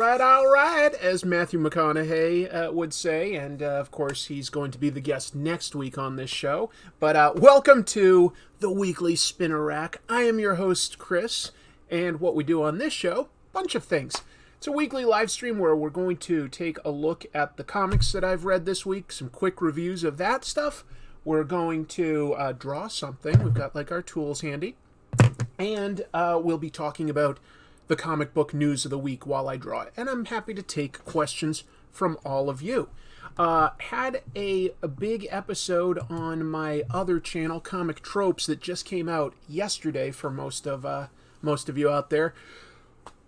All right, as Matthew McConaughey would say, and of course he's going to be the guest next week on this show. But welcome to the Weekly Spinner Rack. I am your host, Chris, and what we do on this show, bunch of things. It's a weekly live stream where we're going to take a look at the comics that I've read this week, some quick reviews of that stuff. We're going to draw something. We've got like our tools handy, and we'll be talking about the comic book news of the week while I draw it. And I'm happy to take questions from all of you. Had a big episode on my other channel, Comic Tropes, that just came out yesterday for most of you out there.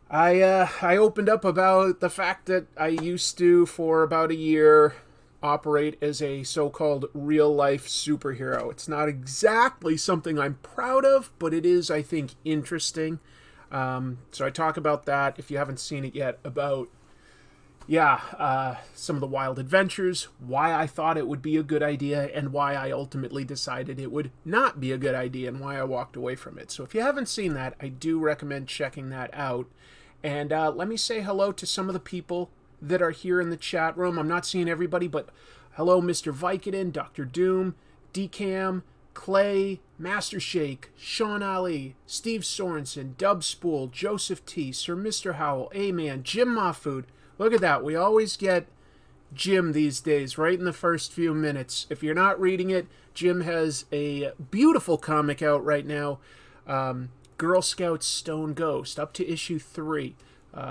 I opened up about the fact that I used to, for about a year, operate as a so-called real-life superhero. It's not exactly something I'm proud of, but it is, I think, interesting. So I talk about that, if you haven't seen it yet, about, some of the wild adventures, why I thought it would be a good idea, and why I ultimately decided it would not be a good idea, and why I walked away from it. So if you haven't seen that, I do recommend checking that out. And let me say hello to some of the people that are here in the chat room. I'm not seeing everybody, but hello, Mr. Vicodin, Dr. Doom, Decam, Clay, Master Shake, Sean Ali, Steve Sorensen, Dub Spool, Joseph T, Sir Mr. Howell, A-Man, Jim Mahfood. Look at that. We always get Jim these days, right in the first few minutes. If you're not reading it, Jim has a beautiful comic out right now, Girl Scouts Stone Ghost, up to issue 3,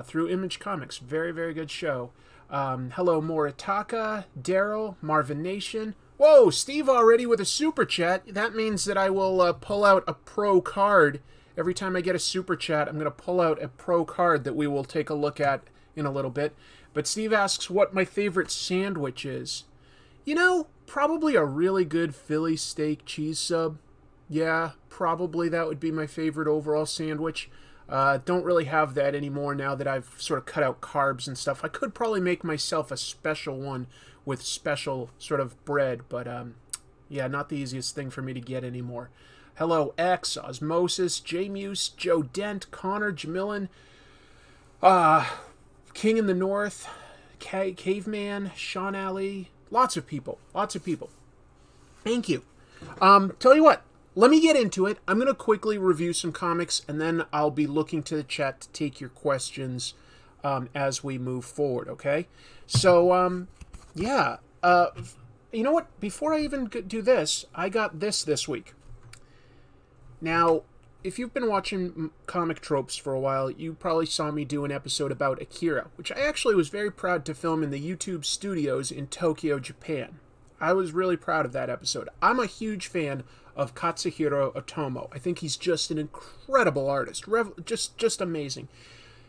through Image Comics. Very, very good show. Hello, Moritaka, Daryl, Marvin Nation. Whoa, Steve already with a super chat. That means that I will pull out a pro card. Every time I get a super chat, I'm going to pull out a pro card that we will take a look at in a little bit. But Steve asks what my favorite sandwich is. You know, probably a really good Philly steak cheese sub. Yeah, probably that would be my favorite overall sandwich. Don't really have that anymore now that I've sort of cut out carbs and stuff. I could probably make myself a special one with special sort of bread, but not the easiest thing for me to get anymore. Hello, X, Osmosis, J Muse, Joe Dent, Connor, Jamillan, King in the North, Caveman, Sean Ali, lots of people. Thank you. Tell you what, let me get into it. I'm going to quickly review some comics, and then I'll be looking to the chat to take your questions as we move forward, okay? So, you know what? Before I even do this, I got this week. Now, if you've been watching Comic Tropes for a while, you probably saw me do an episode about Akira, which I actually was very proud to film in the YouTube studios in Tokyo, Japan. I was really proud of that episode. I'm a huge fan of Katsuhiro Otomo. I think he's just an incredible artist. Just amazing.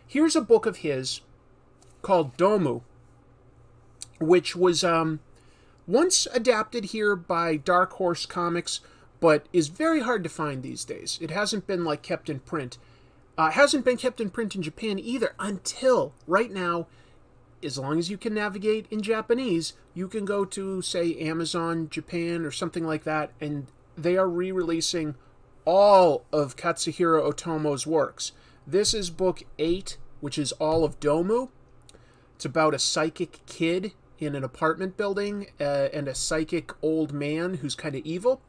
Here's a book of his called Domu, which was once adapted here by Dark Horse Comics, but is very hard to find these days. It hasn't been kept in print. Hasn't been kept in print in Japan either until right now. As long as you can navigate in Japanese, you can go to, say, Amazon Japan or something like that, and they are re-releasing all of Katsuhiro Otomo's works. This is book 8, which is all of Domu. It's about a psychic kid in an apartment building and a psychic old man who's kind of evil.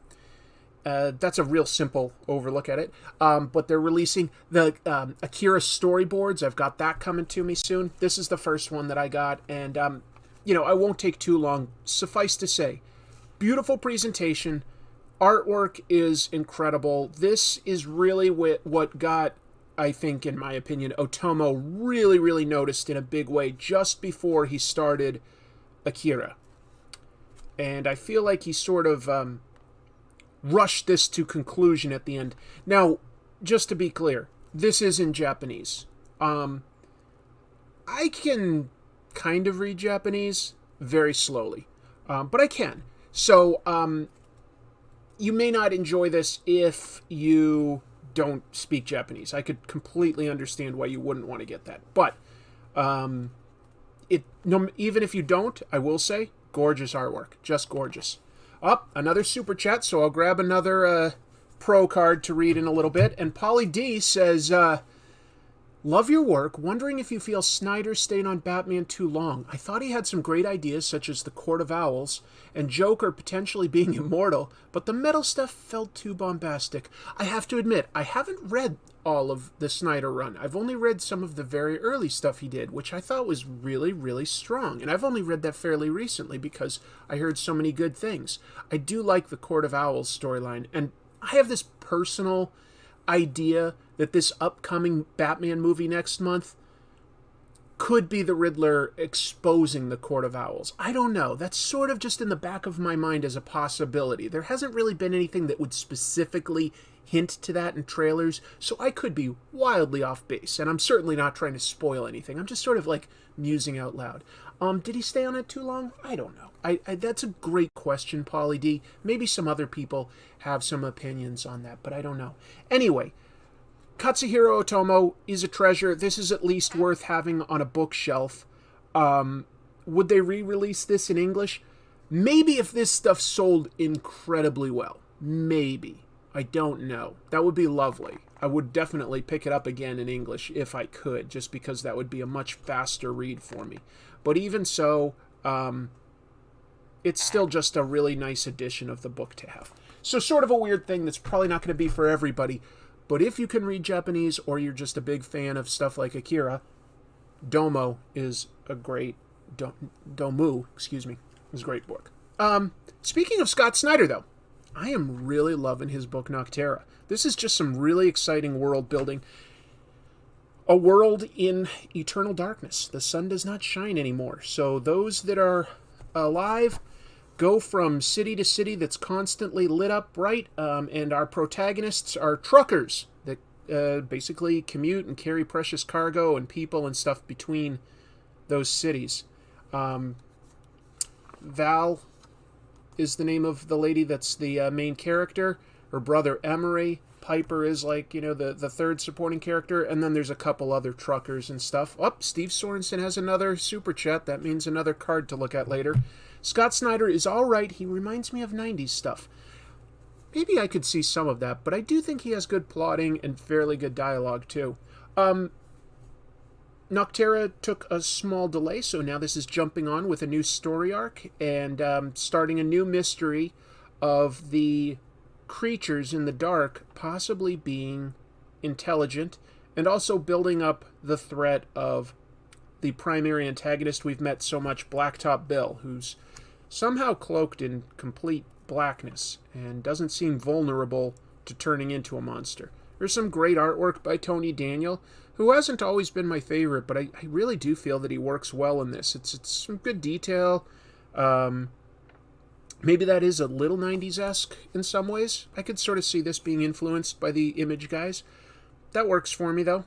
That's a real simple overlook at it. But they're releasing the Akira storyboards. I've got that coming to me soon. This is the first one that I got. And, I won't take too long. Suffice to say, beautiful presentation. Artwork is incredible. This is really what got, I think, in my opinion, Otomo really, really noticed in a big way just before he started Akira. And I feel like he sort of rushed this to conclusion at the end. Now, just to be clear, this is in Japanese. I can kind of read Japanese very slowly, but I can. So, you may not enjoy this if you don't speak Japanese. I could completely understand why you wouldn't want to get that. But even if you don't, I will say, gorgeous artwork. Just gorgeous. Another super chat, so I'll grab another pro card to read in a little bit. And Polly D says, Love your work. Wondering if you feel Snyder stayed on Batman too long. I thought he had some great ideas, such as the Court of Owls and Joker potentially being immortal, but the metal stuff felt too bombastic. I have to admit, I haven't read all of the Snyder run. I've only read some of the very early stuff he did, which I thought was really, really strong. And I've only read that fairly recently because I heard so many good things. I do like the Court of Owls storyline, and I have this personal idea that this upcoming Batman movie next month could be the Riddler exposing the Court of Owls. I don't know. That's sort of just in the back of my mind as a possibility. There hasn't really been anything that would specifically hint to that in trailers, so I could be wildly off base, and I'm certainly not trying to spoil anything. I'm just sort of like musing out loud. Did he stay on it too long? I don't know. That's a great question, Pauly D. Maybe some other people have some opinions on that, but I don't know. Anyway, Katsuhiro Otomo is a treasure. This is at least worth having on a bookshelf. Would they re-release this in English? Maybe if this stuff sold incredibly well. Maybe. I don't know. That would be lovely. I would definitely pick it up again in English if I could, just because that would be a much faster read for me. But even so, it's still just a really nice edition of the book to have. So sort of a weird thing that's probably not going to be for everybody. But if you can read Japanese or you're just a big fan of stuff like Akira, Domo is a great... Domu, excuse me, is a great book. Speaking of Scott Snyder, though, I am really loving his book Nocterra. This is just some really exciting world building. A world in eternal darkness. The sun does not shine anymore. So those that are alive go from city to city that's constantly lit up bright, and our protagonists are truckers that basically commute and carry precious cargo and people and stuff between those cities. Val is the name of the lady that's the main character. Her brother Emery. Piper is like, the third supporting character. And then there's a couple other truckers and stuff. Oh, Steve Sorensen has another super chat. That means another card to look at later. Scott Snyder is all right. He reminds me of 90s stuff. Maybe I could see some of that, but I do think he has good plotting and fairly good dialogue, too. Nocterra took a small delay, so now this is jumping on with a new story arc and starting a new mystery of the creatures in the dark possibly being intelligent, and also building up the threat of the primary antagonist we've met so much, Blacktop Bill, who's somehow cloaked in complete blackness and doesn't seem vulnerable to turning into a monster. There's some great artwork by Tony Daniel, who hasn't always been my favorite, but I really do feel that he works well in this. It's some good detail. Maybe that is a little 90s-esque in some ways. I could sort of see this being influenced by the Image guys. That works for me, though.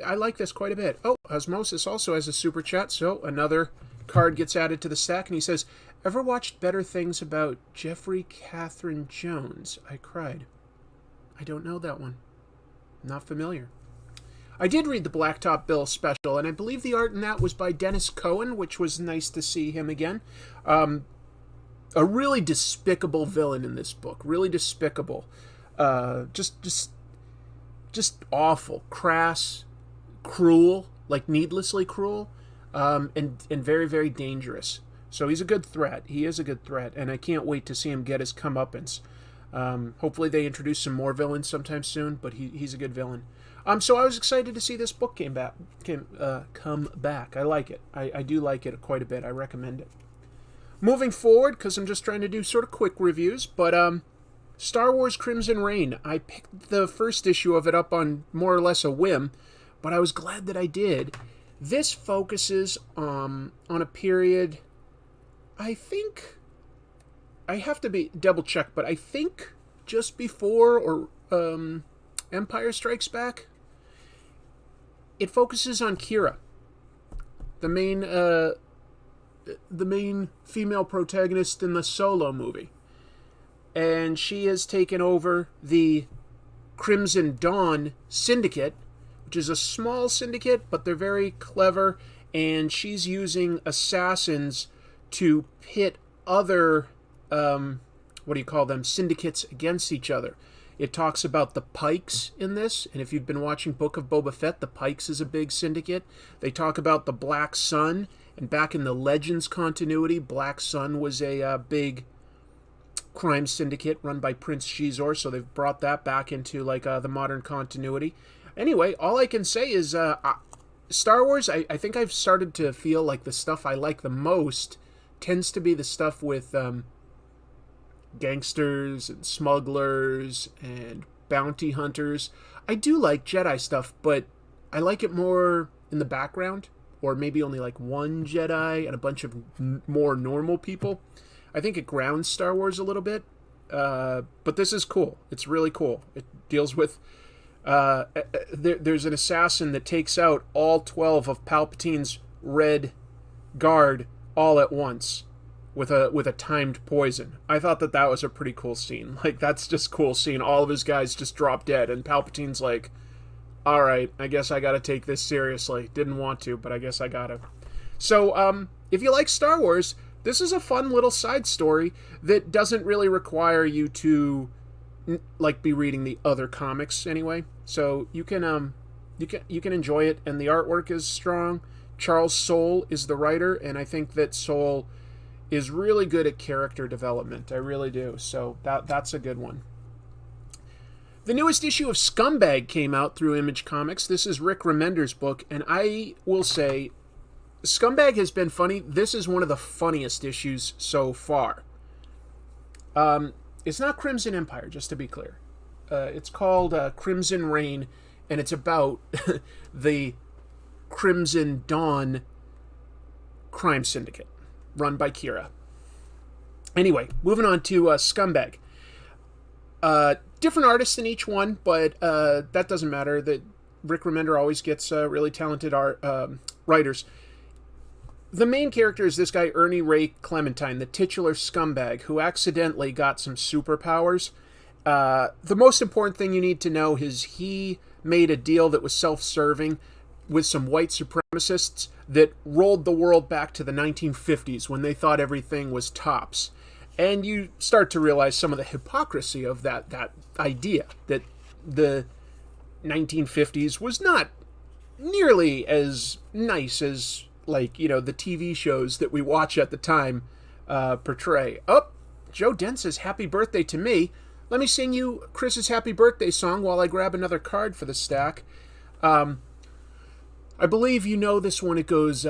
I like this quite a bit. Oh, Osmosis also has a super chat, so another card gets added to the stack, and he says, "Ever watched Better Things About Jeffrey Catherine Jones?" I cried. I don't know that one. Not familiar. I did read the Blacktop Bill special, and I believe the art in that was by Dennis Cohen, which was nice to see him again. A really despicable villain in this book. Really despicable. Just awful. Crass. Cruel. Like needlessly cruel. And very, very dangerous. So he's a good threat. He is a good threat, and I can't wait to see him get his comeuppance. Hopefully they introduce some more villains sometime soon, but he's a good villain. So I was excited to see this book come back. I like it. I do like it quite a bit. I recommend it. Moving forward, because I'm just trying to do sort of quick reviews, but Star Wars Crimson Reign. I picked the first issue of it up on more or less a whim, but I was glad that I did. This focuses on a period, I think, I have to double check, but I think just before or Empire Strikes Back. It focuses on Kira, the main female protagonist in the Solo movie. And she has taken over the Crimson Dawn Syndicate, which is a small syndicate, but they're very clever, and she's using assassins to pit other, syndicates against each other. It talks about the Pikes in this, and if you've been watching Book of Boba Fett, the Pikes is a big syndicate. They talk about the Black Sun, and back in the Legends continuity, Black Sun was a big crime syndicate run by Prince Shizor, so they've brought that back into like the modern continuity. Anyway, all I can say is Star Wars, I think I've started to feel like the stuff I like the most tends to be the stuff with gangsters and smugglers and bounty hunters. I do like Jedi stuff, but I like it more in the background, or maybe only like one Jedi and a bunch of more normal people. I think it grounds Star Wars a little bit, but this is cool. It's really cool. It deals with there's an assassin that takes out all 12 of Palpatine's Red Guard all at once with a timed poison. I thought that was a pretty cool scene. Like, that's just cool seeing all of his guys just drop dead, and Palpatine's like, all right, I guess I gotta take this seriously. Didn't want to, but I guess I gotta. So, if you like Star Wars, this is a fun little side story that doesn't really require you to like be reading the other comics anyway. So you can enjoy it, and the artwork is strong. Charles Soule is the writer, and I think that Soule is really good at character development. I really do. So that's a good one. The newest issue of Scumbag came out through Image Comics. This is Rick Remender's book, and I will say Scumbag has been funny. This is one of the funniest issues so far. It's not Crimson Empire, just to be clear. It's called Crimson Reign, and it's about the Crimson Dawn crime syndicate run by Kira. Anyway, moving on to Scumbag. Different artists in each one, but that doesn't matter. That Rick Remender always gets really talented writers. The main character is this guy, Ernie Ray Clementine, the titular scumbag, who accidentally got some superpowers. The most important thing you need to know is he made a deal that was self-serving with some white supremacists that rolled the world back to the 1950s when they thought everything was tops. And you start to realize some of the hypocrisy of that idea, that the 1950s was not nearly as nice as, like, you know, the TV shows that we watch at the time portray. Oh, Joe Dent says, happy birthday to me. Let me sing you Chris's happy birthday song while I grab another card for the stack. I believe you know this one. It goes,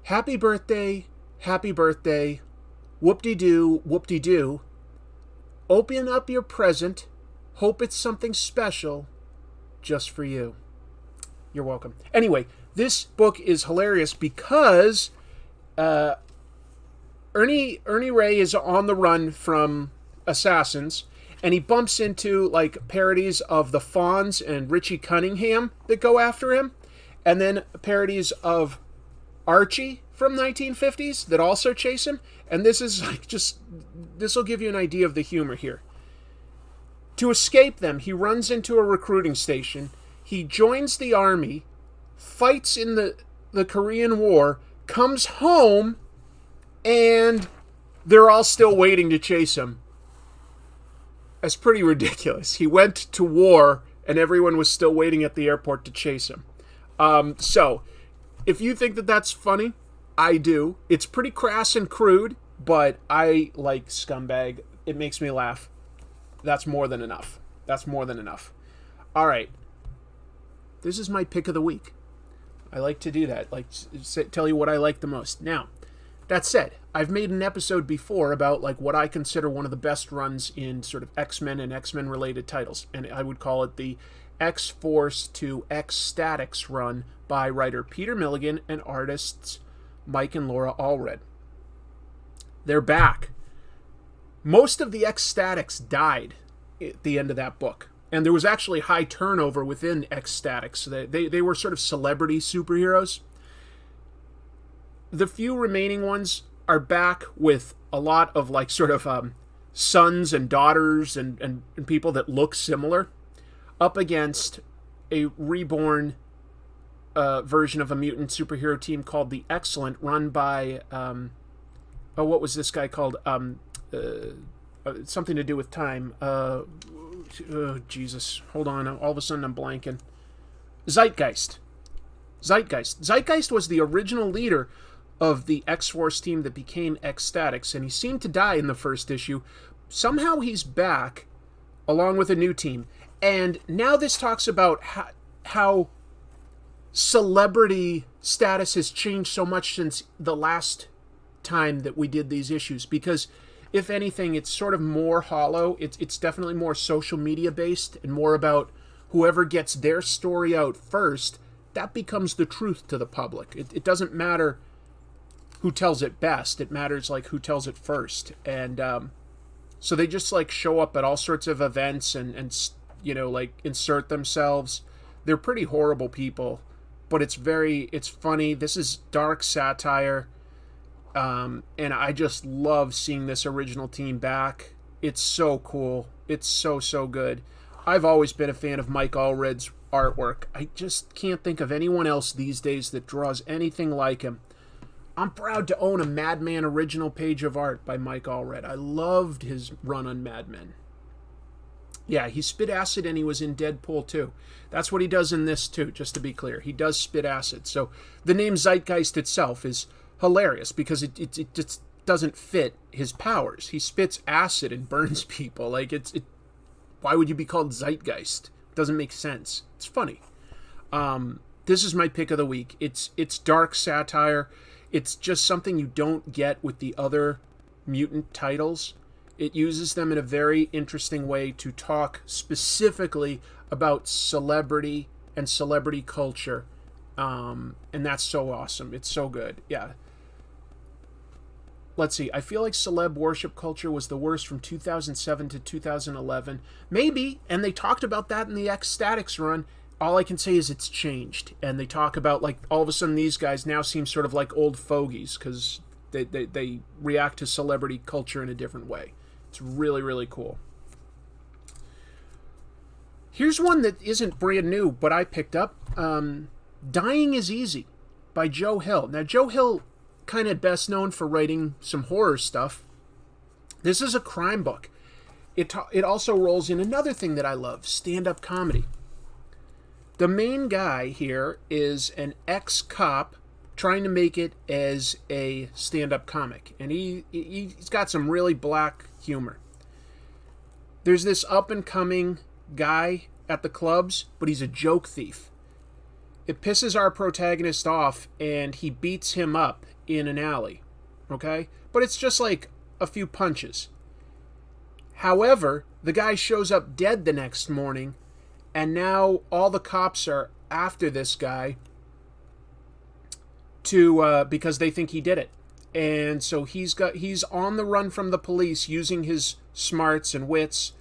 happy birthday, whoop-de-doo, whoop-de-doo. Open up your present, hope it's something special, just for you. You're welcome. Anyway, this book is hilarious because Ernie Ray is on the run from assassins, and he bumps into like parodies of the Fonz and Richie Cunningham that go after him, and then parodies of Archie from 1950s that also chase him. And this is like this will give you an idea of the humor here. To escape them, he runs into a recruiting station. He joins the army, fights in the Korean War, comes home, and they're all still waiting to chase him. That's pretty ridiculous. He went to war, and everyone was still waiting at the airport to chase him. So, if you think that that's funny, I do. It's pretty crass and crude, but I like Scumbag. It makes me laugh. That's more than enough. All right. This is my pick of the week. I like to do that, like tell you what I like the most. Now, that said, I've made an episode before about like what I consider one of the best runs in sort of X-Men and X-Men related titles, and I would call it the X-Force to X-Statix run by writer Peter Milligan and artists Mike and Laura Allred. They're back. Most of the X-Statix died at the end of that book. And there was actually high turnover within X-Statix. They were sort of celebrity superheroes. The few remaining ones are back with a lot of like sort of sons and daughters and people that look similar up against a reborn version of a mutant superhero team called the X-Cellent, run by what was this guy called? something to do with time. Jesus, hold on. All of a sudden I'm blanking. Zeitgeist. Zeitgeist was the original leader of the X-Force team that became X-Statix, and he seemed to die in the first issue. Somehow he's back, along with a new team. And now this talks about how celebrity status has changed so much since the last time that we did these issues, because if anything, it's sort of more hollow. It's definitely more social media based and more about whoever gets their story out first, that becomes the truth to the public. It doesn't matter who tells it best. It matters like who tells it first. And so they just like show up at all sorts of events and you know, like insert themselves. They're pretty horrible people, but it's funny. This is dark satire. And I just love seeing this original team back. It's so cool. It's so good. I've always been a fan of Mike Allred's artwork. I just can't think of anyone else these days that draws anything like him. I'm proud to own a Madman original page of art by Mike Allred. I loved his run on Mad Men. Yeah, he spit acid and he was in Deadpool too. That's what he does in this too, just to be clear. He does spit acid. So the name Zeitgeist itself is hilarious because it just doesn't fit his powers. He spits acid and burns people. Like why would you be called Zeitgeist? It doesn't make sense. It's funny. This is my pick of the week. It's dark satire. It's just something you don't get with the other mutant titles. It uses them in a very interesting way to talk specifically about celebrity and celebrity culture. And that's so awesome. It's so good. Yeah. Let's see. I feel like celeb worship culture was the worst from 2007 to 2011. Maybe. And they talked about that in the X-Statix run. All I can say is it's changed. And they talk about, like, all of a sudden these guys now seem sort of like old fogies because they react to celebrity culture in a different way. It's really, really cool. Here's one that isn't brand new, but I picked up. Dying is Easy by Joe Hill. Now, Joe Hill, kind of best known for writing some horror stuff. This is a crime book. It also rolls in another thing that I love, stand-up comedy. The main guy here is an ex-cop trying to make it as a stand-up comic. And he's got some really black humor. There's this up-and-coming guy at the clubs, but he's a joke thief. It pisses our protagonist off, and he beats him up in an alley. Okay? But it's just like a few punches. However, the guy shows up dead the next morning, and now all the cops are after this guy because they think he did it. And so he's on the run from the police using his smarts and wits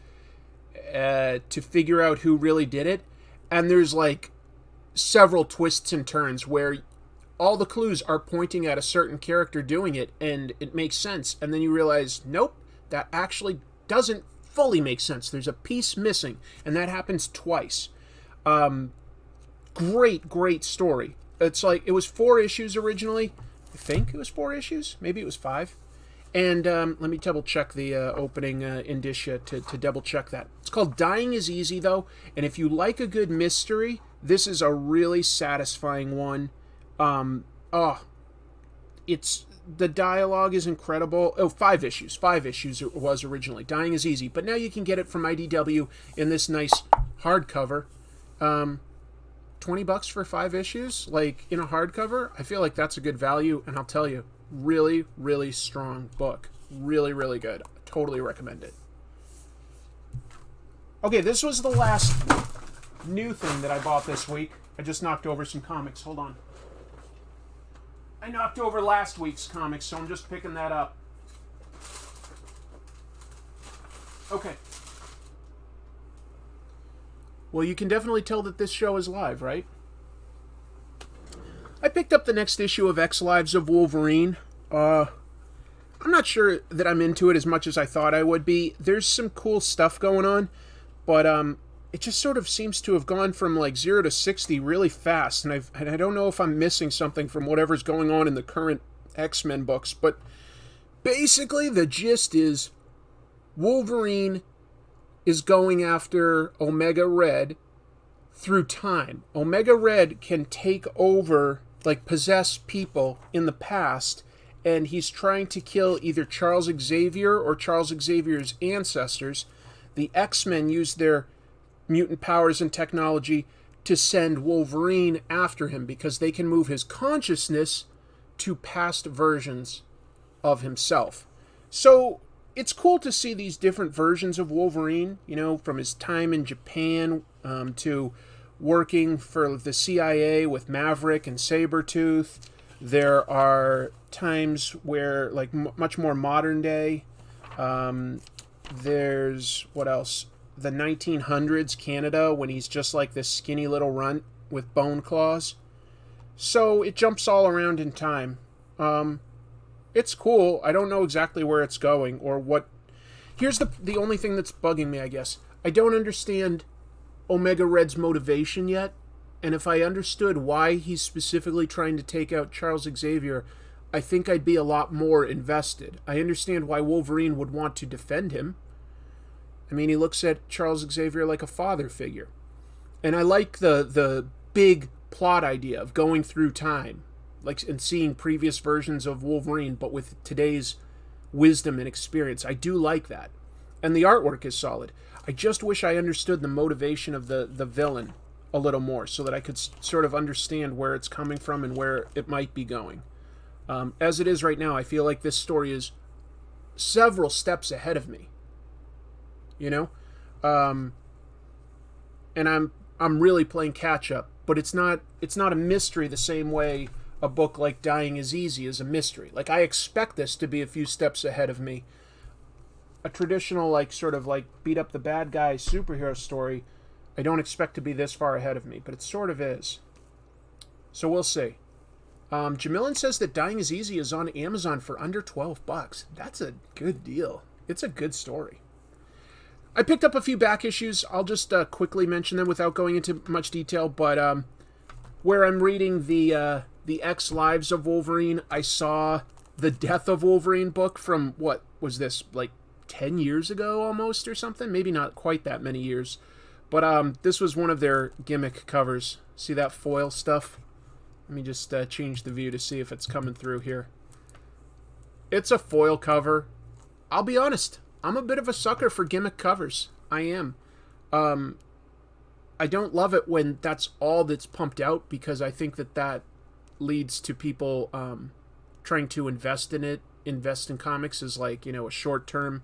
to figure out who really did it. And there's like several twists and turns where all the clues are pointing at a certain character doing it, and it makes sense. And then you realize, nope, that actually doesn't fully make sense. There's a piece missing, and that happens twice. Great story. It's like, it was 4 issues originally. I think it was 4 issues. Maybe it was 5. And let me double check the opening indicia to double check that. It's called Dying is Easy, though. And if you like a good mystery, this is a really satisfying one. It's the dialogue is incredible. Oh, 5 issues. 5 issues it was originally. Dying is Easy. But now you can get it from IDW in this nice hardcover. $20 for 5 issues, like in a hardcover. I feel like that's a good value, and I'll tell you, really, really strong book. Really, really good. Totally recommend it. Okay, this was the last new thing that I bought this week. I just knocked over some comics. Hold on. I knocked over last week's comics, so I'm just picking that up. Okay. Well, you can definitely tell that this show is live, right? I picked up the next issue of X Lives of Wolverine. I'm not sure that I'm into it as much as I thought I would be. There's some cool stuff going on, but it just sort of seems to have gone from like 0 to 60 really fast, and I don't know if I'm missing something from whatever's going on in the current X-Men books, but basically the gist is Wolverine is going after Omega Red through time. Omega Red can take over, like possess people in the past, and he's trying to kill either Charles Xavier or Charles Xavier's ancestors. The X-Men use their mutant powers and technology to send Wolverine after him because they can move his consciousness to past versions of himself. So it's cool to see these different versions of Wolverine, you know, from his time in Japan to working for the CIA with Maverick and Sabretooth. There are times where, like, much more modern day. There's, what else? The 1900s Canada, when he's just like this skinny little runt with bone claws. So it jumps all around in time. It's cool. I don't know exactly where it's going or what. Here's the only thing that's bugging me, I guess. I don't understand Omega Red's motivation yet. And if I understood why he's specifically trying to take out Charles Xavier, I think I'd be a lot more invested. I understand why Wolverine would want to defend him. I mean, he looks at Charles Xavier like a father figure. And I like the big plot idea of going through time, like, and seeing previous versions of Wolverine, but with today's wisdom and experience. I do like that. And the artwork is solid. I just wish I understood the motivation of the villain a little more so that I could sort of understand where it's coming from and where it might be going. As it is right now, I feel like this story is several steps ahead of me. You know? And I'm really playing catch up, but it's not a mystery the same way a book like Dying is Easy is a mystery. Like, I expect this to be a few steps ahead of me. A traditional, like, sort of like beat up the bad guy superhero story, I don't expect to be this far ahead of me, but it sort of is. So we'll see. Jamillan says that Dying is Easy is on Amazon for under $12. That's a good deal. It's a good story. I picked up a few back issues. I'll just quickly mention them without going into much detail, but where I'm reading the X Lives of Wolverine, I saw the Death of Wolverine book from, what was this, like 10 years ago almost or something? Maybe not quite that many years. But this was one of their gimmick covers. See that foil stuff? Let me just change the view to see if it's coming through here. It's a foil cover. I'll be honest, I'm a bit of a sucker for gimmick covers. I am. I don't love it when that's all that's pumped out, because I think that leads to people trying to invest in it. Invest in comics as, like, you know, a short-term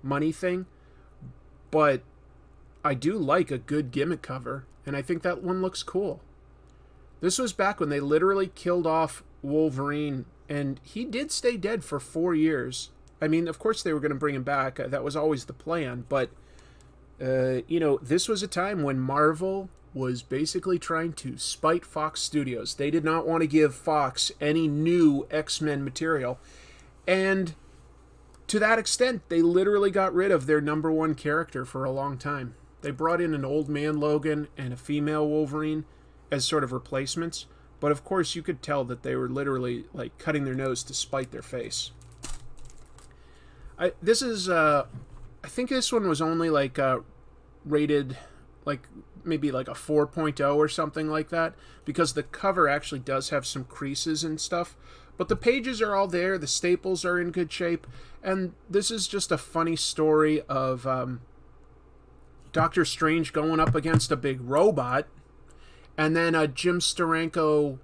money thing. But I do like a good gimmick cover, and I think that one looks cool. This was back when they literally killed off Wolverine, and he did stay dead for 4 years. I mean, of course they were going to bring him back. That was always the plan, but, you know, this was a time when Marvel was basically trying to spite Fox Studios. They did not want to give Fox any new X-Men material, and to that extent, they literally got rid of their number one character for a long time. They brought in an old man Logan and a female Wolverine as sort of replacements. But of course, you could tell that they were literally, like, cutting their nose to spite their face. I think this one was only, like, rated, like, maybe like a 4.0 or something like that, because the cover actually does have some creases and stuff. But the pages are all there, the staples are in good shape, and this is just a funny story of Doctor Strange going up against a big robot, and then a Jim Steranko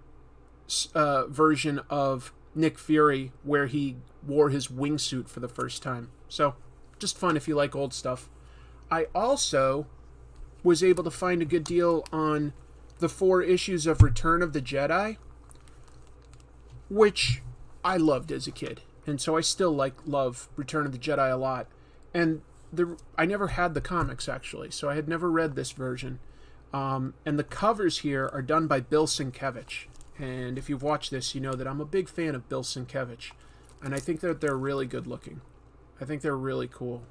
version of Nick Fury where he wore his wingsuit for the first time. So, just fun if you like old stuff. I also was able to find a good deal on the 4 issues of Return of the Jedi, which I loved as a kid, and so I still love Return of the Jedi a lot. And I never had the comics, actually, so I had never read this version. And the covers here are done by Bill Sienkiewicz. And if you've watched this, you know that I'm a big fan of Bill Sienkiewicz. And I think that they're really good looking. I think they're really cool.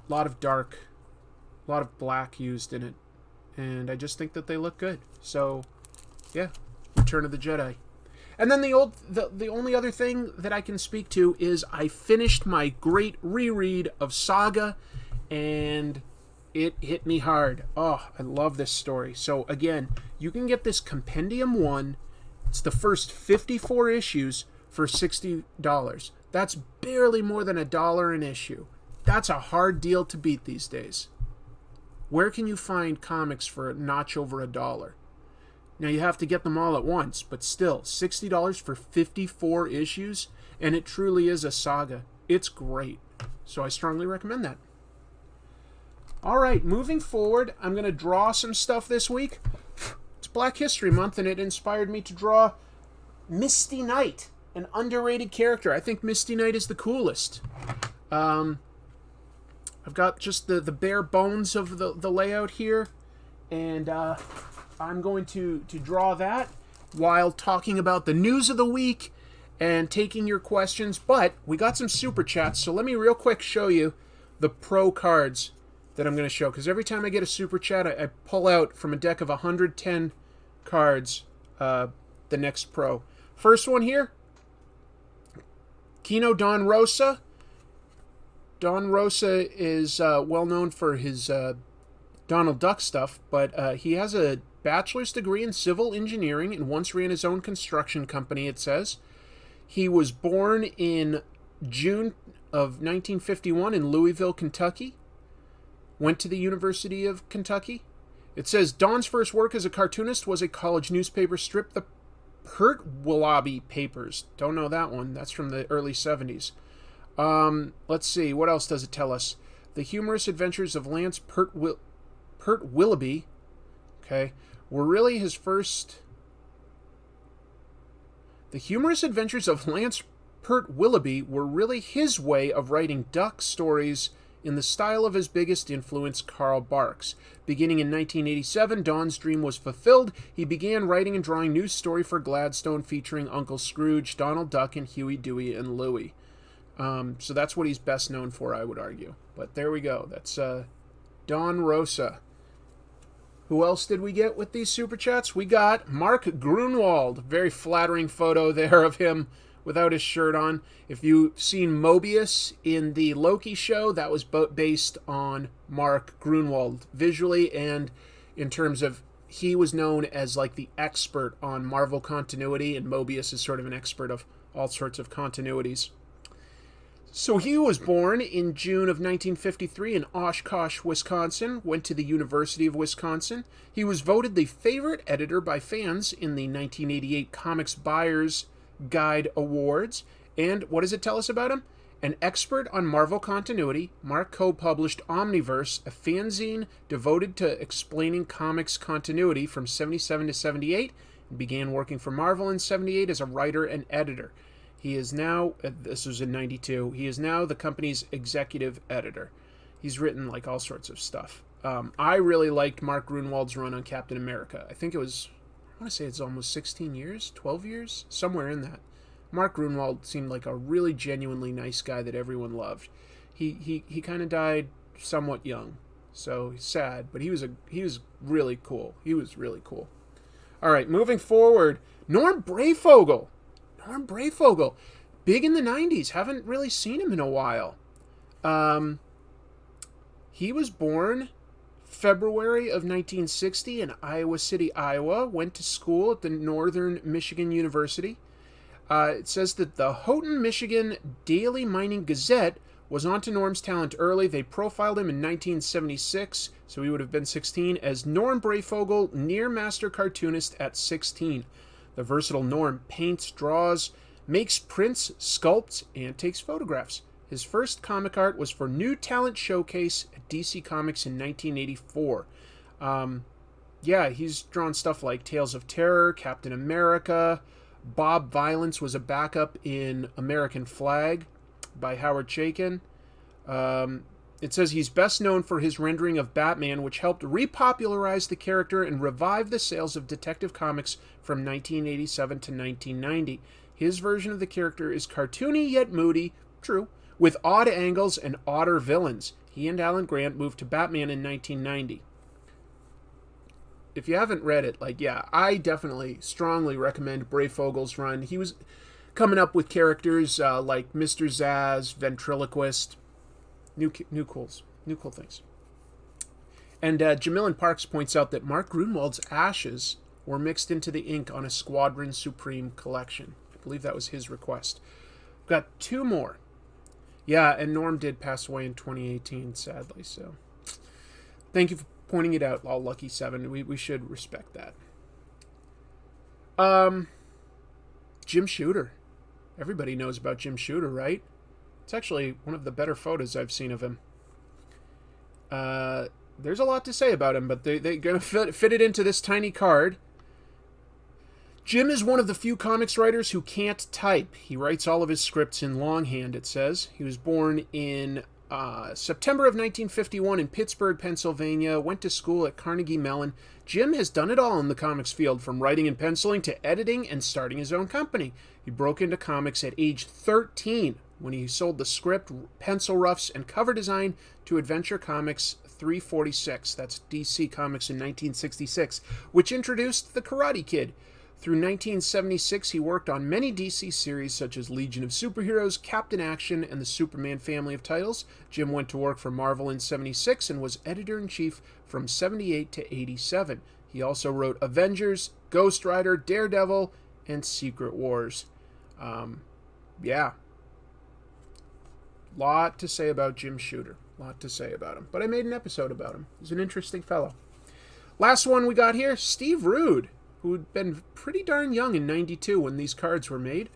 A lot of dark, a lot of black used in it. And I just think that they look good. So, yeah, Return of the Jedi. And then the only other thing that I can speak to is I finished my great reread of Saga, and it hit me hard. Oh, I love this story. So again, you can get this Compendium 1. It's the first 54 issues for $60. That's barely more than $1 an issue. That's a hard deal to beat these days. Where can you find comics for a notch over $1? Now, you have to get them all at once, but still, $60 for 54 issues, and it truly is a saga. It's great. So I strongly recommend that. All right, moving forward, I'm going to draw some stuff this week. It's Black History Month, and it inspired me to draw Misty Knight, an underrated character. I think Misty Knight is the coolest. I've got just the bare bones of the layout here, and I'm going to draw that while talking about the news of the week and taking your questions. But we got some super chats, so let me real quick show you the pro cards that I'm going to show. Because every time I get a super chat, I pull out from a deck of 110 cards the next pro. First one here, Kino Don Rosa. Don Rosa is well known for his Donald Duck stuff, but he has a bachelor's degree in civil engineering and once ran his own construction company, it says. He was born in June of 1951 in Louisville, Kentucky. Went to the University of Kentucky. It says Don's first work as a cartoonist was a college newspaper strip, the Pertwillaby Papers. Don't know that one. That's from the early 70s. Let's see. What else does it tell us? The humorous adventures of Lance Pertwillaby, okay, were really his first... The humorous adventures of Lance Pertwillaby were really his way of writing duck stories in the style of his biggest influence, Carl Barks. Beginning in 1987, Don's dream was fulfilled. He began writing and drawing news story for Gladstone featuring Uncle Scrooge, Donald Duck, and Huey, Dewey, and Louie. So that's what he's best known for, I would argue. But there we go. That's Don Rosa. Who else did we get with these super chats? We got Mark Grunwald. Very flattering photo there of him without his shirt on. If you've seen Mobius in the Loki show, that was based on Mark Grunwald visually, and in terms of he was known as like the expert on Marvel continuity, and Mobius is sort of an expert of all sorts of continuities. So he was born in June of 1953 in Oshkosh, Wisconsin, went to the University of Wisconsin. He was voted the favorite editor by fans in the 1988 Comics Buyer's Guide Awards. And what does it tell us about him? An expert on Marvel continuity, Mark co-published Omniverse, a fanzine devoted to explaining comics continuity from 77 to 78, and began working for Marvel in 78 as a writer and editor. He is now, this was in 92, he is now the company's executive editor. He's written like all sorts of stuff. I really liked Mark Grunwald's run on Captain America. I think it was, I want to say it's almost 16 years, 12 years, somewhere in that. Mark Grunwald seemed like a really genuinely nice guy that everyone loved. He kind of died somewhat young, so sad, but he was really cool. He was really cool. All right, moving forward, Norm Brayfogle. Norm Brayfogle, big in the 90s. Haven't really seen him in a while. He was born February of 1960 in Iowa City, Iowa. Went to school at the Northern Michigan University. It says that the Houghton, Michigan Daily Mining Gazette was onto Norm's talent early. They profiled him in 1976, so he would have been 16, as Norm Brayfogle, near master cartoonist at 16. The versatile Norm paints, draws, makes prints, sculpts, and takes photographs. His first comic art was for New Talent Showcase at DC Comics in 1984. Yeah, he's drawn stuff like Tales of Terror, Captain America. Bob Violence was a backup in American Flag by Howard Chaykin. It says he's best known for his rendering of Batman, which helped repopularize the character and revive the sales of Detective Comics from 1987 to 1990. His version of the character is cartoony yet moody, true, with odd angles and odder villains. He and Alan Grant moved to Batman in 1990. if you haven't read it, like, yeah, I definitely strongly recommend Breyfogel's run. He was coming up with characters like Mr. Zaz, Ventriloquist, new cool things. And Jamilin Parks points out that Mark Grunwald's ashes were mixed into the ink on a Squadron Supreme collection. I believe that was his request. We've got 2 more. Yeah, and Norm did pass away in 2018, sadly, so thank you for pointing it out, all Lucky 7. We should respect that. Jim Shooter. Everybody knows about Jim Shooter, right? It's actually one of the better photos I've seen of him. There's a lot to say about him, but they're going to fit it into this tiny card. Jim is one of the few comics writers who can't type. He writes all of his scripts in longhand, it says. He was born in September of 1951 in Pittsburgh, Pennsylvania, went to school at Carnegie Mellon. Jim has done it all in the comics field, from writing and penciling to editing and starting his own company. He broke into comics at age 13 when he sold the script, pencil roughs, and cover design to Adventure Comics 346. That's DC Comics in 1966, which introduced the Karate Kid. Through 1976, he worked on many DC series such as Legion of Superheroes, Captain Action, and the Superman family of titles. Jim went to work for Marvel in 76 and was editor-in-chief from 78 to 87. He also wrote Avengers, Ghost Rider, Daredevil, and Secret Wars. Yeah. Lot to say about Jim Shooter. Lot to say about him. But I made an episode about him. He's an interesting fellow. Last one we got here, Steve Rude, who'd been pretty darn young in 92 when these cards were made.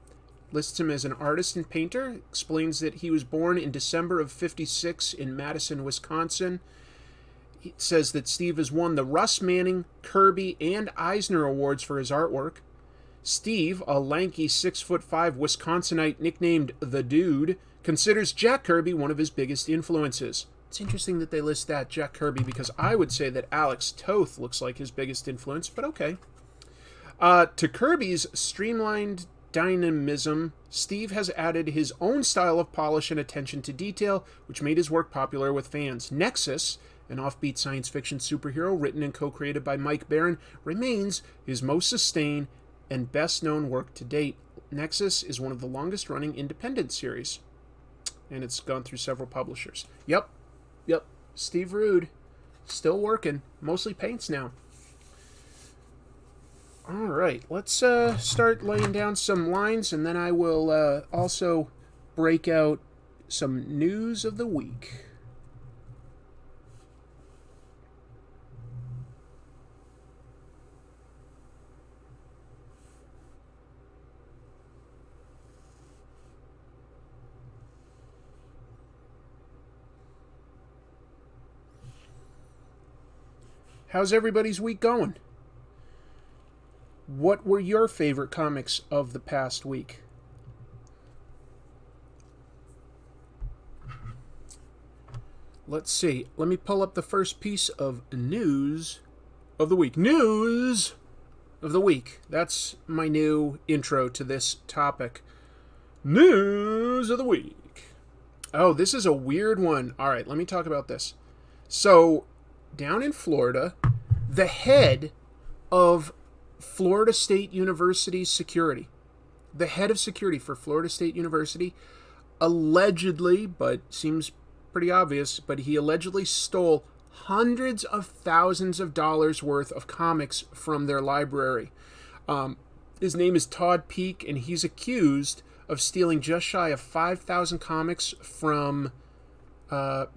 Lists him as an artist and painter. Explains that he was born in December of 56 in Madison, Wisconsin. He says that Steve has won the Russ Manning, Kirby, and Eisner Awards for his artwork. Steve, a lanky 6'5" Wisconsinite nicknamed The Dude, considers Jack Kirby one of his biggest influences. It's interesting that they list that, Jack Kirby, because I would say that Alex Toth looks like his biggest influence, but okay. To Kirby's streamlined dynamism, Steve has added his own style of polish and attention to detail, which made his work popular with fans. Nexus, an offbeat science fiction superhero written and co-created by Mike Baron, remains his most sustained and best-known work to date. Nexus is one of the longest-running independent series, and it's gone through several publishers. Yep. Steve Rude, still working. Mostly paints now. All right, let's start laying down some lines, and then I will also break out some news of the week. How's everybody's week going? What were your favorite comics of the past week? Let's see. Let me pull up the first piece of news of the week. News of the week. That's my new intro to this topic. News of the week. Oh, this is a weird one. All right, let me talk about this. So, down in Florida, the head of Florida State University's security, the head of security for Florida State University, allegedly, but seems pretty obvious, but he allegedly stole hundreds of thousands of dollars worth of comics from their library. His name is Todd Peak, and he's accused of stealing just shy of 5,000 comics from...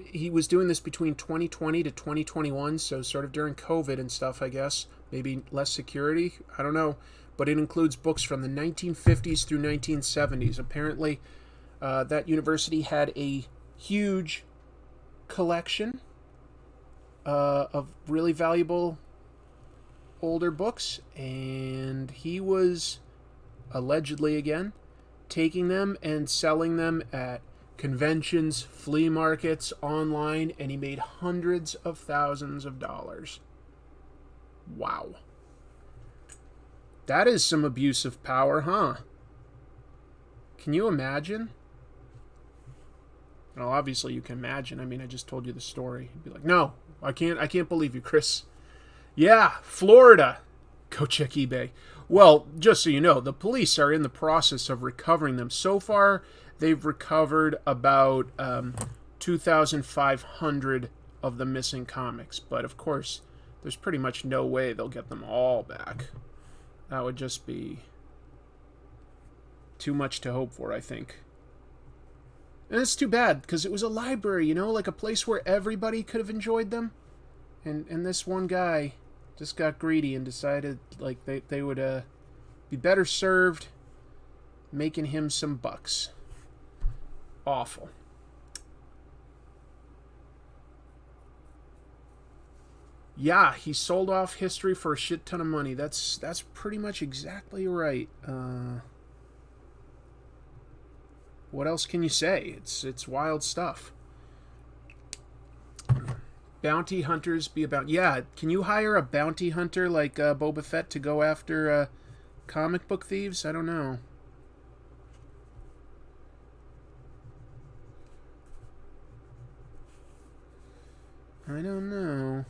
he was doing this between 2020 to 2021, so sort of during COVID and stuff, I guess. Maybe less security, I don't know. But it includes books from the 1950s through 1970s. Apparently, that university had a huge collection of really valuable older books, and he was allegedly, again, taking them and selling them at conventions, flea markets, online, and he made hundreds of thousands of dollars. Wow. That is some abuse of power, huh? Can you imagine? Well, obviously you can imagine. I mean, I just told you the story. You'd be like, no, I can't believe you, Chris. Yeah, Florida. Go check eBay. Well, just so you know, the police are in the process of recovering them. So far, they've recovered about 2,500 of the missing comics. But of course, there's pretty much no way they'll get them all back. That would just be too much to hope for, I think. And it's too bad, because it was a library, you know, like a place where everybody could have enjoyed them. And this one guy just got greedy and decided like they would be better served making him some bucks. Awful. Yeah, he sold off history for a shit ton of money. That's pretty much exactly right. What else can you say? It's wild stuff. Bounty hunters be about... Yeah, can you hire a bounty hunter like Boba Fett to go after comic book thieves? I don't know. I don't know.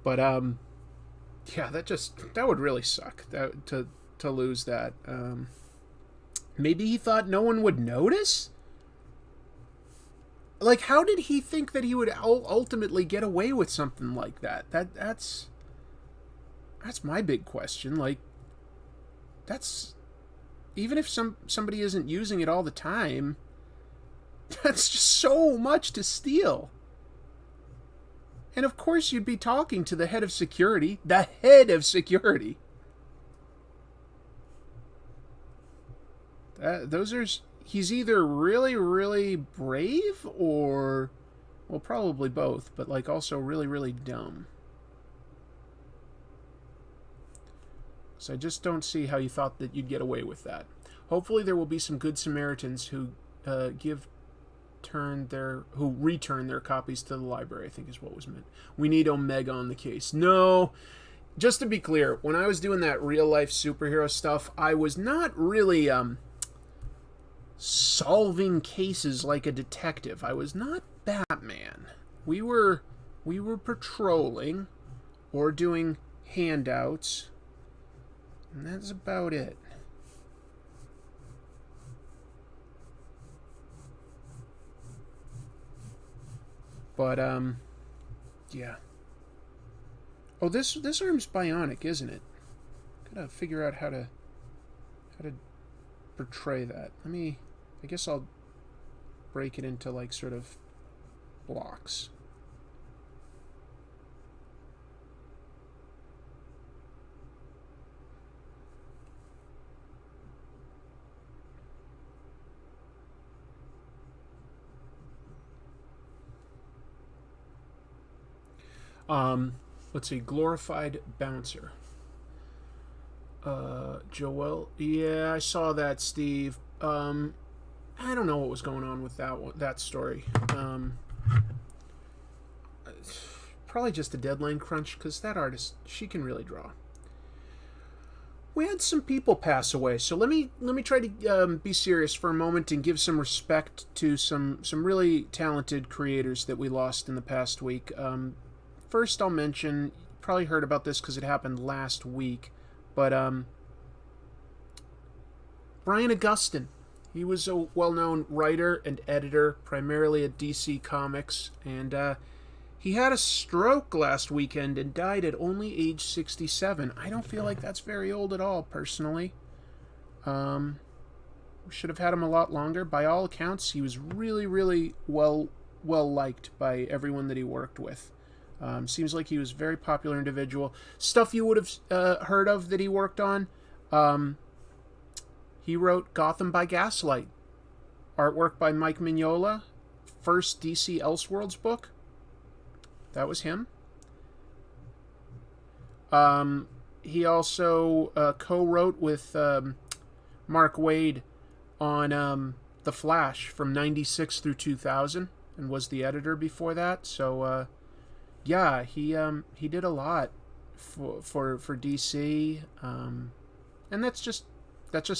But, yeah, that would really suck, to lose that. Maybe he thought no one would notice? Like, how did he think that he would ultimately get away with something like that? That's my big question. Like, that's... Even if somebody isn't using it all the time, that's just so much to steal. And of course you'd be talking to the head of security. The head of security. He's either really, really brave or, well, probably both, but like also really, really dumb. So I just don't see how you thought that you'd get away with that. Hopefully there will be some good Samaritans who return their copies to the library, I think is what was meant. We need Omega on the case. No, just to be clear, when I was doing that real-life superhero stuff, I was not really solving cases like a detective. I was not Batman. We were patrolling or doing handouts, and that's about it. But, yeah. Oh, this arm's bionic, isn't it? Gotta figure out how to portray that. I guess I'll break it into, like, sort of blocks. Let's see, glorified bouncer. Joel, yeah, I saw that, Steve. I don't know what was going on with that story. Probably just a deadline crunch, because that artist, she can really draw. We had some people pass away, so let me try to be serious for a moment and give some respect to some really talented creators that we lost in the past week. First, I'll mention, you probably heard about this because it happened last week, but Brian Augustine. He was a well-known writer and editor, primarily at DC Comics, and he had a stroke last weekend and died at only age 67. I don't feel like that's very old at all, personally. We should have had him a lot longer. By all accounts, he was really, really well liked by everyone that he worked with. Seems like he was a very popular individual. Stuff you would have heard of that he worked on. He wrote Gotham by Gaslight. Artwork by Mike Mignola. First DC Elseworlds book. That was him. He also co-wrote with Mark Waid on The Flash from 96 through 2000 and was the editor before that. So, yeah, he did a lot for DC, and that's just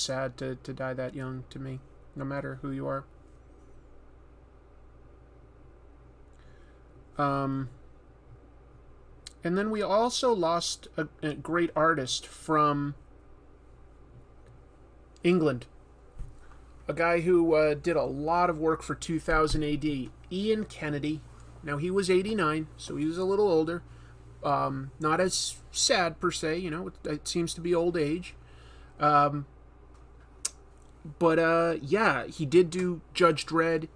sad to die that young to me, no matter who you are. And then we also lost a great artist from England. A guy who did a lot of work for 2000 AD. Ian Kennedy. Now, he was 89, so he was a little older. Not as sad, per se, you know. It seems to be old age. Yeah, he did do Judge Dredd.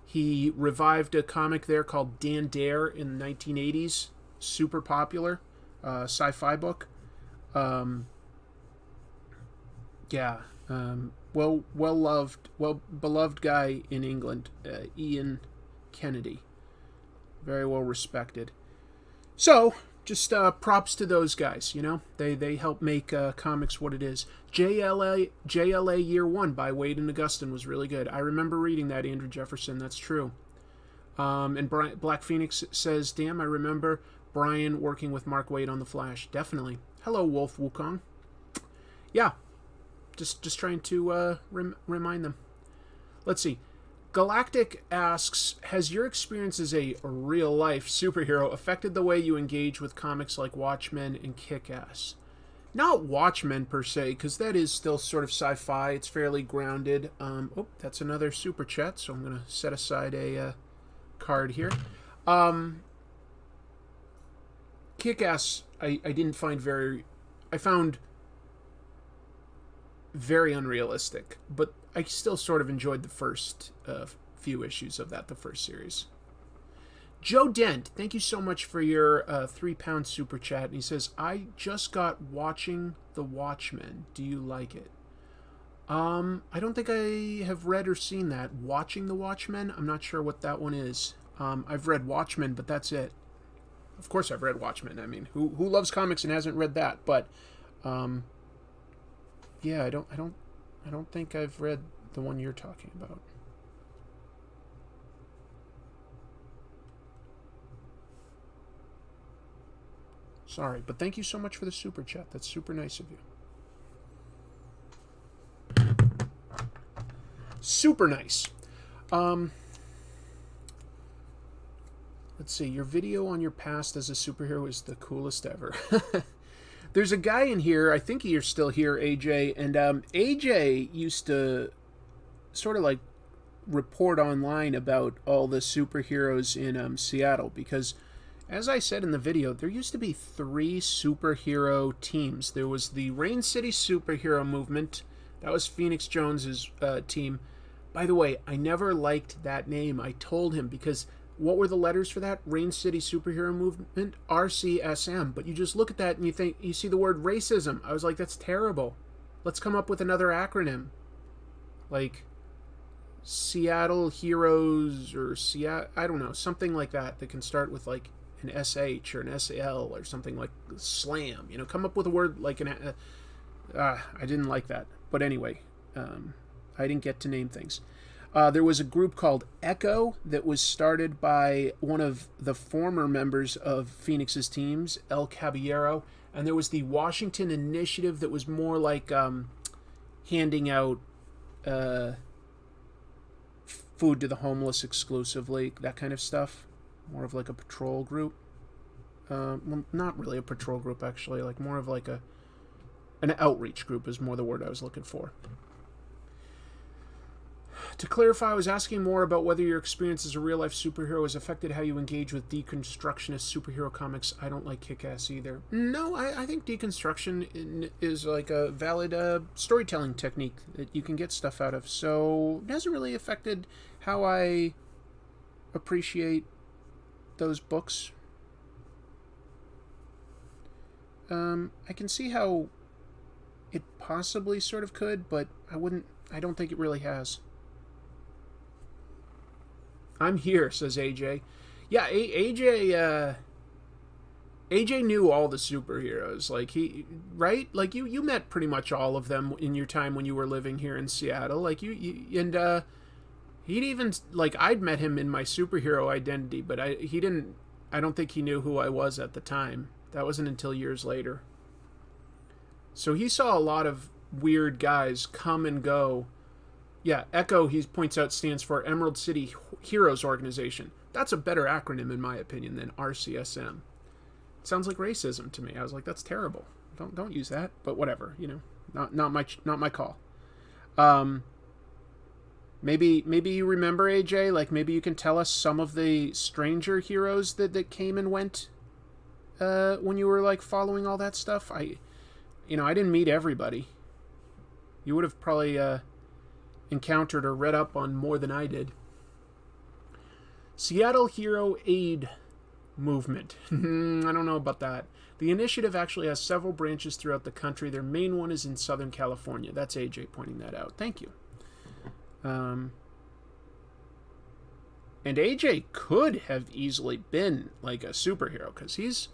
He revived a comic there called Dan Dare in the 1980s. Super popular. Sci-fi book. Beloved guy in England, Ian Kennedy, very well respected. So just props to those guys. You know, they help make comics what it is. JLA Year One by Wade and Augustine was really good. I remember reading that, Andrew Jefferson. That's true. And Black Phoenix says, "Damn, I remember Brian working with Mark Waid on The Flash." Definitely. Hello, Wolf Wukong. Yeah. Just trying to remind them. Let's see. Galactic asks, has your experience as a real-life superhero affected the way you engage with comics like Watchmen and Kick-Ass? Not Watchmen, per se, because that is still sort of sci-fi. It's fairly grounded. That's another super chat, so I'm going to set aside a card here. Kick-Ass, I didn't find very... I found... very unrealistic, but I still sort of enjoyed the first few issues of that, the first series. Joe Dent, thank you so much for your £3 super chat. And he says, I just got watching The Watchmen. Do you like it? I don't think I have read or seen that. Watching The Watchmen? I'm not sure what that one is. I've read Watchmen, but that's it. Of course I've read Watchmen. I mean, who loves comics and hasn't read that? But yeah, I don't think I've read the one you're talking about. Sorry, but thank you so much for the super chat. That's super nice of you. Super nice. Let's see. Your video on your past as a superhero is the coolest ever. There's a guy in here, I think you're still here, AJ, and AJ used to sort of like report online about all the superheroes in Seattle, because as I said in the video, there used to be 3 superhero teams. There was the Rain City Superhero Movement. That was Phoenix Jones's team. By the way, I never liked that name. I told him, because what were the letters for that? Rain City Superhero Movement, RCSM. But you just look at that and you see the word racism. I was like, that's terrible. Let's come up with another acronym. Like Seattle Heroes, or Seattle, I don't know, something like that can start with like an SH or an SAL or something like slam. You know, come up with a word like an... I didn't like that. But anyway, I didn't get to name things. There was a group called Echo that was started by one of the former members of Phoenix's teams, El Caballero. And there was the Washington Initiative that was more like handing out food to the homeless exclusively, that kind of stuff. More of like a patrol group. Well, not really a patrol group, actually. Like more of like an outreach group is more the word I was looking for. To clarify, I was asking more about whether your experience as a real-life superhero has affected how you engage with deconstructionist superhero comics. I don't like Kick-Ass either. No, I think deconstruction is like a valid storytelling technique that you can get stuff out of. So it hasn't really affected how I appreciate those books. I can see how it possibly sort of could, but I don't think it really has. I'm here, says AJ. Yeah, AJ knew all the superheroes. Like, right? Like, you met pretty much all of them in your time when you were living here in Seattle. Like, he'd even, like, I'd met him in my superhero identity, but I don't think he knew who I was at the time. That wasn't until years later. So he saw a lot of weird guys come and go. Yeah, Echo, he points out, stands for Emerald City Heroes Organization. That's a better acronym, in my opinion, than RCSM. It sounds like racism to me. I was like, that's terrible. Don't use that. But whatever, not my call. Maybe you remember, AJ. Like, maybe you can tell us some of the stranger heroes that came and went when you were like following all that stuff. I didn't meet everybody. You would have probably encountered or read up on more than I did. Seattle Hero Aid Movement. I don't know about that. The initiative actually has several branches throughout the country. Their main one is in Southern California. That's AJ pointing that out. Thank you. And AJ could have easily been like a superhero because he's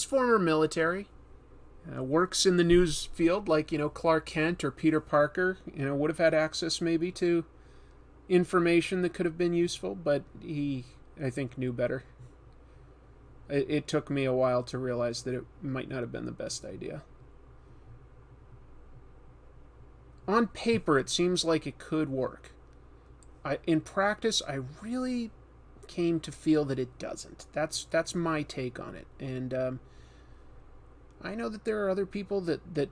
former military, works in the news field like Clark Kent or Peter Parker. Would have had access maybe to information that could have been useful, but he, I think, knew better. It took me a while to realize that it might not have been the best idea. On paper, it seems like it could work. In practice, I really came to feel that it doesn't. That's my take on it. And I know that there are other people that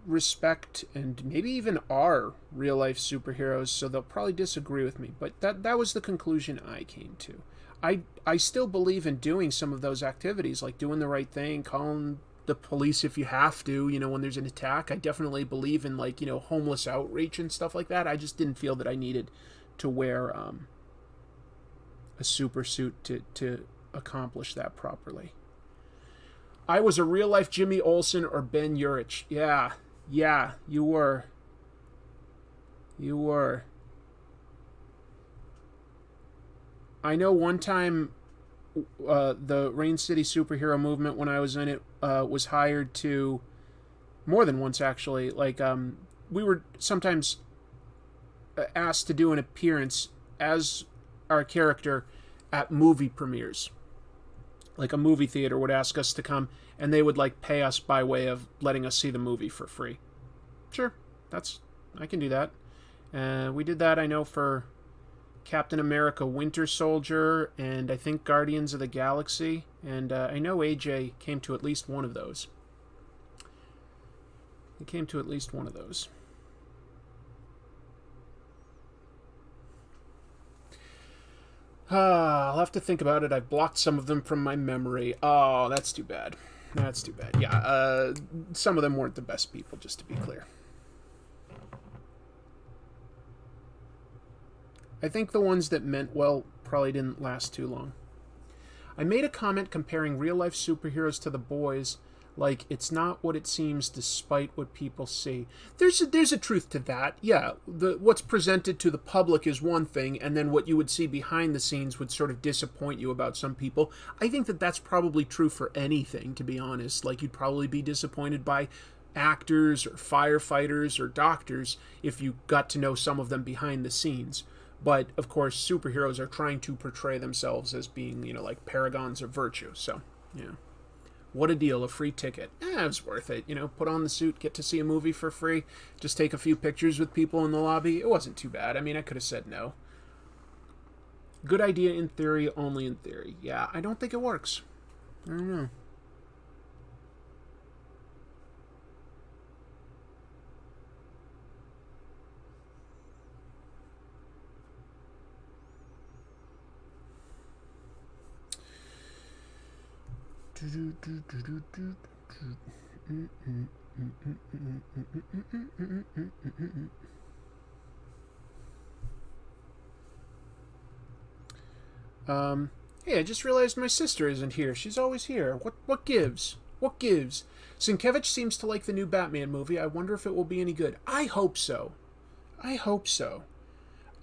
respect and maybe even are real-life superheroes, so they'll probably disagree with me. But that was the conclusion I came to. I still believe in doing some of those activities, like doing the right thing, calling the police if you have to, when there's an attack. I definitely believe in, like, homeless outreach and stuff like that. I just didn't feel that I needed to wear a super suit to accomplish that properly. I was a real-life Jimmy Olsen or Ben Urich. Yeah, you were. You were. I know one time the Rain City superhero movement, when I was in it, was hired to, more than once actually, like, we were sometimes asked to do an appearance as our character at movie premieres. Like a movie theater would ask us to come, and they would like pay us by way of letting us see the movie for free. Sure, I can do that. We did that, I know, for Captain America Winter Soldier, and I think Guardians of the Galaxy, and I know AJ came to at least one of those. He came to at least one of those. I'll have to think about it. I've blocked some of them from my memory. Oh, that's too bad. That's too bad. Yeah, some of them weren't the best people, just to be clear. I think the ones that meant well probably didn't last too long. I made a comment comparing real-life superheroes to the boys, like it's not what it seems despite what people see. There's a truth to that. Yeah, what's presented to the public is one thing, and then what you would see behind the scenes would sort of disappoint you about some people. I think that that's probably true for anything, to be honest. Like, you'd probably be disappointed by actors or firefighters or doctors if you got to know some of them behind the scenes. But, of course, superheroes are trying to portray themselves as being, like paragons of virtue. So, what a deal, a free ticket. It was worth it. Put on the suit, get to see a movie for free, just take a few pictures with people in the lobby. It wasn't too bad. I mean, I could have said no. Good idea in theory, only in theory. Yeah, I don't think it works. I don't know. Hey, I just realized my sister isn't here. She's always here. What gives? What gives? Sienkiewicz seems to like the new Batman movie. I wonder if it will be any good. I hope so. I hope so.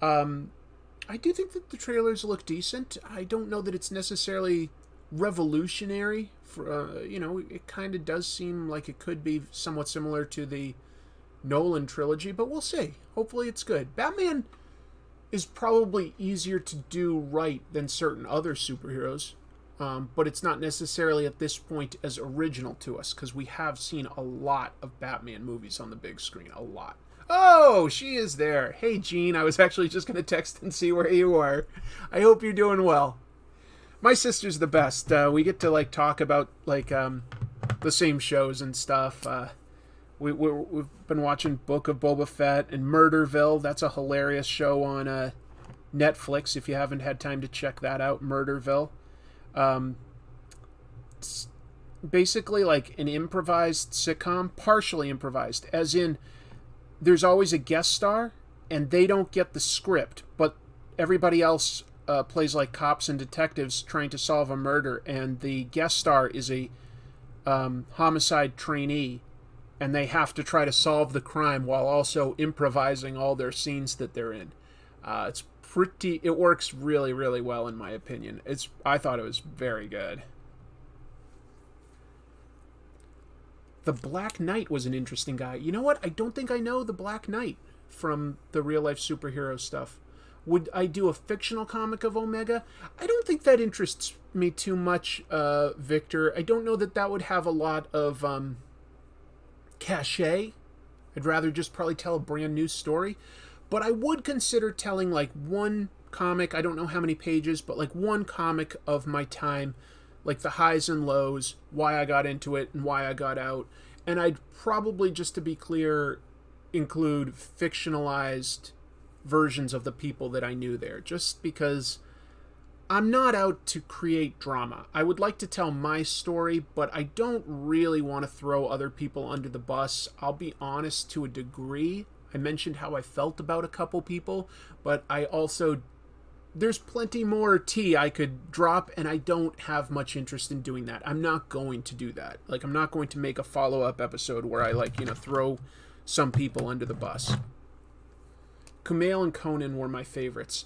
I do think that the trailers look decent. I don't know that it's necessarily revolutionary. It kind of does seem like it could be somewhat similar to the Nolan trilogy, but we'll see. Hopefully it's good. Batman is probably easier to do right than certain other superheroes, but it's not necessarily at this point as original to us, because we have seen a lot of Batman movies on the big screen. A lot. Oh, she is there. Hey, Jean, I was actually just going to text and see where you are. I hope you're doing well. My sister's the best. We get to like talk about like the same shows and stuff. We've been watching Book of Boba Fett and Murderville. That's a hilarious show on Netflix. If you haven't had time to check that out, Murderville. It's basically like an improvised sitcom, partially improvised, as in there's always a guest star and they don't get the script, but everybody else plays like cops and detectives trying to solve a murder, and the guest star is a homicide trainee, and they have to try to solve the crime while also improvising all their scenes that they're in. It works really, really well in my opinion. I thought it was very good. The Black Knight was an interesting guy. You know what? I don't think I know the Black Knight from the real-life superhero stuff. Would I do a fictional comic of Omega? I don't think that interests me too much, Victor. I don't know that would have a lot of cachet. I'd rather just probably tell a brand new story. But I would consider telling like one comic, I don't know how many pages, but like one comic of my time, like the highs and lows, why I got into it and why I got out. And I'd probably, just to be clear, include fictionalized versions of the people that I knew there, just because I'm not out to create drama. I would like to tell my story, but I don't really want to throw other people under the bus. I'll be honest to a degree. I mentioned how I felt about a couple people, but there's plenty more tea I could drop, and I don't have much interest in doing that. I'm not going to do that. Like, I'm not going to make a follow-up episode where I, throw some people under the bus. Kumail and Conan were my favorites.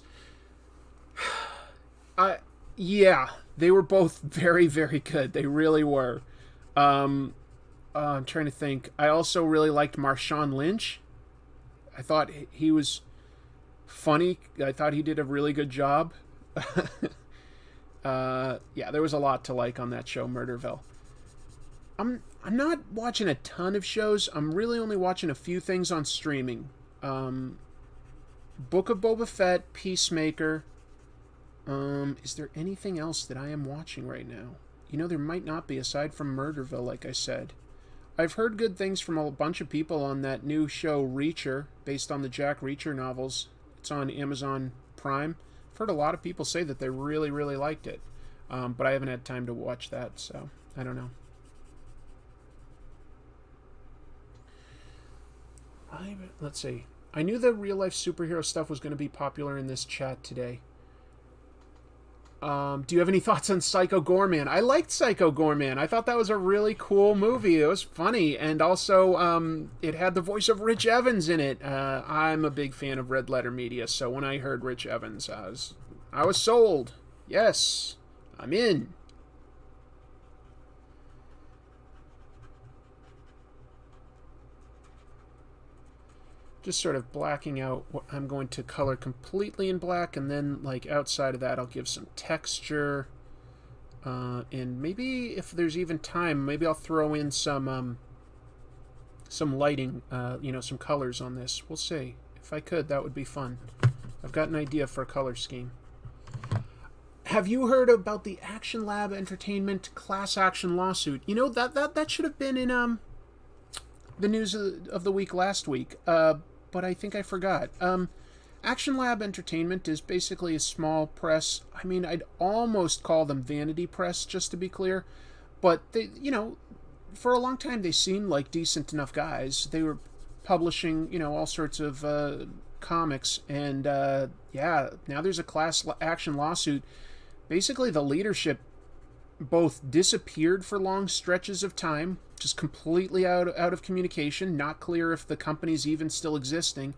Yeah, they were both very, very good. They really were. I'm trying to think. I also really liked Marshawn Lynch. I thought he was funny. I thought he did a really good job. Yeah, there was a lot to like on that show, Murderville. I'm not watching a ton of shows. I'm really only watching a few things on streaming. Book of Boba Fett, Peacemaker. Is there anything else that I am watching right now? There might not be, aside from Murderville, like I said. I've heard good things from a bunch of people on that new show, Reacher, based on the Jack Reacher novels. It's on Amazon Prime. I've heard a lot of people say that they really, really liked it. But I haven't had time to watch that, so I don't know. Let's see. I knew the real-life superhero stuff was going to be popular in this chat today. Do you have any thoughts on Psycho Goreman? I liked Psycho Goreman. I thought that was a really cool movie. It was funny, and also it had the voice of Rich Evans in it. I'm a big fan of Red Letter Media, so when I heard Rich Evans, I was sold. Yes, I'm in. Just sort of blacking out what I'm going to color completely in black, and then like outside of that I'll give some texture, and maybe if there's even time, maybe I'll throw in some lighting, some colors on this. We'll see. If I could, that would be fun. I've got an idea for a color scheme. Have you heard about the Action Lab Entertainment class action lawsuit? That should have been in the news of the week last week, but I think I forgot. Action Lab Entertainment is basically a small press. I mean, I'd almost call them vanity press, just to be clear. But they, for a long time they seemed like decent enough guys. They were publishing, all sorts of comics, and now there's a class action lawsuit. Basically, the leadership both disappeared for long stretches of time, just completely out of communication, not clear if the company's even still existing,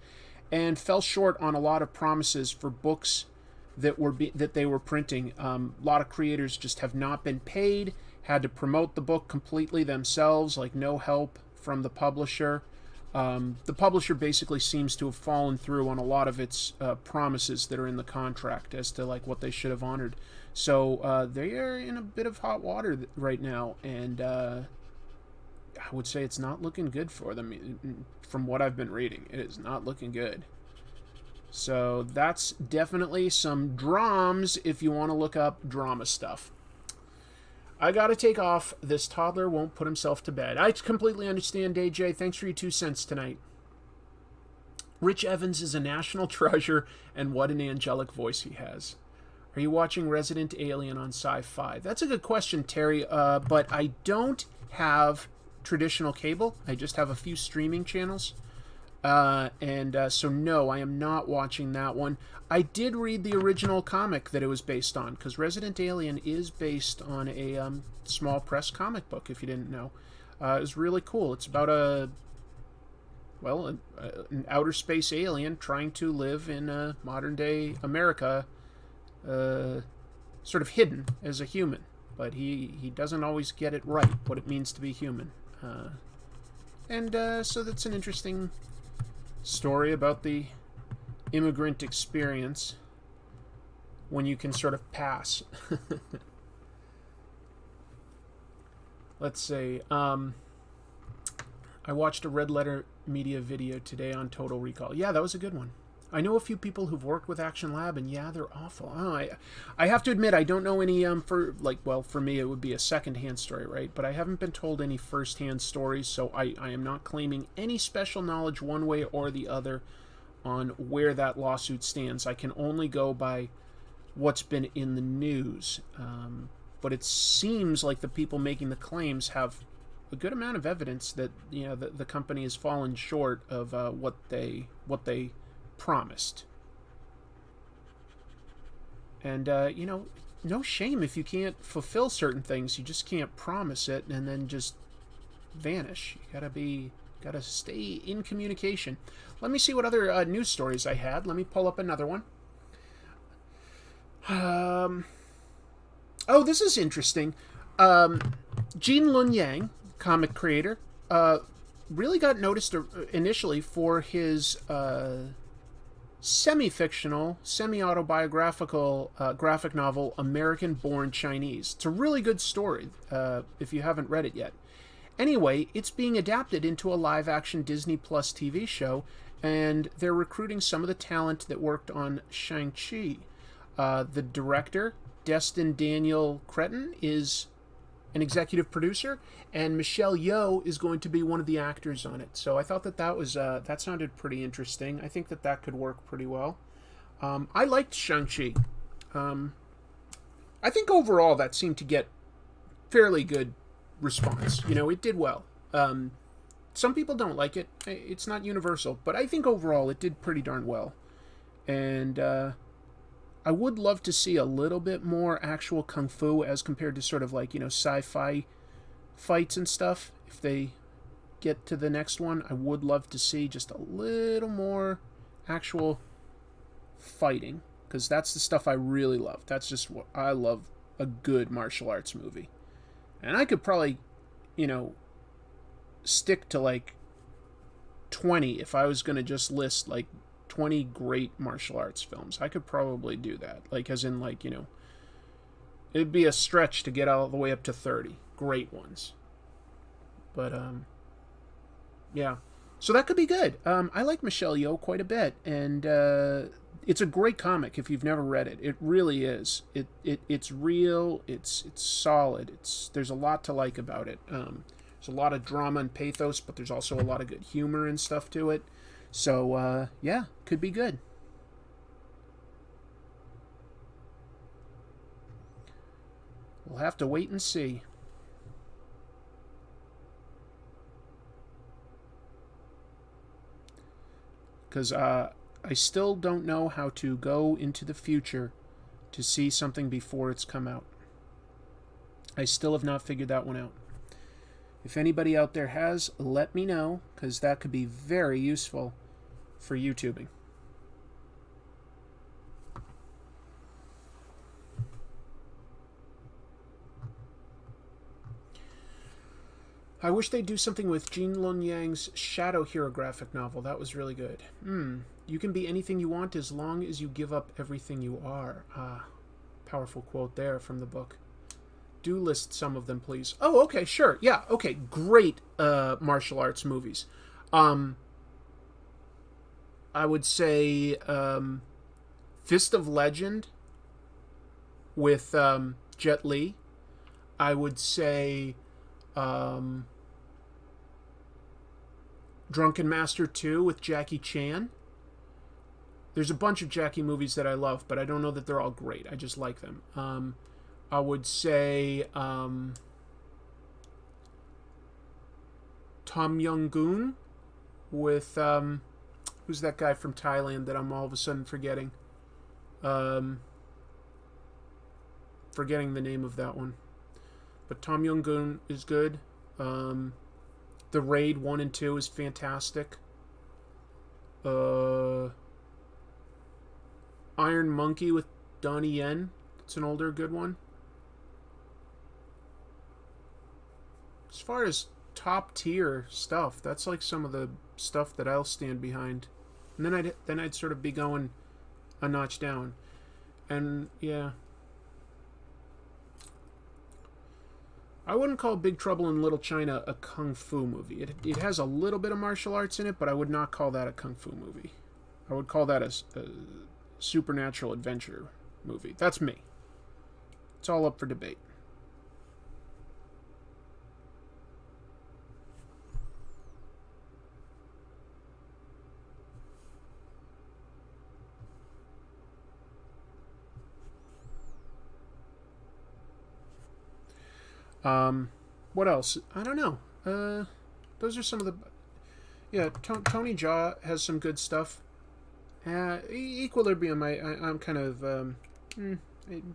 and fell short on a lot of promises for books that they were printing. A lot of creators just have not been paid, had to promote the book completely themselves, like no help from the publisher. The publisher basically seems to have fallen through on a lot of its promises that are in the contract as to like what they should have honored. So they are in a bit of hot water right now, and I would say it's not looking good for them. From what I've been reading, it is not looking good. So that's definitely some drams if you want to look up drama stuff. I gotta take off. This toddler won't put himself to bed. I completely understand, AJ. Thanks for your 2 cents tonight. Rich Evans is a national treasure, and what an angelic voice he has. Are you watching Resident Alien on Sci-Fi? That's a good question, Terry, but I don't have traditional cable. I just have a few streaming channels. So no, I am not watching that one. I did read the original comic that it was based on, because Resident Alien is based on a small press comic book, if you didn't know. It was really cool. It's about an outer space alien trying to live in modern-day America, sort of hidden as a human. But he doesn't always get it right, what it means to be human. So that's an interesting story about the immigrant experience when you can sort of pass. Let's see. I watched a Red Letter Media video today on Total Recall. Yeah, that was a good one. I know a few people who've worked with Action Lab, and yeah, they're awful. Oh, I have to admit, I don't know any, for me, it would be a second-hand story, right? But I haven't been told any first-hand stories, so I am not claiming any special knowledge one way or the other on where that lawsuit stands. I can only go by what's been in the news. But it seems like the people making the claims have a good amount of evidence that, the company has fallen short of what they promised. And no shame if you can't fulfill certain things. You just can't promise it and then just vanish. You gotta stay in communication. Let me see what other news stories I had. Let me pull up another one. This is interesting. Gene Lun Yang, comic creator, really got noticed initially for his semi-fictional, semi-autobiographical graphic novel, American-Born Chinese. It's a really good story, if you haven't read it yet. Anyway, it's being adapted into a live-action Disney Plus TV show, and they're recruiting some of the talent that worked on Shang-Chi. The director, Destin Daniel Cretton, is an executive producer, and Michelle Yeoh is going to be one of the actors on it. So I thought that sounded pretty interesting. I think that could work pretty well. I liked Shang-Chi. I think overall that seemed to get fairly good response. It did well. Some people don't like it. It's not universal, but I think overall it did pretty darn well. And I would love to see a little bit more actual kung fu as compared to sort of sci-fi fights and stuff. If they get to the next one, I would love to see just a little more actual fighting, because that's the stuff I really love. That's just what I love, a good martial arts movie. And I could probably, stick to 20 if I was going to just list 20 great martial arts films. I could probably do that. It'd be a stretch to get all the way up to 30 great ones. But, yeah. So that could be good. I like Michelle Yeoh quite a bit, and it's a great comic if you've never read it. It really is. It's real. It's solid. There's a lot to like about it. There's a lot of drama and pathos, but there's also a lot of good humor and stuff to it. So, yeah, could be good. We'll have to wait and see. Because I still don't know how to go into the future to see something before it's come out. I still have not figured that one out. If anybody out there has, let me know, because that could be very useful for YouTubing. I wish they'd do something with Gene Lun Yang's Shadow Hero graphic novel. That was really good. You can be anything you want as long as you give up everything you are. Powerful quote there from the book. Do list some of them, please. Oh, okay, sure. Yeah, okay. Great martial arts movies. I would say Fist of Legend with Jet Li. I would say Drunken Master 2 with Jackie Chan. There's a bunch of Jackie movies that I love, but I don't know that they're all great. I just like them. I would say Tom Yum-goon with who's that guy from Thailand that I'm all of a sudden forgetting? Forgetting the name of that one. But Tom Yum-goon is good. The Raid 1 and 2 is fantastic. Iron Monkey with Donnie Yen. It's an older good one. As far as top tier stuff, that's like some of the stuff that I'll stand behind. And then I'd sort of be going a notch down. And yeah. I wouldn't call Big Trouble in Little China a kung fu movie. It has a little bit of martial arts in it, but I would not call that a kung fu movie. I would call that a supernatural adventure movie. That's me. It's all up for debate. What else? I don't know. Those are some of the... Yeah, Tony Jaa has some good stuff. Equilibrium, I'm kind of... it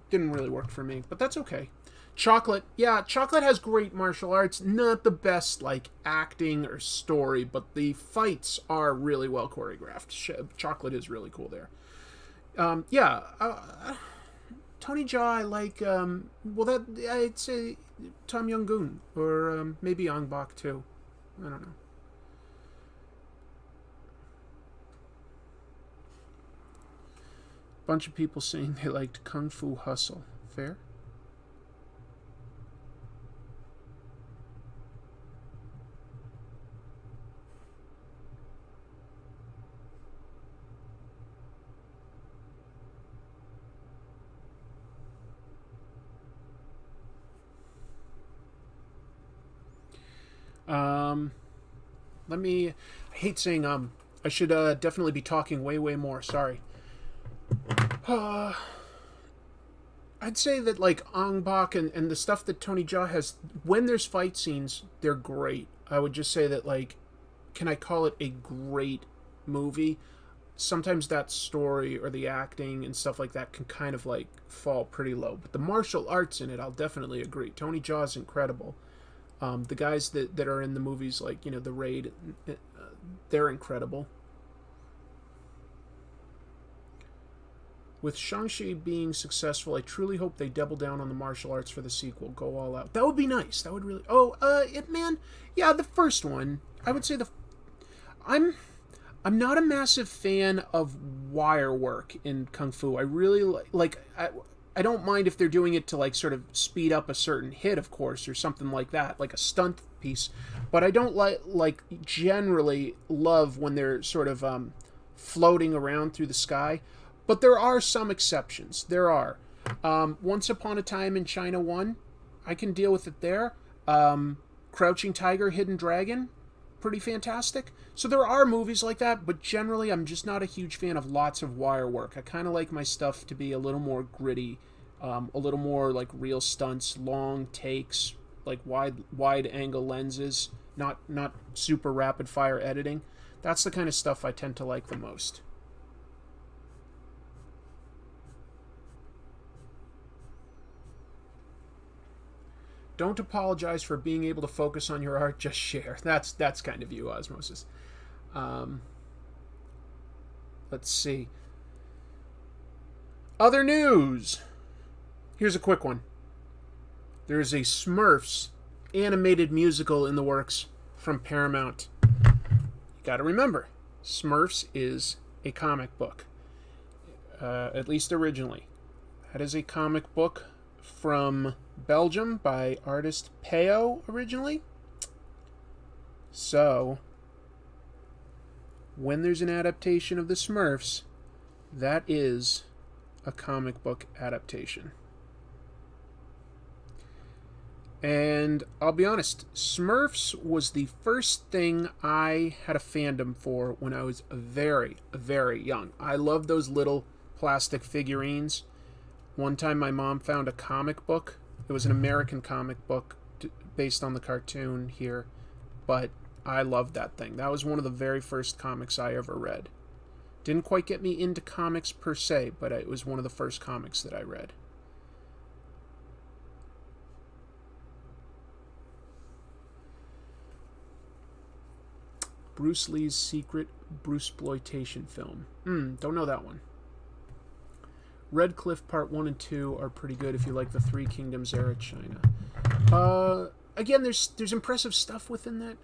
didn't really work for me, but that's okay. Chocolate. Yeah, Chocolate has great martial arts. Not the best, like, acting or story, but the fights are really well choreographed. Chocolate is really cool there. Tony Jaa, I like... I'd say Tom Yum-goon, or maybe Ong Bak, too. I don't know. Bunch of people saying they liked Kung Fu Hustle. Fair? I hate saying I should definitely be talking way more. Sorry. I'd say that like Ong Bak and the stuff that Tony Jaa has, when there's fight scenes, they're great. I would just say that, like, can I call it a great movie? Sometimes that story or the acting and stuff like that can kind of like fall pretty low. But the martial arts in it, I'll definitely agree. Tony Jaa is incredible. The guys that are in the movies, like, you know, The Raid, they're incredible. With Shang-Chi being successful, I truly hope they double down on the martial arts for the sequel. Go all out. That would be nice. That would really... Ip Man? Yeah, the first one. I would say I'm not a massive fan of wire work in Kung Fu. I really I don't mind if they're doing it to, like, sort of speed up a certain hit, of course, or something like that, like a stunt piece. But I don't like generally love when they're sort of floating around through the sky. But there are some exceptions. There are. Once Upon a Time in China 1, I can deal with it there. Crouching Tiger, Hidden Dragon, pretty fantastic. So there are movies like that, but generally I'm just not a huge fan of lots of wire work. I kind of like my stuff to be a little more gritty, a little more like real stunts, long takes, like wide angle lenses, not super rapid fire editing. That's the kind of stuff I tend to like the most. Don't apologize for being able to focus on your art, just share. That's kind of you, Osmosis. Let's see. Other news. Here's a quick one. There's a Smurfs animated musical in the works from Paramount. You gotta remember, Smurfs is a comic book. At least originally. That is a comic book from Belgium by artist Peo originally. So, when there's an adaptation of the Smurfs, that is a comic book adaptation. And I'll be honest, Smurfs was the first thing I had a fandom for when I was very, very young. I loved those little plastic figurines. One time my mom found a comic book. It was an American comic book based on the cartoon here, but I loved that thing. That was one of the very first comics I ever read. Didn't quite get me into comics per se, but it was one of the first comics that I read. Bruce Lee's secret Bruceploitation film. Don't know that one. Red Cliff Part 1 and 2 are pretty good if you like the Three Kingdoms era China. Again, there's impressive stuff within that.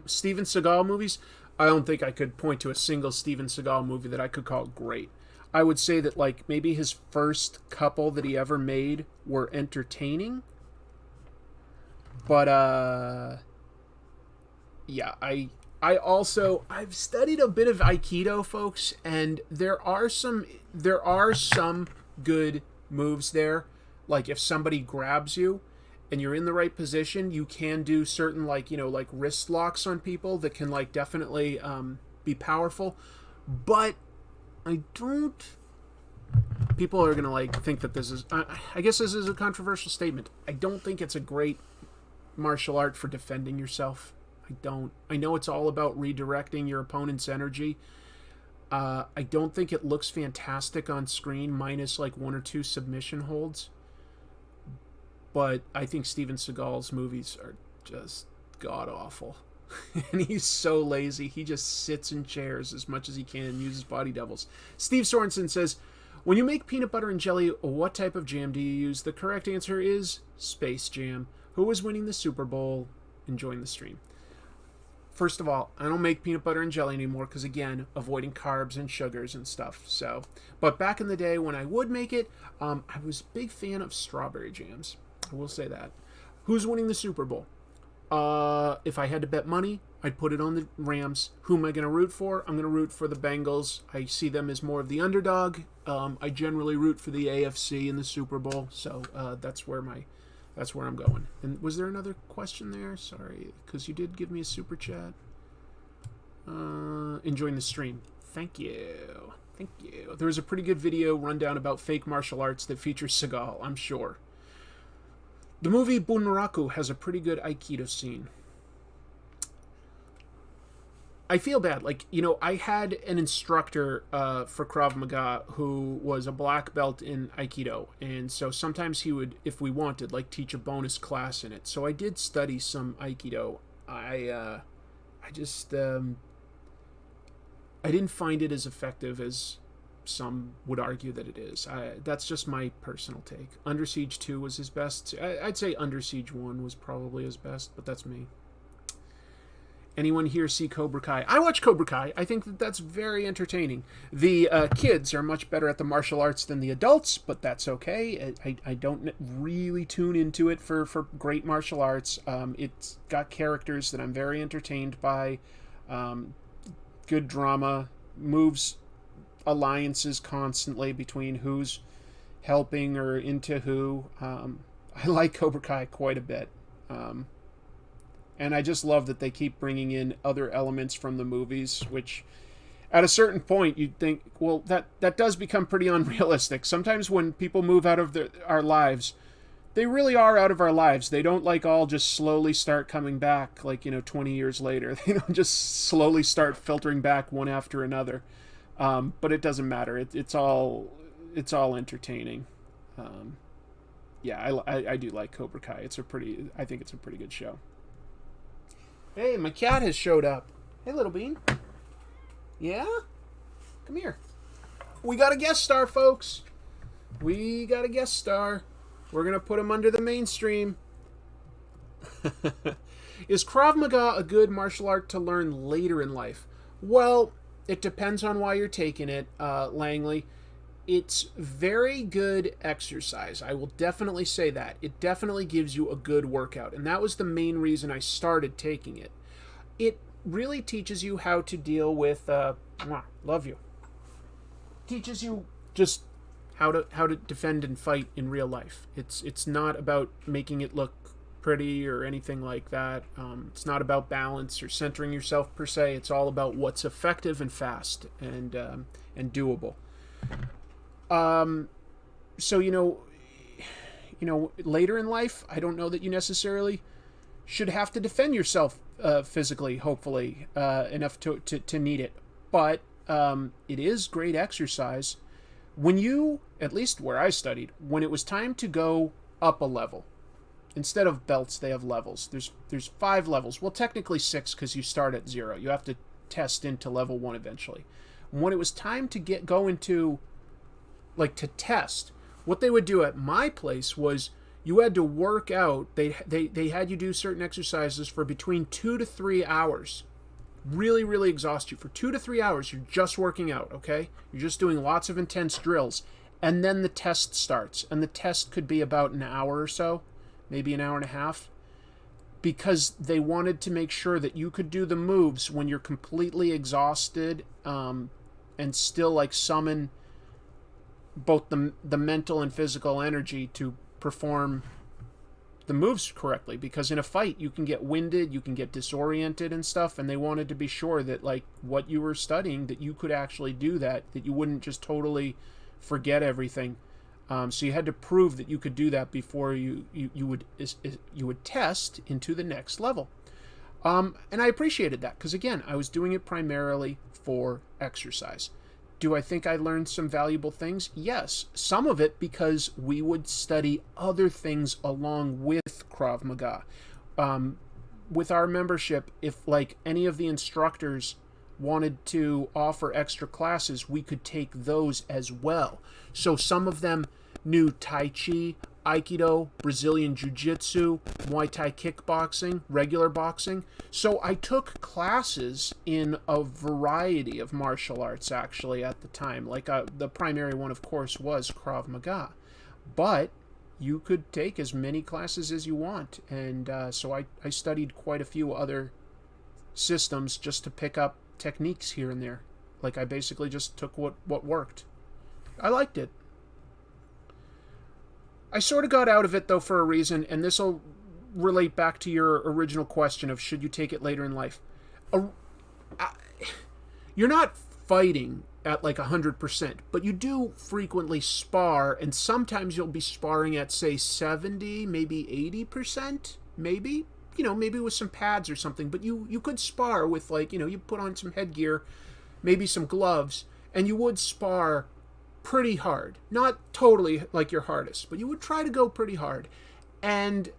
Steven Seagal movies, I don't think I could point to a single Steven Seagal movie that I could call great. I would say that, like, maybe his first couple that he ever made were entertaining. But, yeah, I've studied a bit of Aikido, folks, and there are some good moves there. Like, if somebody grabs you and you're in the right position, you can do certain, like, like wrist locks on people that can, like, definitely be powerful. But I don't... People are going to, like, think that this is... I guess this is a controversial statement. I don't think it's a great martial art for defending yourself. I don't. I know it's all about redirecting your opponent's energy. I don't think it looks fantastic on screen, minus like one or two submission holds. But I think Steven Seagal's movies are just god-awful. And he's so lazy. He just sits in chairs as much as he can and uses body doubles. Steve Sorensen says, when you make peanut butter and jelly, what type of jam do you use? The correct answer is Space Jam. Who is winning the Super Bowl? Enjoying the stream. First of all, I don't make peanut butter and jelly anymore because, again, avoiding carbs and sugars and stuff. So, but back in the day when I would make it, I was a big fan of strawberry jams. I will say that. Who's winning the Super Bowl? If I had to bet money, I'd put it on the Rams. Who am I going to root for? I'm going to root for the Bengals. I see them as more of the underdog. I generally root for the AFC in the Super Bowl. So that's where I'm going. And was there another question there? Sorry, because you did give me a super chat. Enjoying the stream. Thank you. Thank you. There was a pretty good video rundown about fake martial arts that features Seagal, I'm sure. The movie Bunraku has a pretty good Aikido scene. I feel bad. Like, I had an instructor for Krav Maga who was a black belt in Aikido. And so sometimes he would, if we wanted, like, teach a bonus class in it. So I did study some Aikido. I didn't find it as effective as some would argue that it is. That's just my personal take. Under Siege 2 was his best. I'd say Under Siege 1 was probably his best, but that's me. Anyone here see Cobra Kai? I watch Cobra Kai. I think that's very entertaining. The kids are much better at the martial arts than the adults, but that's okay. I don't really tune into it for great martial arts. It's got characters that I'm very entertained by. Good drama. Moves alliances constantly between who's helping or into who. I like Cobra Kai quite a bit. And I just love that they keep bringing in other elements from the movies, which at a certain point you'd think, well, that does become pretty unrealistic. Sometimes when people move out of our lives, they really are out of our lives. They don't like all just slowly start coming back like, 20 years later. They don't just slowly start filtering back one after another. But it doesn't matter. It's all entertaining. Yeah, I do like Cobra Kai. I think it's a pretty good show. Hey, my cat has showed up. Hey, little bean. Yeah? Come here. We got a guest star, folks. We got a guest star. We're going to put him under the mainstream. Is Krav Maga a good martial art to learn later in life? Well, it depends on why you're taking it, Langley. It's very good exercise. I will definitely say that. It definitely gives you a good workout. And that was the main reason I started taking it. It really teaches you how to deal with love you. Teaches you just how to defend and fight in real life. It's not about making it look pretty or anything like that. It's not about balance or centering yourself per se. It's all about what's effective and fast and doable. So later in life, I don't know that you necessarily should have to defend yourself physically, hopefully, enough to need it. But it is great exercise. When you, at least where I studied, when it was time to go up a level, instead of belts, they have levels. There's 5 levels. Well, technically 6 because you start at 0. You have to test into level 1 eventually. When it was time to go into, like, to test, what they would do at my place was you had to work out. They had you do certain exercises for between 2 to 3 hours. Really, really exhaust you. For 2 to 3 hours, you're just working out, okay? You're just doing lots of intense drills. And then the test starts. And the test could be about an hour or so, maybe an hour and a half. Because they wanted to make sure that you could do the moves when you're completely exhausted and still, like, summon both the mental and physical energy to perform the moves correctly, because in a fight you can get winded, you can get disoriented and stuff, and they wanted to be sure that, like, what you were studying, that you could actually do that you wouldn't just totally forget everything. So you had to prove that you could do that before you would test into the next level. And I appreciated that because, again, I was doing it primarily for exercise. Do I think I learned some valuable things? Yes. Some of it because we would study other things along with Krav Maga. With our membership, if, like, any of the instructors wanted to offer extra classes, we could take those as well. So some of them knew Tai Chi, Aikido, Brazilian Jiu-Jitsu, Muay Thai kickboxing, regular boxing. So I took classes in a variety of martial arts, actually, at the time. Like, the primary one, of course, was Krav Maga. But you could take as many classes as you want. And so I studied quite a few other systems just to pick up techniques here and there. Like, I basically just took what worked. I liked it. I sort of got out of it, though, for a reason, and this will relate back to your original question of should you take it later in life. You're not fighting at, like, 100%, but you do frequently spar, and sometimes you'll be sparring at, say, 70, maybe 80%, maybe, maybe with some pads or something, but you could spar with, like, you put on some headgear, maybe some gloves, and you would spar pretty hard. Not totally like your hardest, but you would try to go pretty hard. And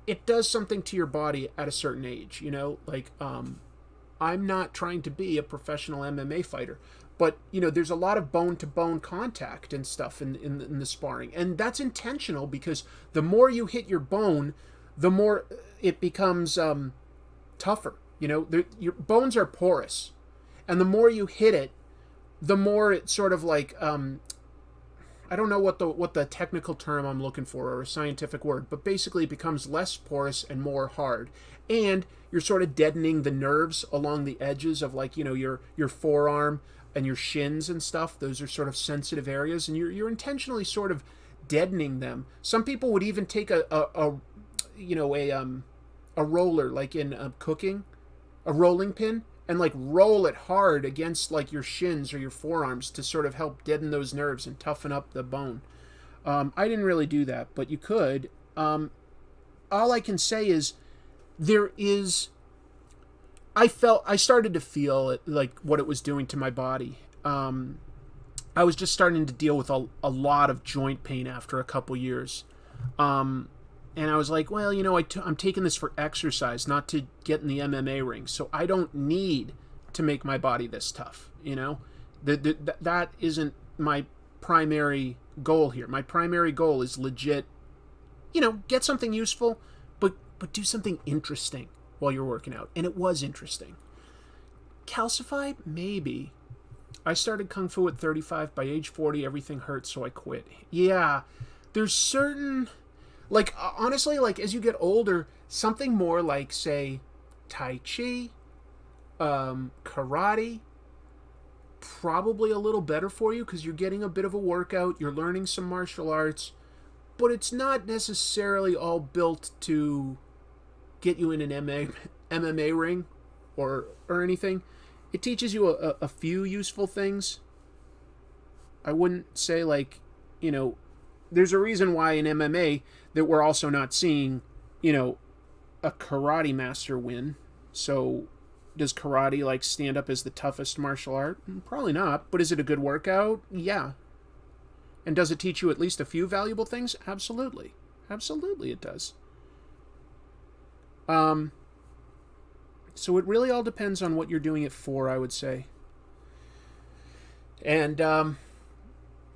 it does something to your body at a certain age, like, I'm not trying to be a professional MMA fighter, but, there's a lot of bone-to-bone contact and stuff in the sparring. And that's intentional because the more you hit your bone, the more it becomes tougher. Your bones are porous. And the more you hit it, the more it sort of, like, I don't know what the technical term I'm looking for or a scientific word, but basically it becomes less porous and more hard. And you're sort of deadening the nerves along the edges of, like, your forearm and your shins and stuff. Those are sort of sensitive areas, and you're intentionally sort of deadening them. Some people would even take a roller, like in cooking, a rolling pin, and, like, roll it hard against, like, your shins or your forearms to sort of help deaden those nerves and toughen up the bone. I didn't really do that, but you could. All I can say is I started to feel it, like, what it was doing to my body. I was just starting to deal with a lot of joint pain after a couple years. And I was like, well, I'm taking this for exercise, not to get in the MMA ring. So I don't need to make my body this tough, That isn't my primary goal here. My primary goal is legit, get something useful, but do something interesting while you're working out. And it was interesting. Calcify? Maybe. I started Kung Fu at 35. By age 40, everything hurt, so I quit. Yeah, there's certain... Like, honestly, like, as you get older, something more like, say, Tai Chi Karate, probably a little better for you because you're getting a bit of a workout, you're learning some martial arts, but it's not necessarily all built to get you in an MMA ring or anything. It teaches you a few useful things. I wouldn't say, like, you know, there's a reason why in MMA that we're also not seeing, you know, a karate master win. So does karate, like, stand up as the toughest martial art? Probably not. But is it a good workout? Yeah. And does it teach you at least a few valuable things? Absolutely. Absolutely it does. So it really all depends on what you're doing it for, I would say. And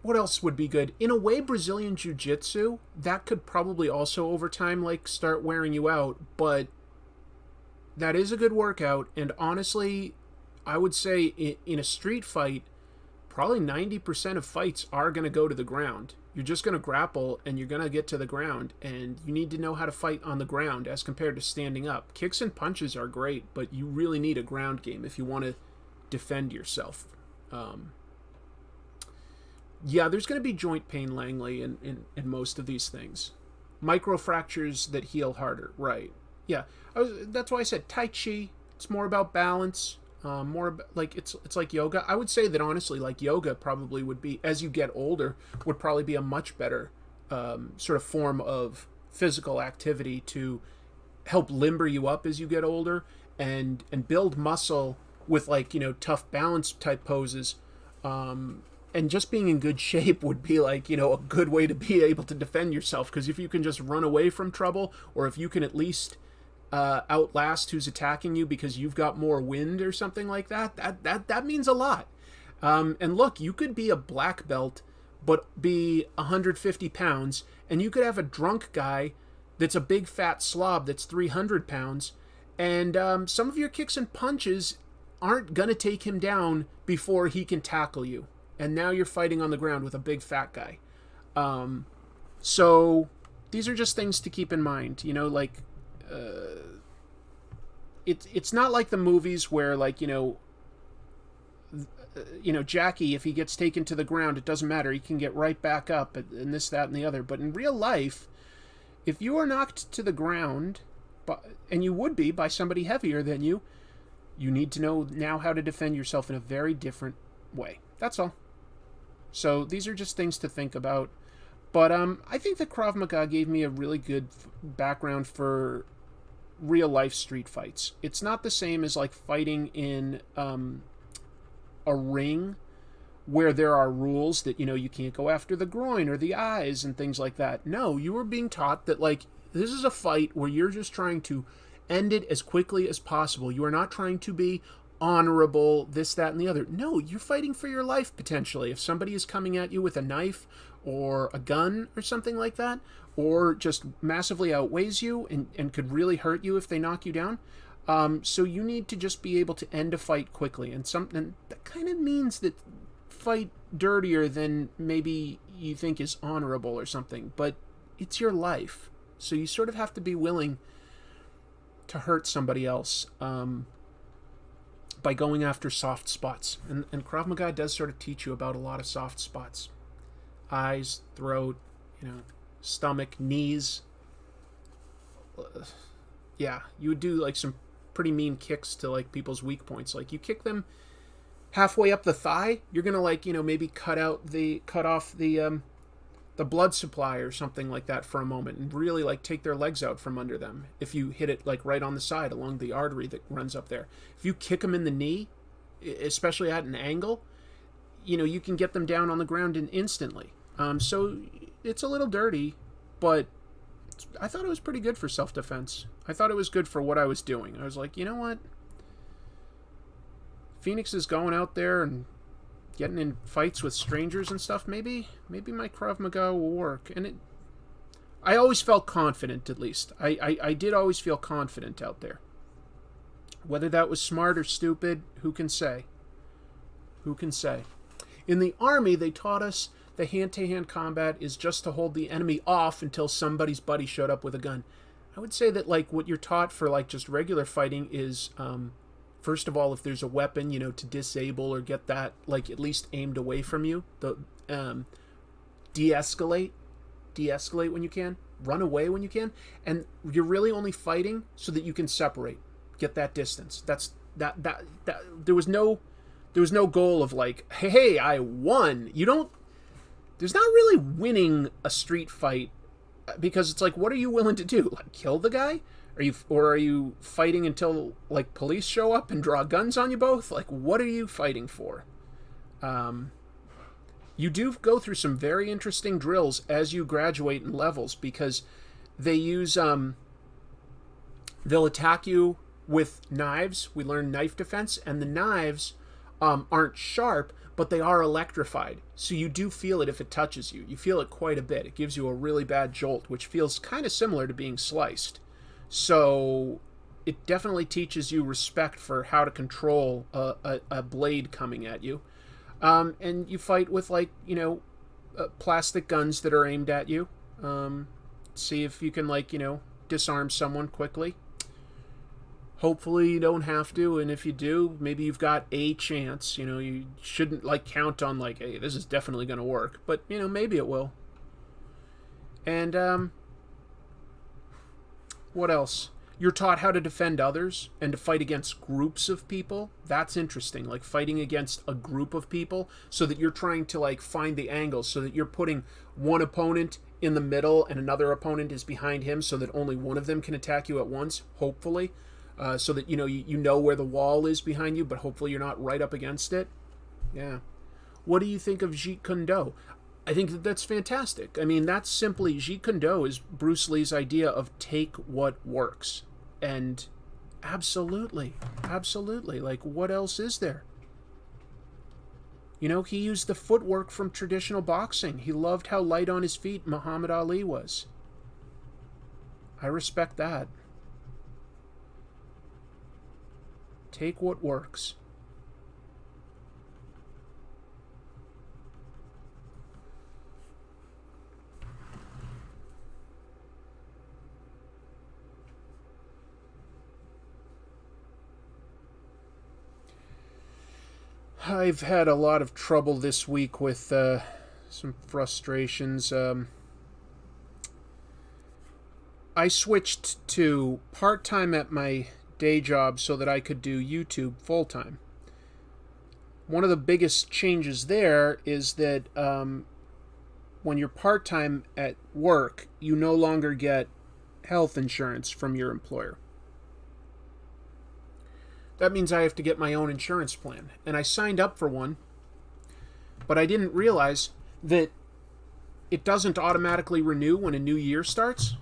what else would be good? In a way, Brazilian Jiu-Jitsu, that could probably also over time, like, start wearing you out, but that is a good workout, and honestly, I would say in a street fight, probably 90% of fights are going to go to the ground. You're just going to grapple, and you're going to get to the ground, and you need to know how to fight on the ground as compared to standing up. Kicks and punches are great, but you really need a ground game if you want to defend yourself. Yeah, there's going to be joint pain, Langley, in most of these things. Microfractures that heal harder, right. Yeah, that's why I said Tai Chi. It's more about balance, like it's like yoga. I would say that honestly, like yoga probably would be, as you get older, would probably be a much better sort of form of physical activity to help limber you up as you get older and build muscle with, like, you know, tough balance type poses. And just being in good shape would be, like, you know, a good way to be able to defend yourself. Because if you can just run away from trouble, or if you can at least outlast who's attacking you because you've got more wind or something like that, that means a lot. And look, you could be a black belt, but be 150 pounds, and you could have a drunk guy that's a big fat slob that's 300 pounds, and some of your kicks and punches aren't going to take him down before he can tackle you. And now you're fighting on the ground with a big fat guy. So these are just things to keep in mind, you know, like, it's not like the movies where, like, you know, Jackie, if he gets taken to the ground, it doesn't matter. He can get right back up and this, that, and the other. But in real life, if you are knocked to the ground, and you would be by somebody heavier than you, you need to know now how to defend yourself in a very different way. That's all. So these are just things to think about. But I think that Krav Maga gave me a really good background for real life street fights. It's not the same as, like, fighting in a ring where there are rules that, you know, you can't go after the groin or the eyes and things like that. No, you were being taught that, like, this is a fight where you're just trying to end it as quickly as possible. You are not trying to be honorable, this, that, and the other. No, you're fighting for your life, potentially. If somebody is coming at you with a knife or a gun or something like that, or just massively outweighs you and could really hurt you if they knock you down. So you need to just be able to end a fight quickly. And that kind of means that fight dirtier than maybe you think is honorable or something. But it's your life. So you sort of have to be willing to hurt somebody else by going after soft spots. And Krav Maga does sort of teach you about a lot of soft spots. Eyes, throat, you know, stomach, knees. Yeah, you would do, like, some pretty mean kicks to, like, people's weak points. Like, you kick them halfway up the thigh, you're gonna, like, you know, maybe cut off the blood supply or something like that for a moment and really, like, take their legs out from under them if you hit it, like, right on the side along the artery that runs up there. If you kick them in the knee, especially at an angle, you know, you can get them down on the ground instantly. So it's a little dirty, but I thought it was pretty good for self-defense. I thought it was good for what I was doing. I was like, you know what? Phoenix is going out there and getting in fights with strangers and stuff. Maybe my Krav Maga will work. And I always felt confident, at least. I did always feel confident out there. Whether that was smart or stupid, who can say? Who can say? In the Army, they taught us the hand-to-hand combat is just to hold the enemy off until somebody's buddy showed up with a gun. I would say that, like, what you're taught for, like, just regular fighting is first of all, if there's a weapon, to disable or get that, like, at least aimed away from you, de-escalate when you can, run away when you can, and you're really only fighting so that you can separate, get that distance. That there was no goal of like, hey, I won. There's not really winning a street fight, because it's like, what are you willing to do? Like, kill the guy? Are you fighting until, like, police show up and draw guns on you both? Like, what are you fighting for? You do go through some very interesting drills as you graduate in levels, because they use, they'll attack you with knives. We learn knife defense, and the knives aren't sharp, but they are electrified. So you do feel it if it touches you. You feel it quite a bit. It gives you a really bad jolt, which feels kind of similar to being sliced. So it definitely teaches you respect for how to control a blade coming at you. And you fight with, like, plastic guns that are aimed at you. See if you can, like, disarm someone quickly. Hopefully you don't have to, and if you do, maybe you've got a chance. You shouldn't, like, count on, like, hey, this is definitely going to work. But, maybe it will. And, what else? You're taught how to defend others and to fight against groups of people. That's interesting, like fighting against a group of people, so that you're trying to, like, find the angles, so that you're putting one opponent in the middle and another opponent is behind him, so that only one of them can attack you at once, hopefully. So that, you know where the wall is behind you, but hopefully you're not right up against it. Yeah. What do you think of Jeet Kune Do? I think that's fantastic. I mean, that's simply, Jeet Kune Do is Bruce Lee's idea of take what works. And absolutely, like, what else is there? He used the footwork from traditional boxing. He loved how light on his feet Muhammad Ali was. I respect that. Take what works. I've had a lot of trouble this week with some frustrations. I switched to part-time at my day job so that I could do YouTube full-time. One of the biggest changes there is that when you're part-time at work, you no longer get health insurance from your employer. That means I have to get my own insurance plan. And I signed up for one, but I didn't realize that it doesn't automatically renew when a new year starts.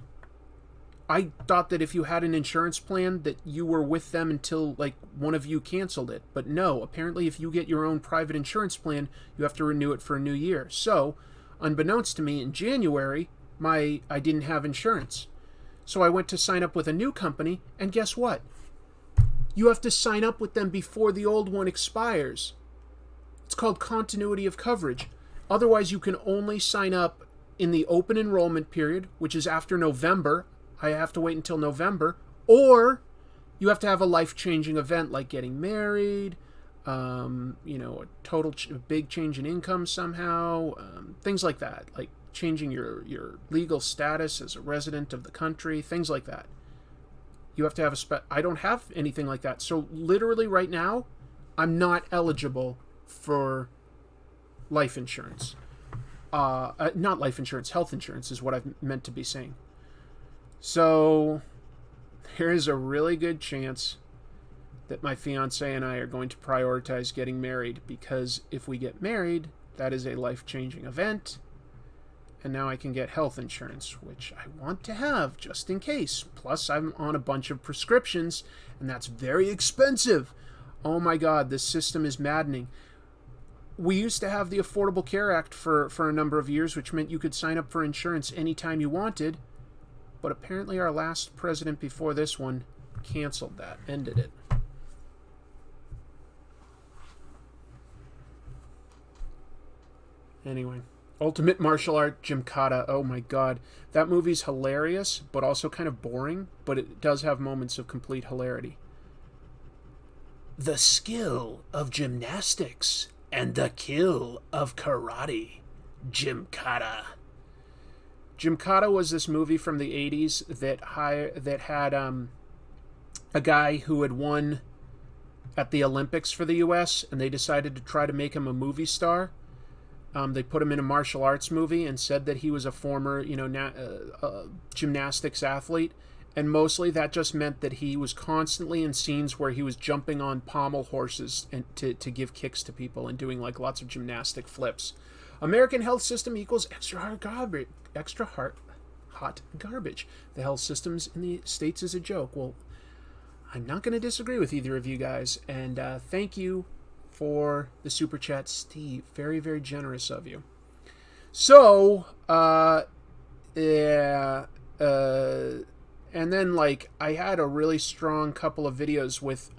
I thought that if you had an insurance plan that you were with them until, like, one of you canceled it. But no, apparently if you get your own private insurance plan, you have to renew it for a new year. So, unbeknownst to me, in January, I didn't have insurance. So I went to sign up with a new company, and guess what? You have to sign up with them before the old one expires. It's called continuity of coverage. Otherwise, you can only sign up in the open enrollment period, which is after November. I have to wait until November. Or you have to have a life-changing event like getting married, a total big change in income somehow, things like that, like changing your legal status as a resident of the country, things like that. You have to have I don't have anything like that. So literally right now, I'm not eligible for life insurance. Not life insurance, health insurance is what I've meant to be saying. So there is a really good chance that my fiance and I are going to prioritize getting married, because if we get married, that is a life-changing event. And now I can get health insurance, which I want to have just in case. Plus, I'm on a bunch of prescriptions, and that's very expensive. Oh my God, this system is maddening. We used to have the Affordable Care Act for a number of years, which meant you could sign up for insurance anytime you wanted. But apparently our last president before this one canceled that, ended it. Anyway. Ultimate Martial Art Gymkata. Oh my God. That movie's hilarious, but also kind of boring, but it does have moments of complete hilarity. The skill of gymnastics and the kill of karate. Gymkata. Gymkata was this movie from the 80s that had a guy who had won at the Olympics for the U.S., and they decided to try to make him a movie star. They put him in a martial arts movie and said that he was a former, gymnastics athlete. And mostly that just meant that he was constantly in scenes where he was jumping on pommel horses and to give kicks to people and doing like lots of gymnastic flips. American health system equals extra hot garbage. The health systems in the States is a joke. Well, I'm not going to disagree with either of you guys. And thank you for the super chat, Steve. Very, very generous of you. So, and then, like, I had a really strong couple of videos with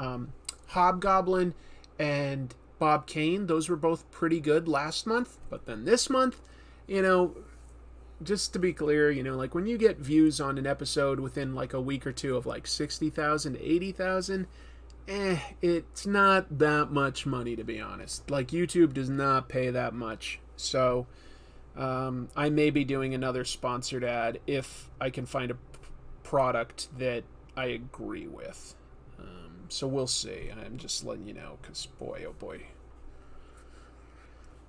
Hobgoblin and Bob Kane. Those were both pretty good last month. But then this month, just to be clear, like, when you get views on an episode within, like, a week or two of, like, 60,000 to 80,000, it's not that much money, to be honest. Like, YouTube does not pay that much. So, I may be doing another sponsored ad if I can find a product that I agree with. So we'll see. I'm just letting you know, because boy, oh boy.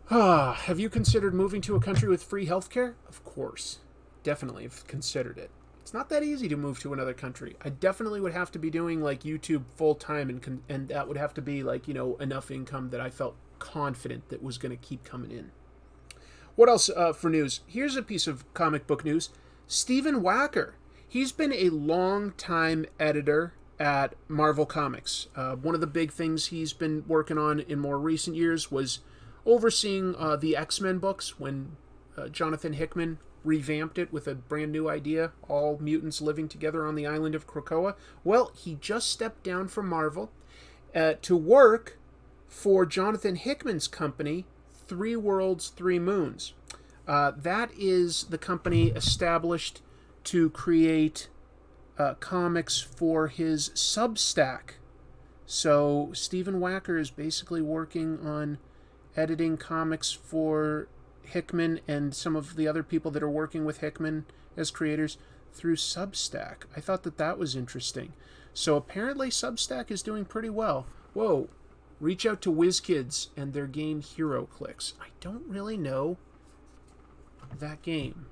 Have you considered moving to a country with free healthcare? Of course. Definitely have considered it. It's not that easy to move to another country. I definitely would have to be doing like YouTube full time, and that would have to be like, enough income that I felt confident that was going to keep coming in. What else for news? Here's a piece of comic book news. Stephen Wacker. He's been a long-time editor at Marvel Comics. One of the big things he's been working on in more recent years was overseeing the X-Men books when Jonathan Hickman revamped it with a brand new idea, all mutants living together on the island of Krakoa. Well, he just stepped down from Marvel to work for Jonathan Hickman's company, 3 Worlds, 3 Moons. That is the company established to create comics for his Substack. So Stephen Wacker is basically working on editing comics for Hickman and some of the other people that are working with Hickman as creators through Substack. I thought that was interesting. So apparently Substack is doing pretty well. Whoa, reach out to WizKids and their game Hero Clicks. I don't really know that game.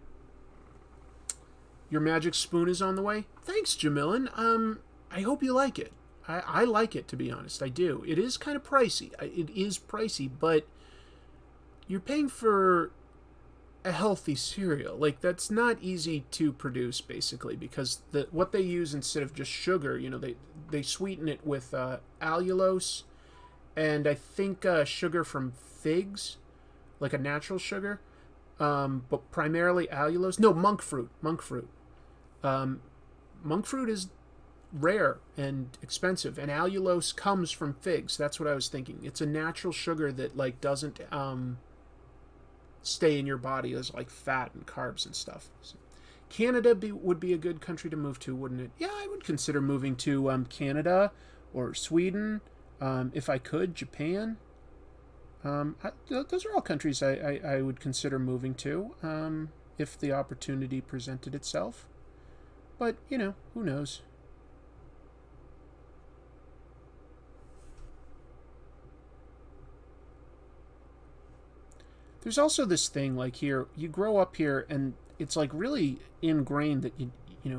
Your magic spoon is on the way? Thanks, Jamilin. I hope you like it. I like it, to be honest. I do. It is kind of pricey. It is pricey, but you're paying for a healthy cereal. Like, that's not easy to produce, basically, because what they use instead of just sugar, they sweeten it with allulose and I think sugar from figs, like a natural sugar, but primarily allulose. No, monk fruit. Monk fruit is rare and expensive, and allulose comes from figs. That's what I was thinking. It's a natural sugar that like doesn't stay in your body as like fat and carbs and stuff. So Canada would be a good country to move to, wouldn't it? Yeah, I would consider moving to Canada or Sweden, if I could. Japan. Those are all countries I would consider moving to if the opportunity presented itself. But, who knows? There's also this thing, like here, you grow up here and it's like really ingrained that you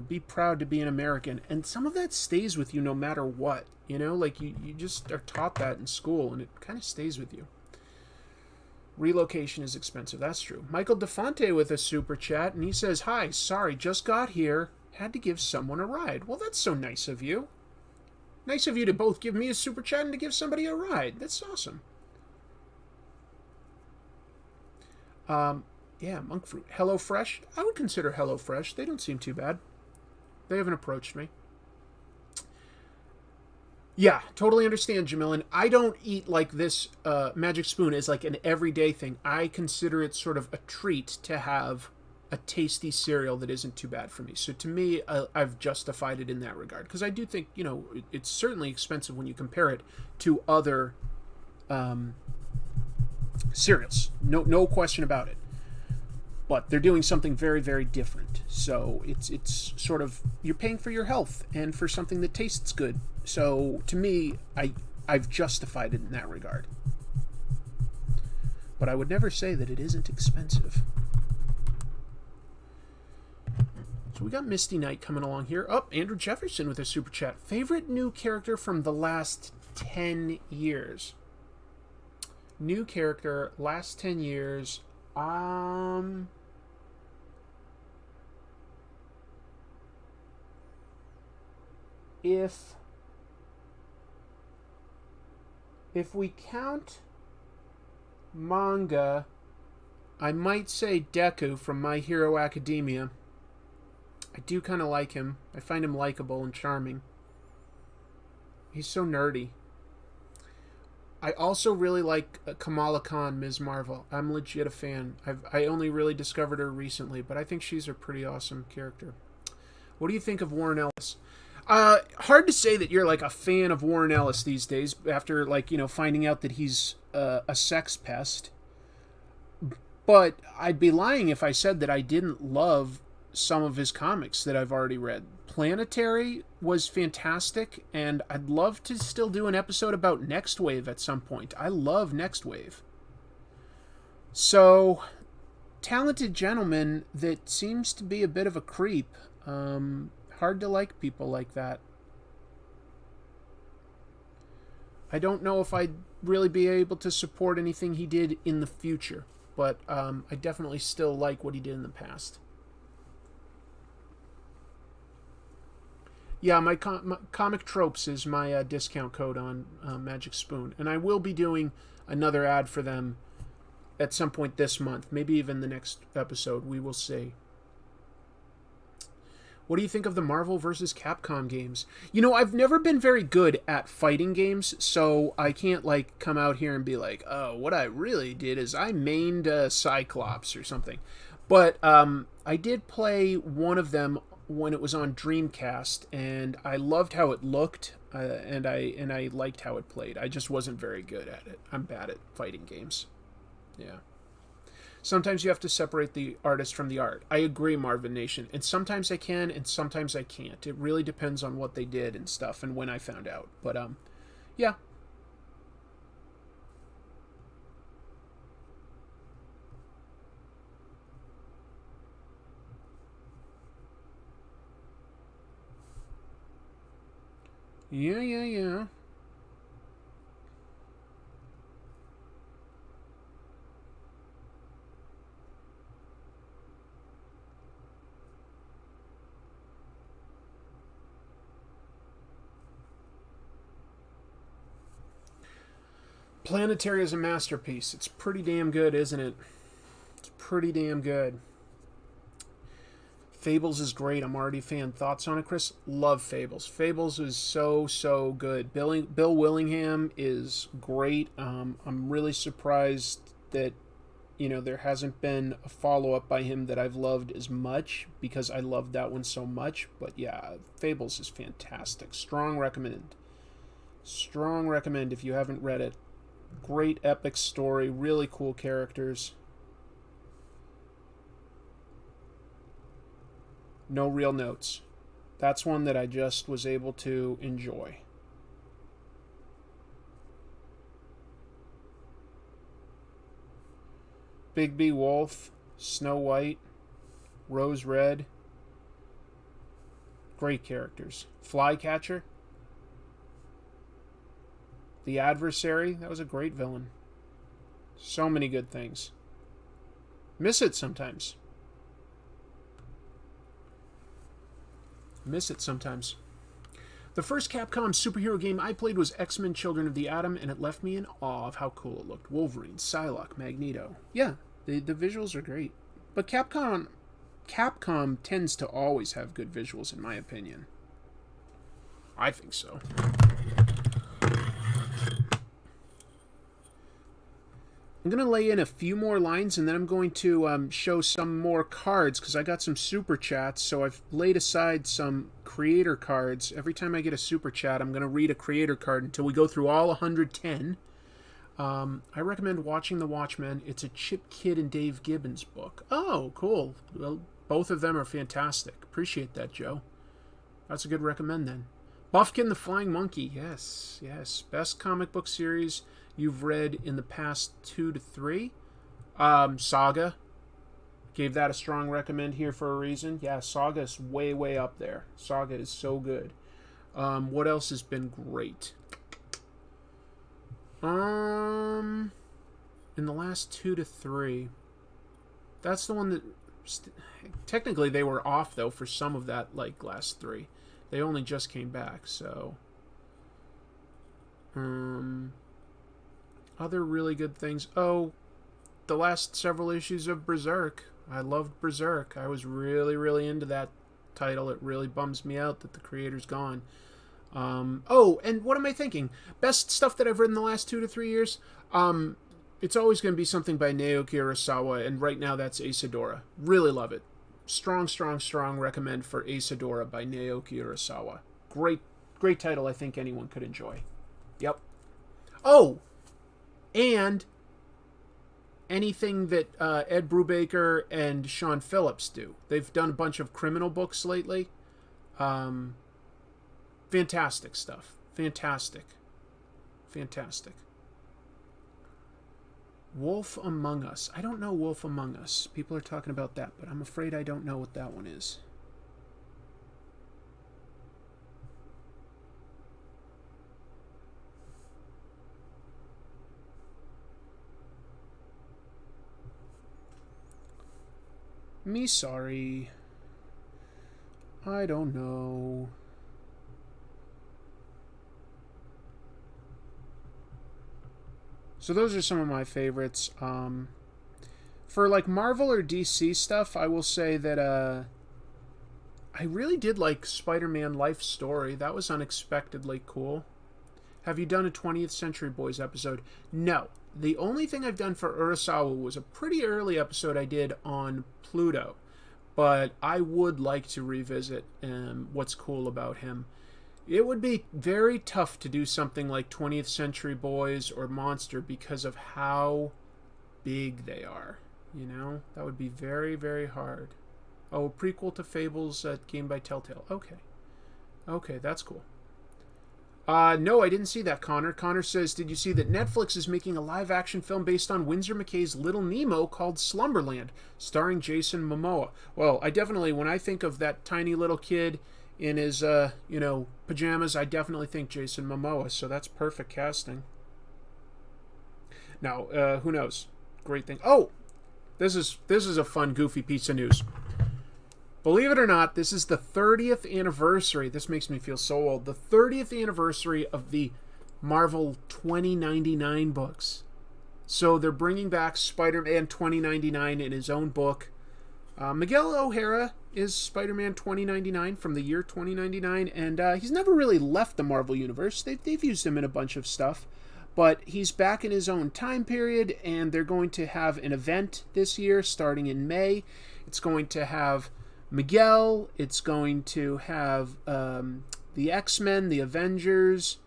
be proud to be an American, and some of that stays with you no matter what, like you just are taught that in school and it kind of stays with you. Relocation is expensive, that's true. Michael DeFonte with a super chat, and he says, "Hi, sorry, just got here. Had to give someone a ride." Well, that's so nice of you. Nice of you to both give me a super chat and to give somebody a ride. That's awesome. Yeah, monk fruit. HelloFresh. I would consider HelloFresh. They don't seem too bad. They haven't approached me. Yeah, totally understand, Jamilin. I don't eat like this magic spoon as like an everyday thing. I consider it sort of a treat to have a tasty cereal that isn't too bad for me. So to me, I've justified it in that regard. Because I do think, you know, it's certainly expensive when you compare it to other cereals. No question about it. But they're doing something very, very different. So it's sort of, you're paying for your health and for something that tastes good. So to me, I've justified it in that regard. But I would never say that it isn't expensive. So we got Misty Knight coming along here. Oh, Andrew Jefferson with a super chat. Favorite new character from the last 10 years? New character, last 10 years. If we count manga, I might say Deku from My Hero Academia. I do kind of like him. I find him likable and charming. He's so nerdy. I also really like Kamala Khan, Ms. Marvel. I'm legit a fan. I only really discovered her recently, but I think she's a pretty awesome character. What do you think of Warren Ellis? Hard to say that you're like a fan of Warren Ellis these days after, like, you know, finding out that he's a sex pest. But I'd be lying if I said that I didn't love some of his comics that I've already read. Planetary was fantastic, and I'd love to still do an episode about Next Wave at some point. I love Next Wave. So, talented gentleman that seems to be a bit of a creep. Hard to like people like that. I don't know if I'd really be able to support anything he did in the future, but I definitely still like what he did in the past. Yeah, my Comic Tropes is my discount code on Magic Spoon, and I will be doing another ad for them at some point this month, maybe even the next episode. We will see. What do you think of the Marvel vs. Capcom games? You know, I've never been very good at fighting games, so I can't, like, come out here and be like, oh, what I really did is I mained Cyclops or something. But I did play one of them when it was on Dreamcast, and I loved how it looked, and I liked how it played. I just wasn't very good at it. I'm bad at fighting games. Yeah. Sometimes you have to separate the artist from the art. I agree, Marvin Nation. And sometimes I can, and sometimes I can't. It really depends on what they did and stuff, and when I found out. But, yeah. Yeah. Planetary is a masterpiece. It's pretty damn good, isn't it? It's pretty damn good. Fables is great. I'm already a fan. Thoughts on it, Chris? Love Fables. Fables is so good. Bill Willingham is great. I'm really surprised that, you know, there hasn't been a follow-up by him that I've loved as much, because I loved that one so much. But yeah, Fables is fantastic. Strong recommend. Strong recommend if you haven't read it. Great epic story. Really cool characters. No real notes. That's one that I just was able to enjoy. Bigby Wolf, Snow White, Rose Red. Great characters. Flycatcher. The Adversary. That was a great villain. So many good things. Miss it sometimes. Miss it sometimes. The first Capcom superhero game I played was X-Men Children of the Atom, and it left me in awe of how cool it looked. Wolverine, Psylocke, Magneto. Yeah, the visuals are great. But Capcom tends to always have good visuals, in my opinion. I think so. I'm going to lay in a few more lines, and then I'm going to show some more cards, because I got some super chats, so I've laid aside some creator cards. Every time I get a super chat, I'm going to read a creator card until we go through all 110. I recommend watching The Watchmen. It's a Chip Kidd and Dave Gibbons book. Oh, cool. Well, both of them are fantastic. Appreciate that, Joe. That's a good recommend, then. Buffkin the Flying Monkey. Yes, yes. Best comic book series you've read in the past 2 to 3. Saga. Gave that a strong recommend here for a reason. Yeah, Saga is way, way up there. Saga is so good. What else has been great? In the last 2 to 3. That's the one that... technically, they were off, though, for some of that, like, last 3. They only just came back, so... other really good things. Oh, the last several issues of Berserk. I loved Berserk. I was really, really into that title. It really bums me out that the creator's gone. Oh, and what am I thinking? Best stuff that I've read in the last 2 to 3 years? It's always going to be something by Naoki Urasawa, and right now that's Asadora. Really love it. Strong, strong, strong recommend for Asadora by Naoki Urasawa. Great, great title I think anyone could enjoy. Yep. Oh! And anything that Ed Brubaker and Sean Phillips do. They've done a bunch of criminal books lately. Fantastic stuff. Fantastic. Fantastic. Wolf Among Us. I don't know Wolf Among Us. People are talking about that, but I'm afraid I don't know what that one is. Me sorry. I don't know. So those are some of my favorites. For like Marvel or DC stuff, I will say that I really did like Spider-Man Life Story. That was unexpectedly cool. Have you done a 20th Century Boys episode? No. The only thing I've done for Urasawa was a pretty early episode I did on Pluto. But I would like to revisit what's cool about him. It would be very tough to do something like 20th Century Boys or Monster because of how big they are. You know? That would be very, very hard. Oh, a prequel to Fables game by Telltale. Okay. Okay, that's cool. No, I didn't see that, Connor. Connor says, did you see that Netflix is making a live-action film based on Winsor McCay's Little Nemo called Slumberland, starring Jason Momoa? Well, I definitely, when I think of that tiny little kid in his, pajamas, I definitely think Jason Momoa, so that's perfect casting. Now, who knows? Great thing. Oh! This is a fun, goofy piece of news. Believe it or not, this is the 30th anniversary. This makes me feel so old. The 30th anniversary of the Marvel 2099 books. So they're bringing back Spider-Man 2099 in his own book. Miguel O'Hara is Spider-Man 2099 from the year 2099, and he's never really left the Marvel Universe. They've used him in a bunch of stuff, but he's back in his own time period, and they're going to have an event this year starting in May. It's going to have Miguel, it's going to have the X-Men, the Avengers,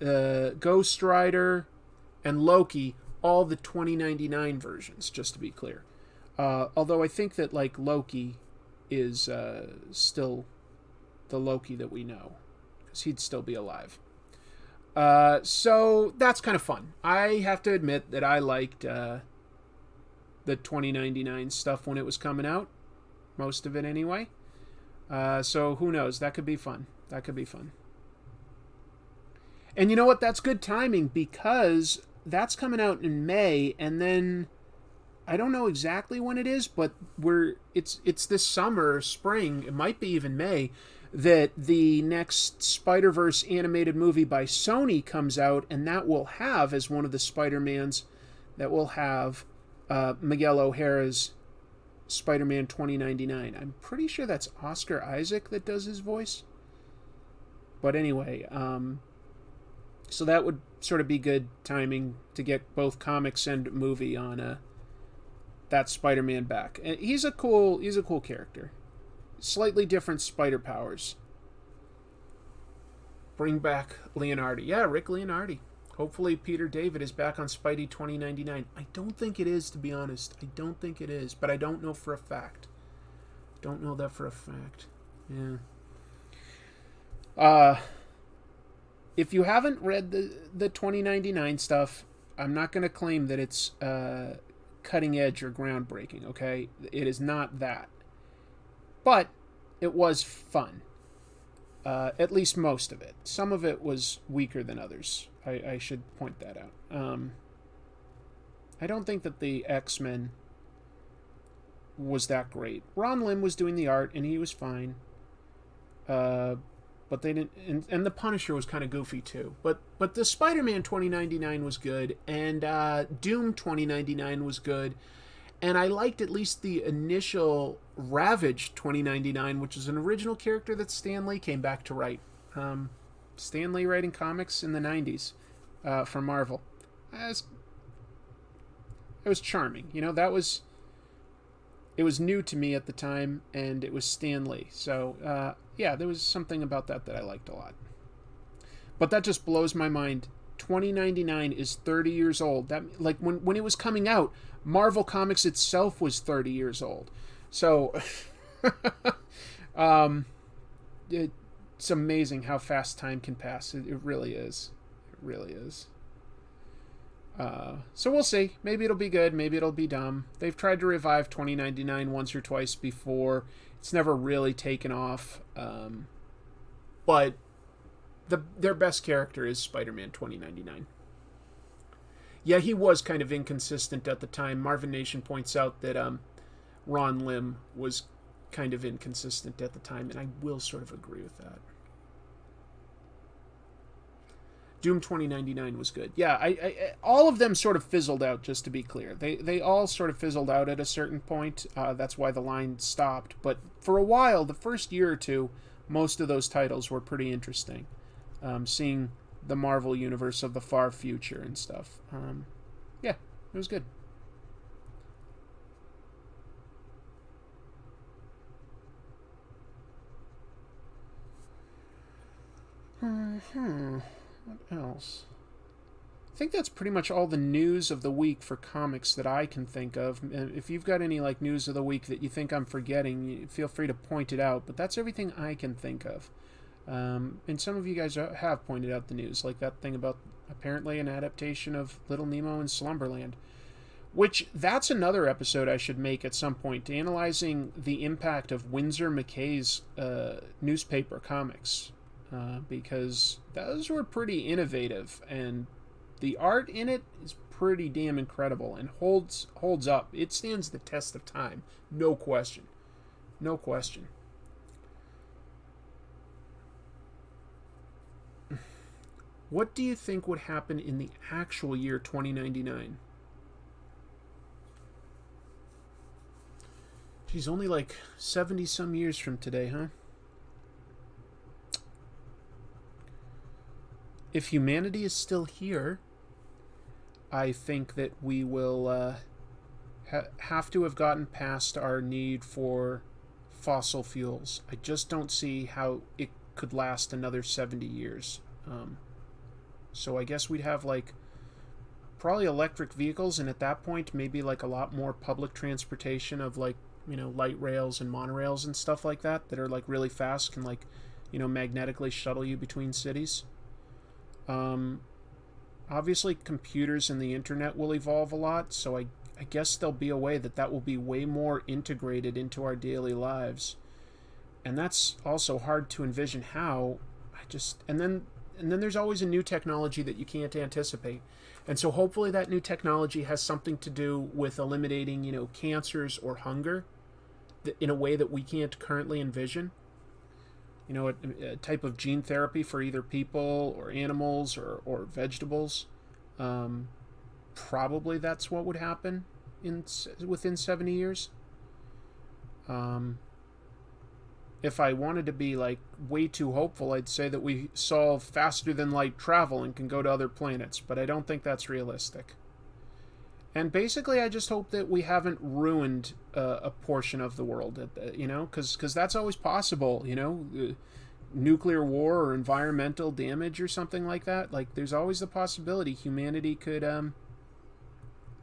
Ghost Rider, and Loki, all the 2099 versions, just to be clear. Although I think that, like, Loki is still the Loki that we know, because he'd still be alive. So that's kind of fun. I have to admit that I liked the 2099 stuff when it was coming out. Most of it anyway. So who knows? That could be fun. That could be fun. And you know what? That's good timing because that's coming out in May, and then I don't know exactly when it is, but it's this summer, spring, it might be even May, that the next Spider-Verse animated movie by Sony comes out, and that will have, as one of the Spider-Mans, that will have Miguel O'Hara's Spider-Man 2099. I'm pretty sure that's Oscar Isaac that does his voice. But anyway, So that would sort of be good timing to get both comics and movie on that Spider-Man back. And he's a cool character. Slightly different spider powers. Bring back Leonardi. Yeah, Rick Leonardi. Hopefully Peter David is back on Spidey 2099. I don't think it is, to be honest. I don't think it is, but I don't know for a fact. Don't know that for a fact. Yeah. If you haven't read the 2099 stuff, I'm not going to claim that it's cutting edge or groundbreaking, okay? It is not that. But it was fun. At least most of it. Some of it was weaker than others. I should point that out. I don't think that the X-Men was that great. Ron Lim was doing the art, and he was fine. But they didn't, and the Punisher was kind of goofy too. But the Spider-Man 2099 was good, and Doom 2099 was good, and I liked at least the initial Ravage 2099, which is an original character that Stan Lee came back to write. Stan Lee writing comics in the 90s for Marvel. It was charming. You know, it was new to me at the time, and it was Stan Lee. So, yeah, there was something about that I liked a lot. But that just blows my mind. 2099 is 30 years old. That, like, when it was coming out, Marvel Comics itself was 30 years old. So, it's amazing how fast time can pass. It really is. It really is. So we'll see. Maybe it'll be good. Maybe it'll be dumb. They've tried to revive 2099 once or twice before. It's never really taken off. But their best character is Spider-Man 2099. Yeah, he was kind of inconsistent at the time. Marvin Nation points out that Ron Lim was kind of inconsistent at the time, and I will sort of agree with that. Doom 2099 was good. Yeah, I all of them sort of fizzled out, just to be clear. They all sort of fizzled out at a certain point. That's why the line stopped. But for a while, the first year or two, most of those titles were pretty interesting. Seeing the Marvel universe of the far future and stuff. Yeah, it was good. What else? I think that's pretty much all the news of the week for comics that I can think of. If you've got any like news of the week that you think I'm forgetting, feel free to point it out. But that's everything I can think of. And some of you guys have pointed out the news, like that thing about apparently an adaptation of Little Nemo in Slumberland. Which, that's another episode I should make at some point, analyzing the impact of Winsor McKay's newspaper comics. Because those were pretty innovative, and the art in it is pretty damn incredible and holds up. It stands the test of time, no question. No question. What do you think would happen in the actual year 2099? Geez, only like 70-some years from today, huh? If humanity is still here, I think that we will have to have gotten past our need for fossil fuels. I just don't see how it could last another 70 years. So I guess we'd have like probably electric vehicles, and at that point maybe like a lot more public transportation of like, you know, light rails and monorails and stuff like that are like really fast, can like, you know, magnetically shuttle you between cities. Obviously computers and the internet will evolve a lot, so I guess there'll be a way that will be way more integrated into our daily lives. And that's also hard to envision how. And then there's always a new technology that you can't anticipate. And so hopefully that new technology has something to do with eliminating, you know, cancers or hunger in a way that we can't currently envision. You know, a type of gene therapy for either people or animals or vegetables. Probably that's what would happen within 70 years. if I wanted to be, like, way too hopeful, I'd say that we solve faster-than-light travel and can go to other planets, but I don't think that's realistic. And basically, I just hope that we haven't ruined a portion of the world, you know, because that's always possible, you know, nuclear war or environmental damage or something like that. Like, there's always the possibility humanity could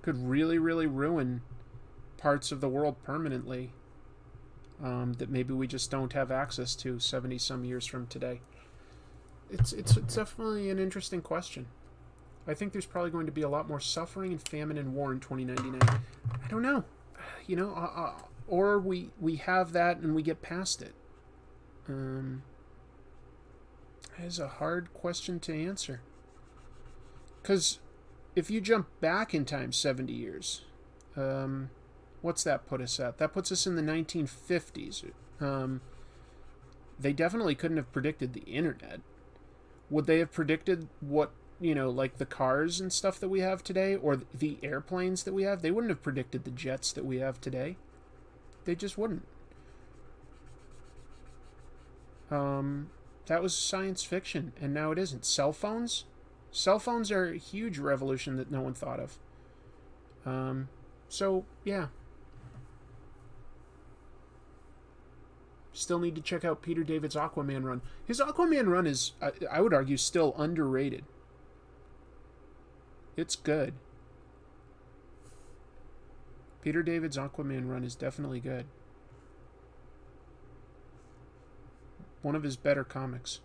really, really ruin parts of the world permanently. That maybe we just don't have access to 70-some years from today. It's definitely an interesting question. I think there's probably going to be a lot more suffering and famine and war in 2099. I don't know. You know, or we have that and we get past it. That is a hard question to answer. Because if you jump back in time 70 years... what's that put us at? That puts us in the 1950s. They definitely couldn't have predicted the internet. Would they have predicted what, you know, like the cars and stuff that we have today, or the airplanes that we have? They wouldn't have predicted the jets that we have today. They just wouldn't. That was science fiction, and now it isn't. Cell phones? Cell phones are a huge revolution that no one thought of. So, yeah. Still need to check out Peter David's Aquaman run. His Aquaman run is, I would argue, still underrated. It's good. Peter David's Aquaman run is definitely good. One of his better comics.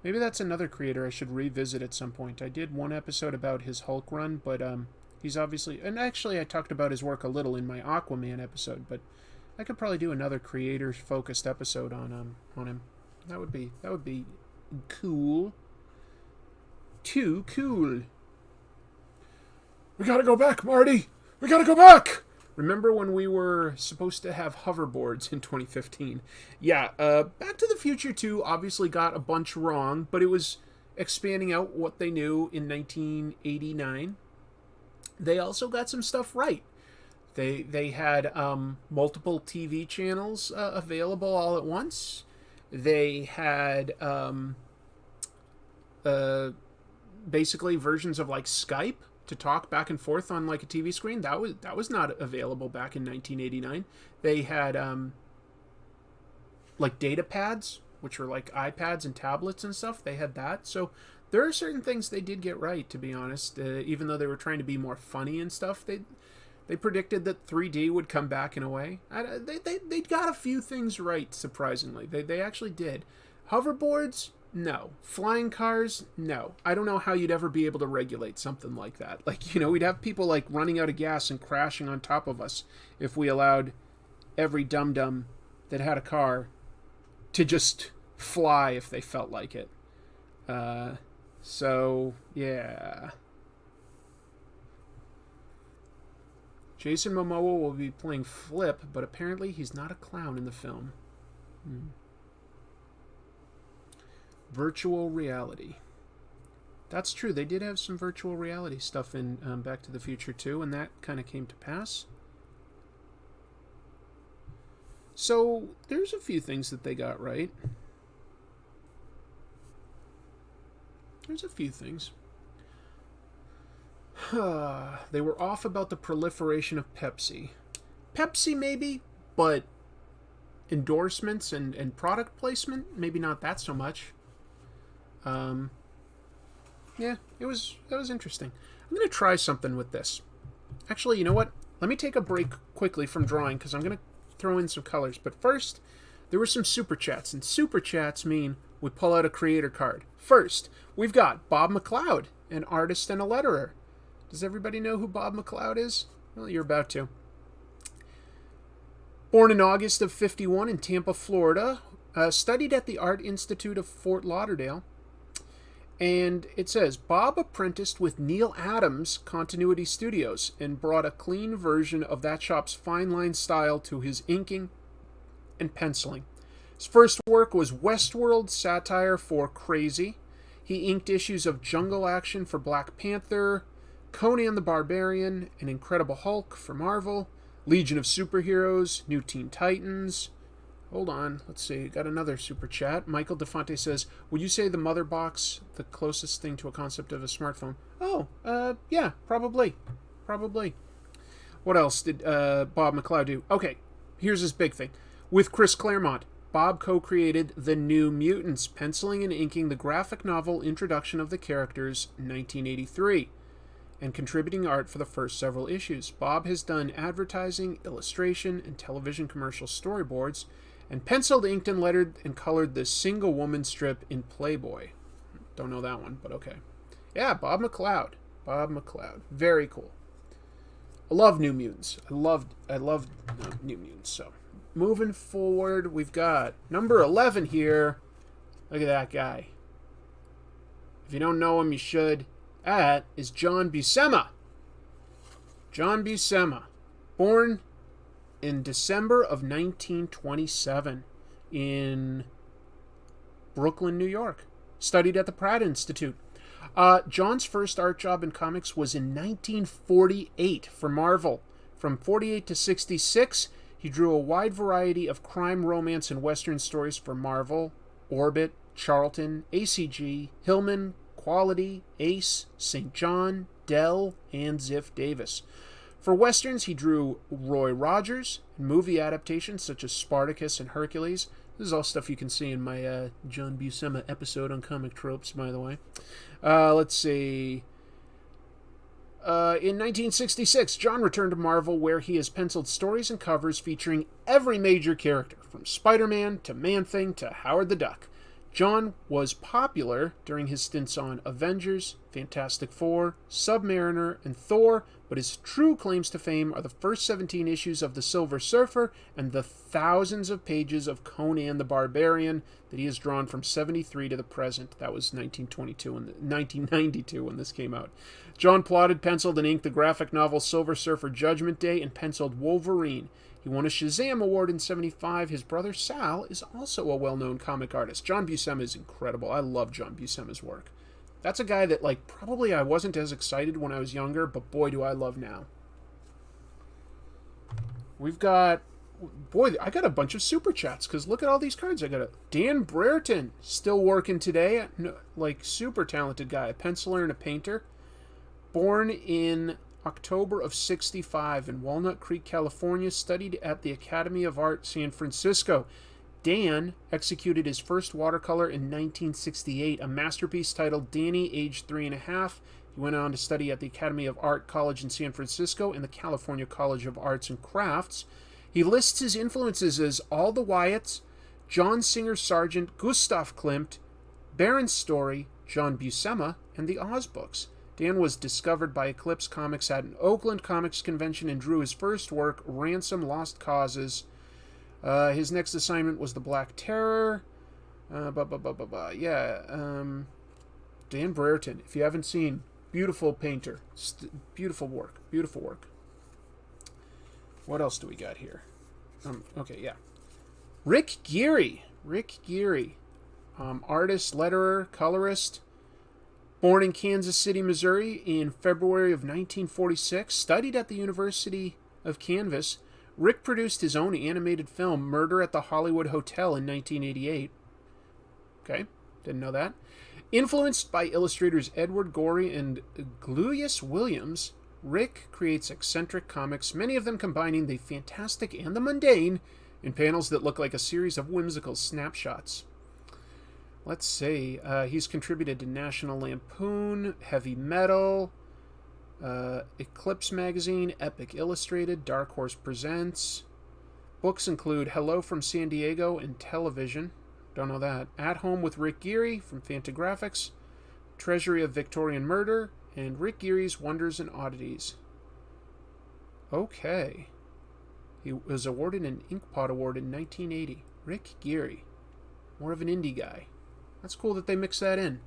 Maybe that's another creator I should revisit at some point. I did one episode about his Hulk run, but he's obviously... And actually, I talked about his work a little in my Aquaman episode, but I could probably do another creator-focused episode on him. That would be cool. Too cool. We gotta go back, Marty! We gotta go back! Remember when we were supposed to have hoverboards in 2015? Yeah, Back to the Future 2 obviously got a bunch wrong, but it was expanding out what they knew in 1989. They also got some stuff right. They had multiple TV channels available all at once. They had basically versions of like Skype to talk back and forth on like a TV screen. That was not available back in 1989. They had like data pads, which were like iPads and tablets and stuff. They had that. So there are certain things they did get right, to be honest. Even though they were trying to be more funny and stuff, they predicted that 3D would come back in a way. They got a few things right, surprisingly. They actually did. Hoverboards. No. Flying cars? No. I don't know how you'd ever be able to regulate something like that. Like, you know, we'd have people, like, running out of gas and crashing on top of us if we allowed every dum-dum that had a car to just fly if they felt like it. So, yeah. Jason Momoa will be playing Flip, but apparently he's not a clown in the film. Virtual reality. That's true. They did have some virtual reality stuff in Back to the Future 2, and that kind of came to pass. So, there's a few things that they got right. There's a few things. They were off about the proliferation of Pepsi. Pepsi, maybe, but endorsements and product placement, maybe not that so much. Yeah, that was interesting. I'm going to try something with this. Actually, you know what? Let me take a break quickly from drawing, because I'm going to throw in some colors. But first, there were some Super Chats, and Super Chats mean we pull out a creator card. First, we've got Bob McLeod, an artist and a letterer. Does everybody know who Bob McLeod is? Well, you're about to. Born in August of '51 in Tampa, Florida, studied at the Art Institute of Fort Lauderdale. And it says, Bob apprenticed with Neil Adams' Continuity Studios and brought a clean version of that shop's fine line style to his inking and penciling. His first work was Westworld satire for Crazy. He inked issues of Jungle Action for Black Panther, Conan the Barbarian, and Incredible Hulk for Marvel, Legion of Superheroes, New Teen Titans. Hold on, let's see. Got another super chat. Michael DeFonte says, "Would you say the mother box the closest thing to a concept of a smartphone?" Oh, yeah, probably. What else did Bob McLeod do? Okay, here's his big thing. With Chris Claremont, Bob co-created The New Mutants, penciling and inking the graphic novel introduction of the characters in 1983, and contributing art for the first several issues. Bob has done advertising, illustration, and television commercial storyboards, and penciled, inked, and lettered and colored the Single Woman strip in Playboy. Don't know that one, but okay. Yeah, Bob McLeod. Very cool. I love New Mutants. I loved New Mutants. So, moving forward, we've got number 11 here. Look at that guy. If you don't know him, you should. That is John Buscema. John Buscema. Born in December of 1927 in Brooklyn, New York. Studied at the Pratt Institute. John's first art job in comics was in 1948 for Marvel. From 48 to 66, he drew a wide variety of crime, romance, and Western stories for Marvel, Orbit, Charlton, ACG, Hillman, Quality, Ace, St. John, Dell, and Ziff Davis. For Westerns, he drew Roy Rogers, and movie adaptations such as Spartacus and Hercules. This is all stuff you can see in my John Buscema episode on Comic Tropes, by the way. Let's see. In 1966, John returned to Marvel, where he has penciled stories and covers featuring every major character, from Spider-Man to Man-Thing to Howard the Duck. John was popular during his stints on Avengers, Fantastic Four, Submariner, and Thor, but his true claims to fame are the first 17 issues of The Silver Surfer and the thousands of pages of Conan the Barbarian that he has drawn from 73 to the present. That was 1992 when this came out. John plotted, penciled, and inked the graphic novel Silver Surfer Judgment Day and penciled Wolverine. He won a Shazam Award in 75. His brother Sal is also a well-known comic artist. John Buscema is incredible. I love John Buscema's work. That's a guy that, probably I wasn't as excited when I was younger, but boy, do I love now. We've got... Boy, I got a bunch of super chats, because look at all these cards I got. Dan Brereton, still working today. Super talented guy. A penciler and a painter. Born in October of 65 in Walnut Creek, California, studied at the Academy of Art, San Francisco. Dan executed his first watercolor in 1968, a masterpiece titled Danny, aged 3.5. He went on to study at the Academy of Art College in San Francisco and the California College of Arts and Crafts. He lists his influences as All the Wyatts, John Singer Sargent, Gustav Klimt, Baron Story, John Buscema, and the Oz books. Dan was discovered by Eclipse Comics at an Oakland Comics convention and drew his first work, Ransom Lost Causes. His next assignment was The Black Terror. Dan Brereton, if you haven't seen, beautiful painter. Beautiful work. What else do we got here? Rick Geary. Artist, letterer, colorist. Born in Kansas City, Missouri in February of 1946, studied at the University of Kansas. Rick produced his own animated film, Murder at the Hollywood Hotel, in 1988. Okay, didn't know that. Influenced by illustrators Edward Gorey and Gluyas Williams, Rick creates eccentric comics, many of them combining the fantastic and the mundane in panels that look like a series of whimsical snapshots. Let's see. He's contributed to National Lampoon, Heavy Metal, Eclipse Magazine, Epic Illustrated, Dark Horse Presents. Books include Hello from San Diego and Television. Don't know that. At Home with Rick Geary from Fantagraphics, Treasury of Victorian Murder, and Rick Geary's Wonders and Oddities. Okay. He was awarded an Inkpot Award in 1980. Rick Geary. More of an indie guy. That's cool that they mix that in.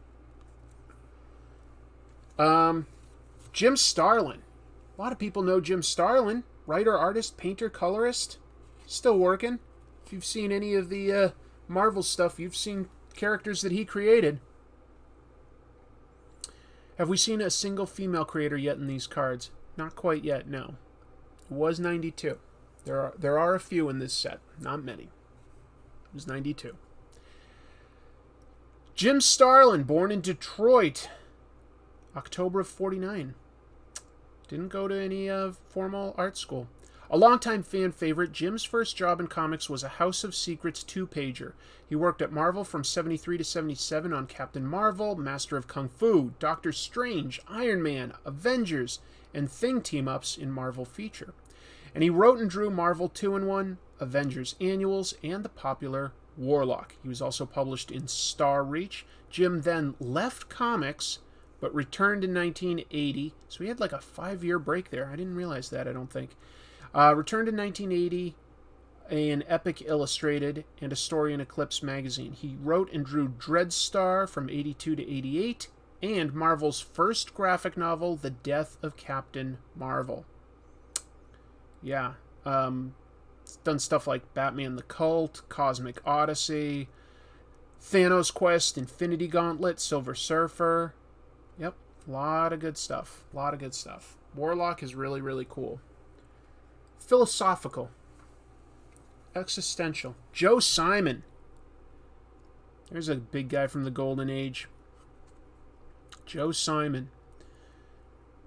Jim Starlin. A lot of people know Jim Starlin. Writer, artist, painter, colorist. Still working. If you've seen any of the Marvel stuff, you've seen characters that he created. Have we seen a single female creator yet in these cards? Not quite yet, no. It was 92. There are a few in this set. Not many. It was 92. Jim Starlin, born in Detroit, October of 49. Didn't go to any formal art school. A longtime fan favorite, Jim's first job in comics was a House of Secrets 2-pager. He worked at Marvel from 73 to 77 on Captain Marvel, Master of Kung Fu, Doctor Strange, Iron Man, Avengers, and Thing team-ups in Marvel Feature. And he wrote and drew Marvel 2-in-1, Avengers Annuals, and the popular Warlock. He was also published in Star Reach. Jim then left comics, but returned in 1980. So he had like a 5-year break there. I didn't realize that, I don't think. Returned in 1980 in Epic Illustrated and a story in Eclipse magazine. He wrote and drew Dreadstar from 82 to 88 and Marvel's first graphic novel, The Death of Captain Marvel. Yeah. Done stuff like Batman the Cult, Cosmic Odyssey, Thanos Quest, Infinity Gauntlet, Silver Surfer. Yep. A lot of good stuff. A lot of good stuff. Warlock is really, really cool. Philosophical. Existential. Joe Simon. There's a big guy from the Golden Age. Joe Simon.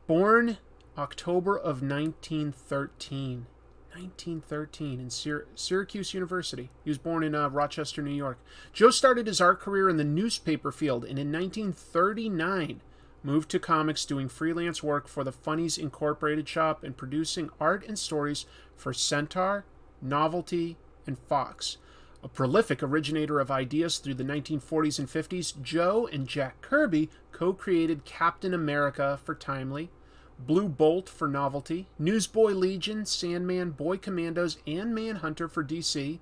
Born October of 1913. 1913 in Syracuse University. He was born in Rochester, New York. Joe started his art career in the newspaper field and in 1939 moved to comics doing freelance work for the Funnies Incorporated shop and producing art and stories for Centaur, Novelty, and Fox. A prolific originator of ideas through the 1940s and 50s, Joe and Jack Kirby co-created Captain America for Timely, Blue Bolt for Novelty, Newsboy Legion, Sandman, Boy Commandos, and Manhunter for DC,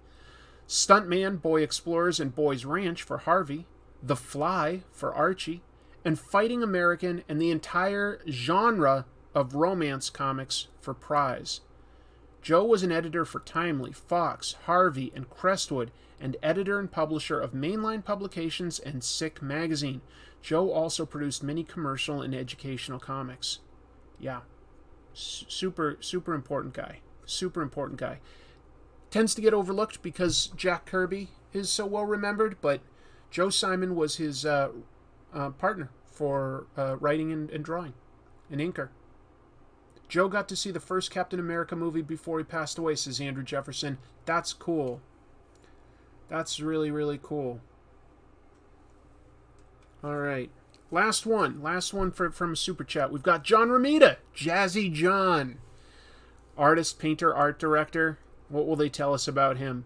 Stuntman, Boy Explorers, and Boys Ranch for Harvey, The Fly for Archie, and Fighting American and the entire genre of romance comics for Prize. Joe was an editor for Timely, Fox, Harvey, and Crestwood, and editor and publisher of mainline publications and Sick magazine. Joe also produced many commercial and educational comics. Yeah. Super important guy. Super important guy. Tends to get overlooked because Jack Kirby is so well remembered, but Joe Simon was his partner for writing and drawing, an inker. Joe got to see the first Captain America movie before he passed away, says Andrew Jefferson. That's cool. That's really, really cool. All right. Last one from a super chat. We've got John Romita, Jazzy John. Artist, painter, art director. What will they tell us about him?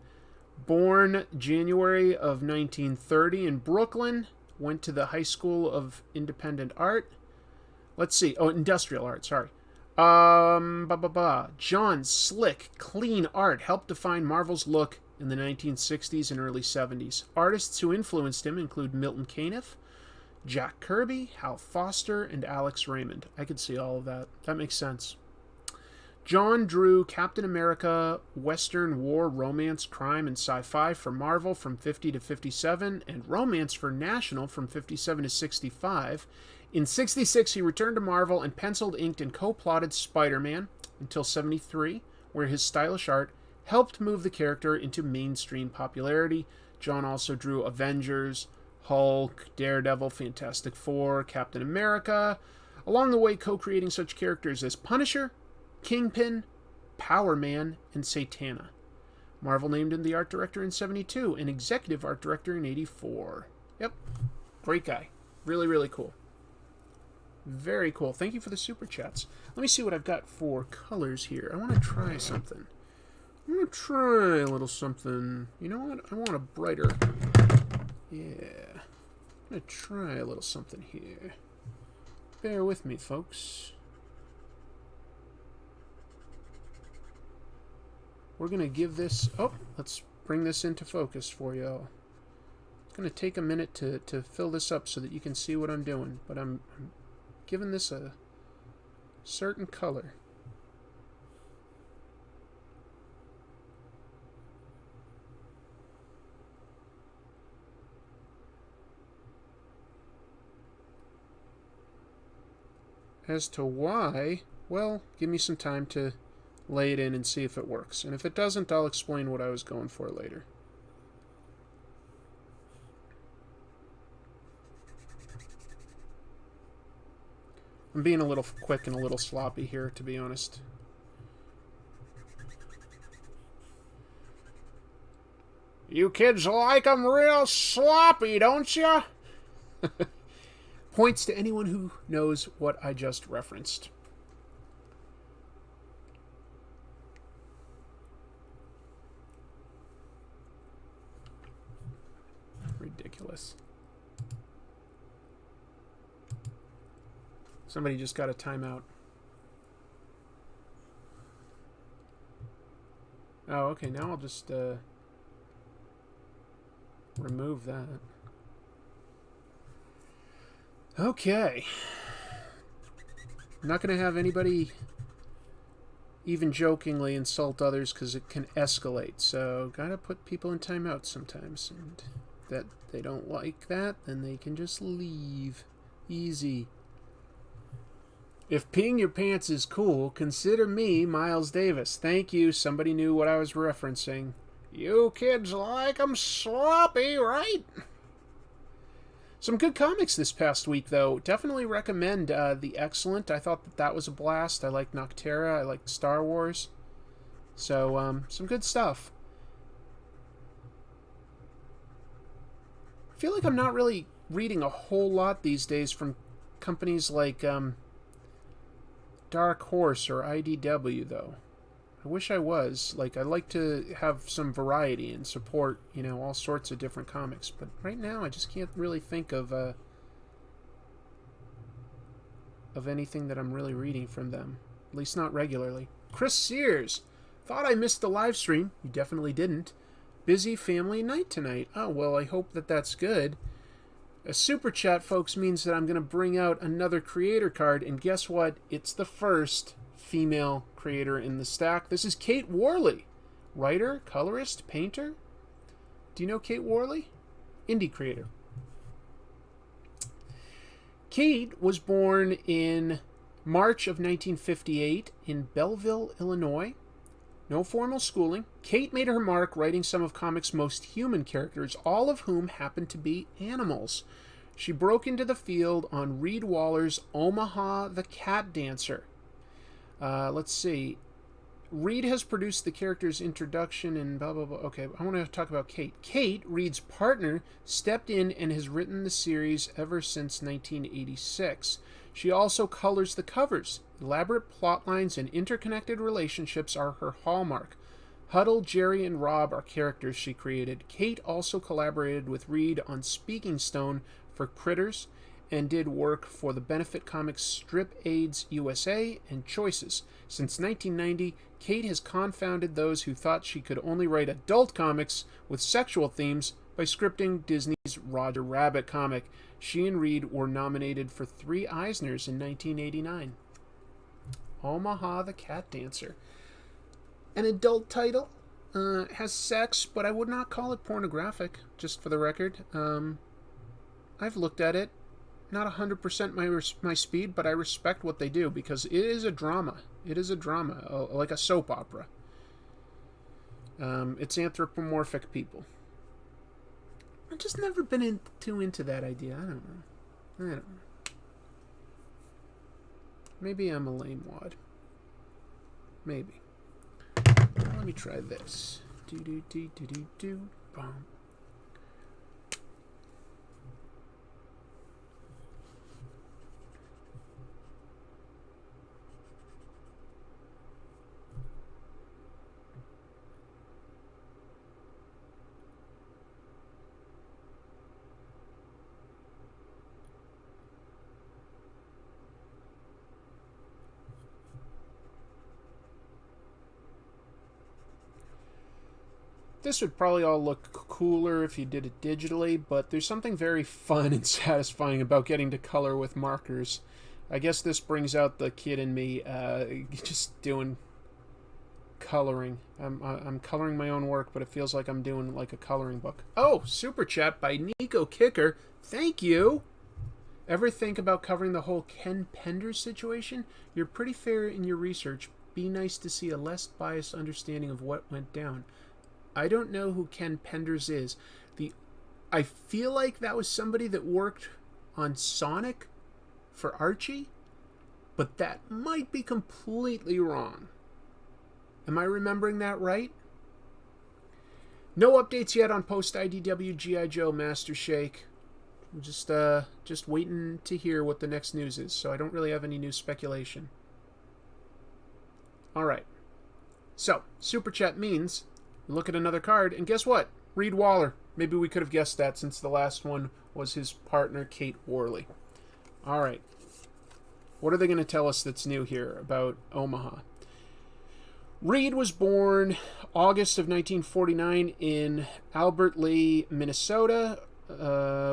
Born January of 1930 in Brooklyn. Went to the High School of Independent Art. Let's see. Oh, Industrial Art, sorry. John's slick, clean art helped define Marvel's look in the 1960s and early 70s. Artists who influenced him include Milton Caniff, Jack Kirby, Hal Foster, and Alex Raymond. I could see all of that. That makes sense. John drew Captain America, Western War, Romance, Crime, and Sci-Fi for Marvel from 50 to 57, and Romance for National from 57 to 65. In 66, he returned to Marvel and penciled, inked, and co-plotted Spider-Man until 73, where his stylish art helped move the character into mainstream popularity. John also drew Avengers, Hulk, Daredevil, Fantastic Four, Captain America, along the way co-creating such characters as Punisher, Kingpin, Power Man, and Satana. Marvel named him the art director in 72 and executive art director in 84. Yep. Great guy. Really, really cool. Very cool. Thank you for the super chats. Let me see what I've got for colors here. I want to try something. I'm going to try a little something. You know what? I want a brighter. Yeah. I'm going to try a little something here. Bear with me, folks. We're going to give this... Oh, let's bring this into focus for you. It's going to take a minute to fill this up so that you can see what I'm doing. But I'm giving this a certain color. As to why, well, give me some time to lay it in and see if it works. And if it doesn't, I'll explain what I was going for later. I'm being a little quick and a little sloppy here, to be honest. You kids like 'em real sloppy, don't ya? Points to anyone who knows what I just referenced. Ridiculous. Somebody just got a timeout. Oh, okay, now I'll just remove that. Okay. I'm not going to have anybody even jokingly insult others because it can escalate. So, gotta put people in timeout sometimes. And that they don't like that, then they can just leave. Easy. If peeing your pants is cool, consider me Miles Davis. Thank you. Somebody knew what I was referencing. You kids like 'em sloppy, right? Some good comics this past week, though. Definitely recommend the X-Cellent. I thought that was a blast. I like Nocterra. I like Star Wars. So, some good stuff. I feel like I'm not really reading a whole lot these days from companies like Dark Horse or IDW, though. I wish I was. Like, I like to have some variety and support, you know, all sorts of different comics. But right now, I just can't really think of anything that I'm really reading from them. At least not regularly. Chris Sears. Thought I missed the live stream. You definitely didn't. Busy family night tonight. Oh, well, I hope that that's good. A super chat, folks, means that I'm going to bring out another creator card. And guess what? It's the first female creator in the stack. This is Kate Worley. Writer, colorist, painter. Do you know Kate Worley? Indie creator. Kate was born in March of 1958 in Belleville, Illinois. No formal schooling. Kate made her mark writing some of comics' most human characters, all of whom happened to be animals. She broke into the field on Reed Waller's Omaha the Cat Dancer. Let's see. Reed has produced the character's introduction and blah, blah, blah. Okay, I want to talk about Kate. Kate, Reed's partner, stepped in and has written the series ever since 1986. She also colors the covers. Elaborate plot lines and interconnected relationships are her hallmark. Huddle, Jerry, and Rob are characters she created. Kate also collaborated with Reed on Speaking Stone for Critters and did work for the benefit comics Strip Aids USA and Choices. Since 1990, Kate has confounded those who thought she could only write adult comics with sexual themes by scripting Disney's Roger Rabbit comic. She and Reed were nominated for 3 Eisners in 1989. Omaha the Cat Dancer. An adult title. Has sex, but I would not call it pornographic, just for the record. I've looked at it. Not 100% my speed, but I respect what they do because it is a drama. It is a drama, like a soap opera. It's anthropomorphic people. I've just never been too into that idea. I don't know. Maybe I'm a lame wad. Maybe. Let me try this. Bomb. This would probably all look cooler if you did it digitally, but there's something very fun and satisfying about getting to color with markers. I guess this brings out the kid in me, just doing coloring. I'm coloring my own work, but it feels like I'm doing like a coloring book. Oh, super chat by Nico Kicker. Thank you. Ever think about covering the whole Ken Penders situation? You're pretty fair in your research. be nice to see a less biased understanding of what went down. I don't know who Ken Penders is. I feel like that was somebody that worked on Sonic for Archie, but that might be completely wrong. Am I remembering that right? No updates yet on post-IDW G.I. Joe Master Shake. I'm just waiting to hear what the next news is, so I don't really have any new speculation. Alright. So, Super Chat means we look at another card, and guess what? Reed Waller. Maybe we could have guessed that since the last one was his partner, Kate Worley. Alright. What are they going to tell us that's new here about Omaha? Reed was born August of 1949 in Albert Lea, Minnesota.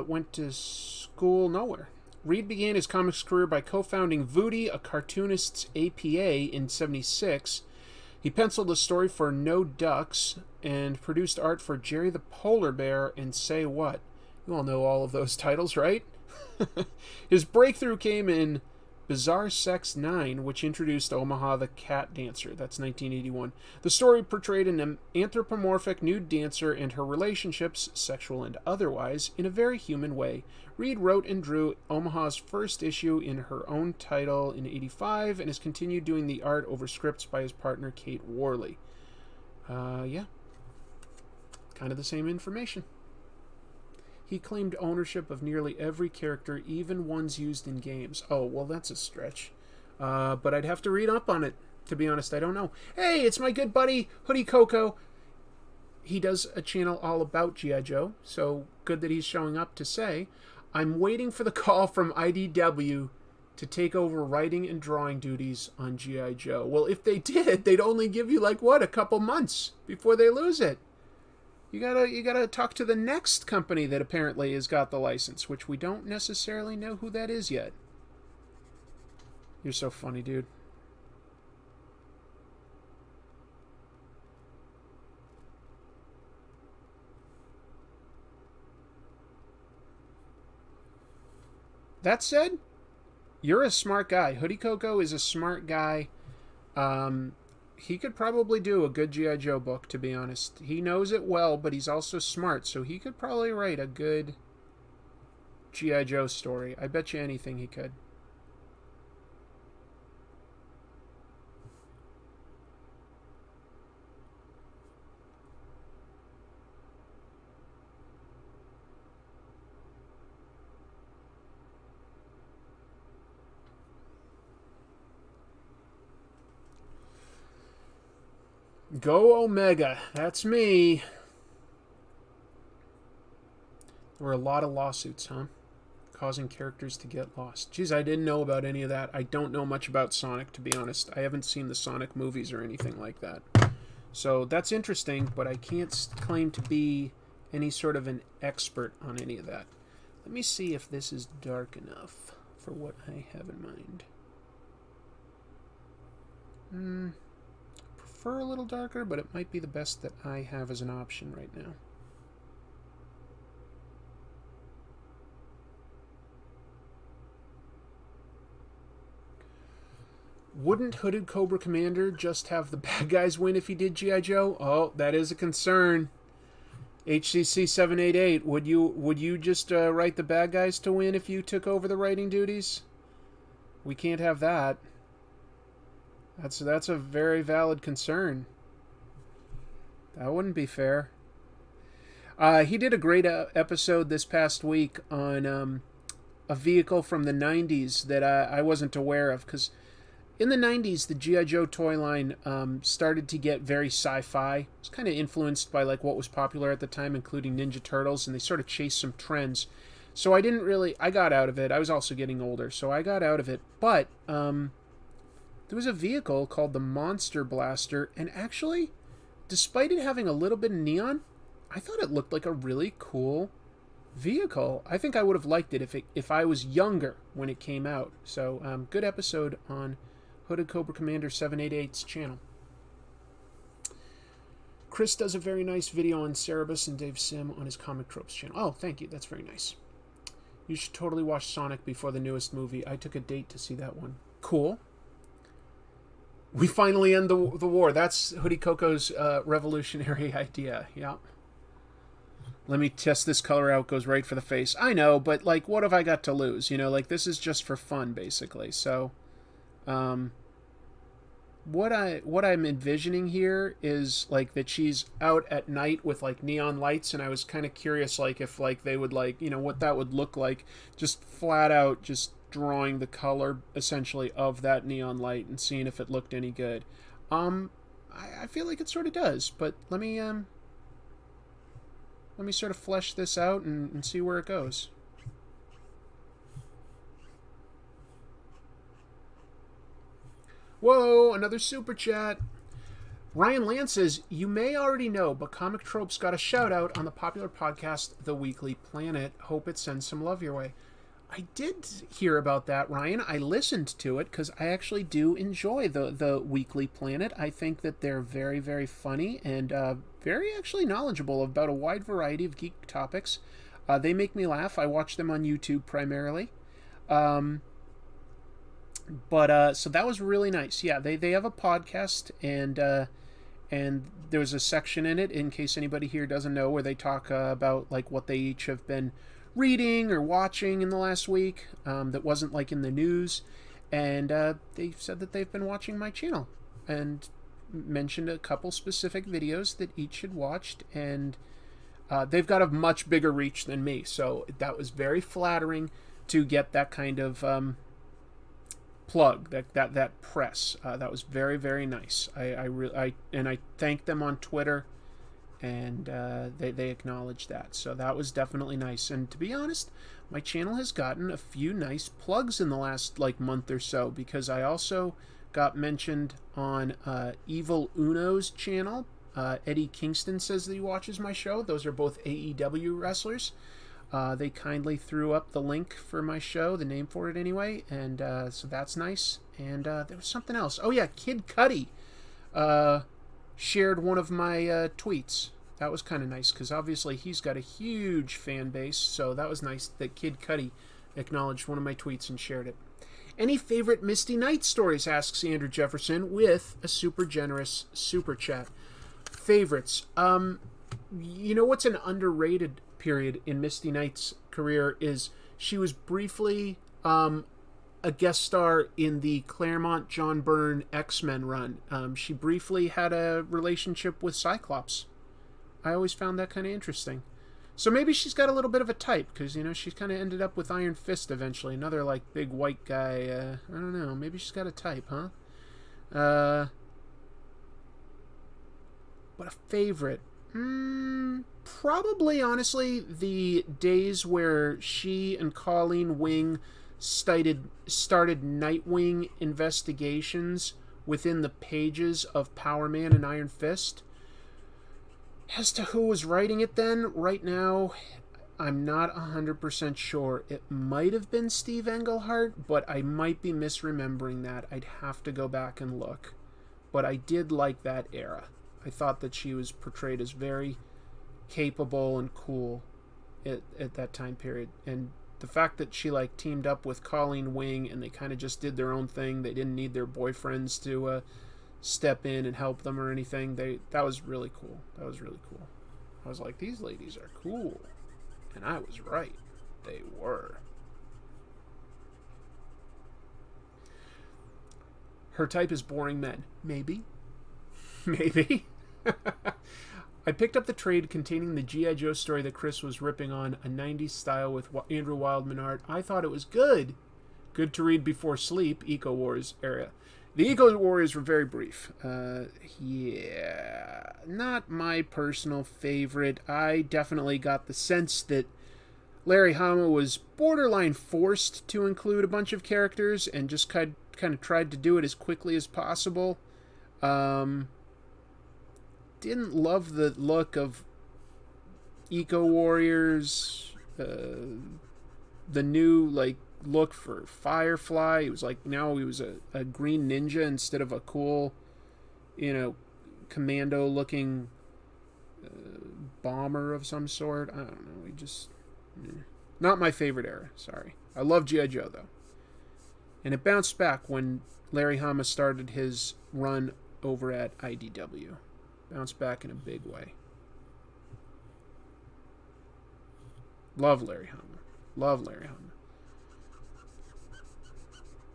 Went to school nowhere. Reed began his comics career by co-founding Voodie, a cartoonist's APA, in '76. He penciled a story for No Ducks and produced art for Jerry the Polar Bear and Say What. You all know all of those titles, right? His breakthrough came in Bizarre Sex 9, which introduced Omaha the Cat Dancer. That's 1981. The story portrayed an anthropomorphic nude dancer and her relationships, sexual and otherwise, in a very human way. Reed wrote and drew Omaha's first issue in her own title in '85 and has continued doing the art over scripts by his partner Kate Worley. Yeah. Kind of the same information. He claimed ownership of nearly every character, even ones used in games. Oh, well, that's a stretch. But I'd have to read up on it. To be honest, I don't know. Hey, it's my good buddy, Hoodie Coco. He does a channel all about G.I. Joe, so good that he's showing up to say, I'm waiting for the call from IDW to take over writing and drawing duties on G.I. Joe. Well, if they did, they'd only give you, like, what, a couple months before they lose it. You gotta talk to the next company that apparently has got the license, which we don't necessarily know who that is yet. You're so funny, dude. That said, you're a smart guy. Hoodie Coco is a smart guy. He could probably do a good G.I. Joe book, to be honest. He knows it well, but he's also smart, so he could probably write a good G.I. Joe story. I bet you anything he could. Go Omega. That's me. There were a lot of lawsuits, huh? Causing characters to get lost. Geez, I didn't know about any of that. I don't know much about Sonic, to be honest. I haven't seen the Sonic movies or anything like that. So that's interesting, but I can't claim to be any sort of an expert on any of that. Let me see if this is dark enough for what I have in mind. Prefer a little darker, but it might be the best that I have as an option right now. Wouldn't Hooded Cobra Commander just have the bad guys win if he did G.I. Joe? Oh, that is a concern. HCC 788, would you just write the bad guys to win if you took over the writing duties? We can't have that. That's a very valid concern. That wouldn't be fair. He did a great episode this past week on a vehicle from the 90s that I wasn't aware of, because in the 90s, the G.I. Joe toy line started to get very sci-fi. It was kind of influenced by like what was popular at the time, including Ninja Turtles, and they sort of chased some trends. So I got out of it. I was also getting older, so I got out of it. But there was a vehicle called the Monster Blaster, and actually, despite it having a little bit of neon, I thought it looked like a really cool vehicle. I think I would have liked it if I was younger when it came out. So, good episode on Hooded Cobra Commander 788's channel. Chris does a very nice video on Cerebus and Dave Sim on his Comic Tropes channel. Oh, thank you. That's very nice. You should totally watch Sonic before the newest movie. I took a date to see that one. Cool. We finally end the war. That's Hoodie Coco's revolutionary idea. Yeah. Let me test this color out. Goes right for the face. I know, but like, what have I got to lose? You know, like, this is just for fun, basically. So, what I'm envisioning here is like that she's out at night with like neon lights, and I was kind of curious, like, if like they would like, you know, what that would look like, just flat out, just drawing the color essentially of that neon light and seeing if it looked any good. I feel like it sort of does, but let me sort of flesh this out and see where it goes. Whoa, another super chat. Ryan Land says, you may already know, but Comic Tropes got a shout out on the popular podcast The Weekly Planet. Hope it sends some love your way. I did hear about that, Ryan. I listened to it because I actually do enjoy the Weekly Planet. I think that they're very, very funny and very actually knowledgeable about a wide variety of geek topics. They make me laugh. I watch them on YouTube primarily. So that was really nice. Yeah, they have a podcast, and there was a section in it, in case anybody here doesn't know, where they talk about like what they each have been reading or watching in the last week that wasn't like in the news, and they said that they've been watching my channel and mentioned a couple specific videos that each had watched, and they've got a much bigger reach than me, so that was very flattering to get that kind of plug, that press. That was very, very nice. I thanked them on Twitter, and they acknowledged that, so that was definitely nice. And to be honest, my channel has gotten a few nice plugs in the last like month or so, because I also got mentioned on Evil Uno's channel. Eddie Kingston says that he watches my show. Those are both AEW wrestlers. They kindly threw up the link for my show, the name for it anyway, and so that's nice. And there was something else. Oh yeah, Kid Cudi shared one of my tweets. That was kind of nice, because obviously he's got a huge fan base, so that was nice that Kid Cudi acknowledged one of my tweets and shared it. Any favorite Misty Knight stories, asks Andrew Jefferson with a super generous super chat. Favorites. You know what's an underrated period in Misty Knight's career is she was briefly a guest star in the Claremont John Byrne X-Men run. She briefly had a relationship with Cyclops. I always found that kind of interesting. So maybe she's got a little bit of a type, because, you know, she kind of ended up with Iron Fist eventually. Another, like, big white guy. I don't know. Maybe she's got a type, huh? But a favorite. Probably, honestly, the days where she and Colleen Wing started Nightwing investigations within the pages of Power Man and Iron Fist. As to who was writing it then, right now, I'm not 100% sure. It might have been Steve Englehart, but I might be misremembering that. I'd have to go back and look. But I did like that era. I thought that she was portrayed as very capable and cool at that time period. And the fact that she like teamed up with Colleen Wing and they kind of just did their own thing. They didn't need their boyfriends to step in and help them or anything. That was really cool. That was really cool. I was like, these ladies are cool. And I was right. They were. Her type is boring men. Maybe. Maybe. I picked up the trade containing the G.I. Joe story that Chris was ripping on, a 90s style with Andrew Wildman art. I thought it was good. Good to read before sleep, Eco Wars era. The Eco Warriors were very brief. Yeah, not my personal favorite. I definitely got the sense that Larry Hama was borderline forced to include a bunch of characters and just kind of tried to do it as quickly as possible. Didn't love the look of Eco Warriors, the new like look for Firefly. It was like now he was a green ninja instead of a cool, you know, commando looking bomber of some sort. I don't know. He just not my favorite era. Sorry. I love G.I. Joe though, and it bounced back when Larry Hama started his run over at IDW. Bounce back in a big way. Love Larry Hama. Love Larry Hama.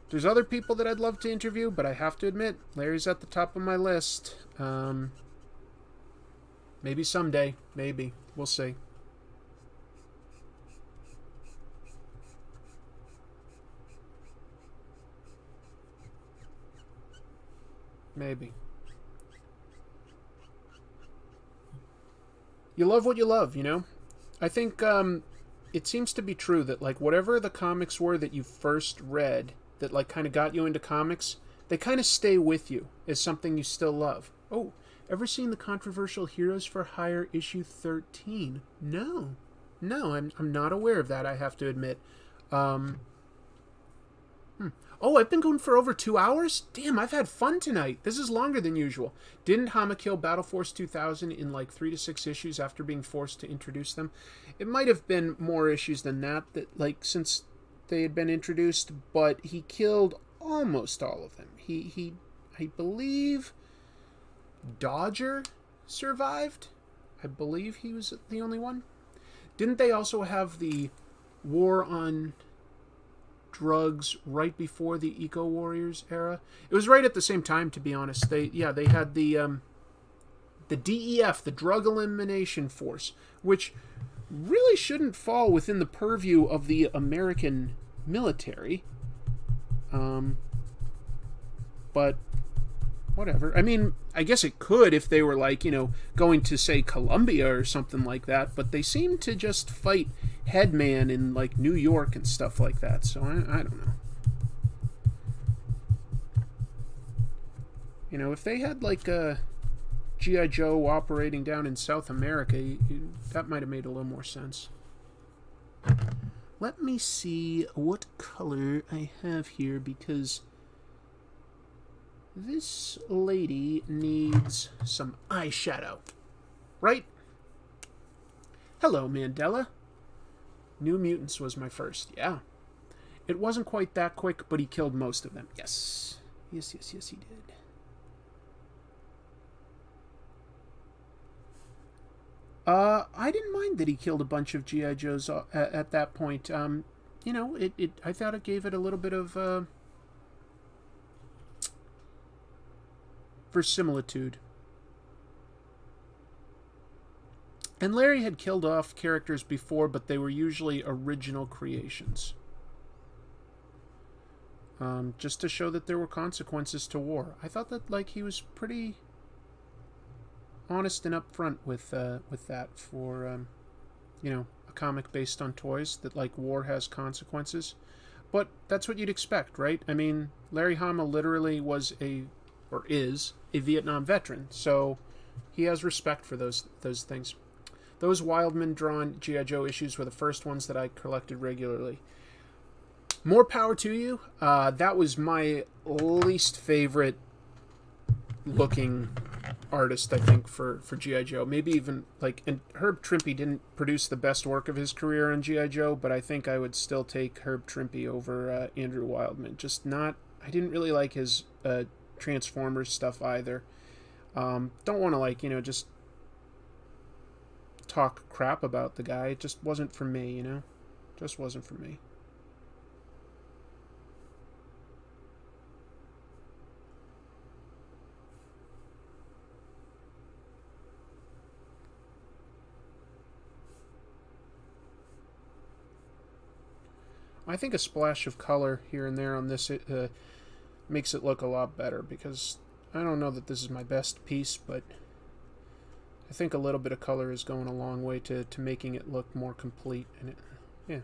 There's other people that I'd love to interview, but I have to admit, Larry's at the top of my list. Maybe someday. Maybe. We'll see. Maybe. You love what you love, you know? I think it seems to be true that, like, whatever the comics were that you first read that, like, kind of got you into comics, they kind of stay with you as something you still love. Oh, ever seen the controversial Heroes for Hire issue 13? No. No, I'm not aware of that, I have to admit. Oh, I've been going for over 2 hours? Damn, I've had fun tonight. This is longer than usual. Didn't Hama kill Battle Force 2000 in like 3 to 6 issues after being forced to introduce them? It might have been more issues than that, like, since they had been introduced, but he killed almost all of them. I believe Dodger survived. I believe he was the only one. Didn't they also have the war on drugs right before the Eco Warriors era? It was right at the same time, to be honest. They had the DEF, the Drug Elimination Force, which really shouldn't fall within the purview of the American military. But whatever. I mean, I guess it could if they were, like, you know, going to, say, Colombia or something like that, but they seem to just fight Headman in, like, New York and stuff like that, so I don't know. You know, if they had, like, a G.I. Joe operating down in South America, that might have made a little more sense. Let me see what color I have here, because this lady needs some eyeshadow. Right? Hello, Mandela. New Mutants was my first, yeah. It wasn't quite that quick, but he killed most of them. Yes. Yes, he did. I didn't mind that he killed a bunch of G.I. Joes at that point. You know, I thought it gave it a little bit of verisimilitude. And Larry had killed off characters before, but they were usually original creations. Just to show that there were consequences to war. I thought that, like, he was pretty honest and upfront with that for, you know, a comic based on toys, that, like, war has consequences. But that's what you'd expect, right? I mean, Larry Hama literally was is a Vietnam veteran, so he has respect for those things. Those Wildman drawn G.I. Joe issues were the first ones that I collected regularly. More power to you. That was my least favorite looking artist, I think, for G.I. Joe. Maybe even, like, and Herb Trimpe didn't produce the best work of his career on G.I. Joe, but I think I would still take Herb Trimpe over Andrew Wildman. I didn't really like his Transformers stuff either. Don't want to, like, you know, just talk crap about the guy. It just wasn't for me, you know? Just wasn't for me. I think a splash of color here and there on this makes it look a lot better, because I don't know that this is my best piece, but I think a little bit of color is going a long way to making it look more complete. And yeah,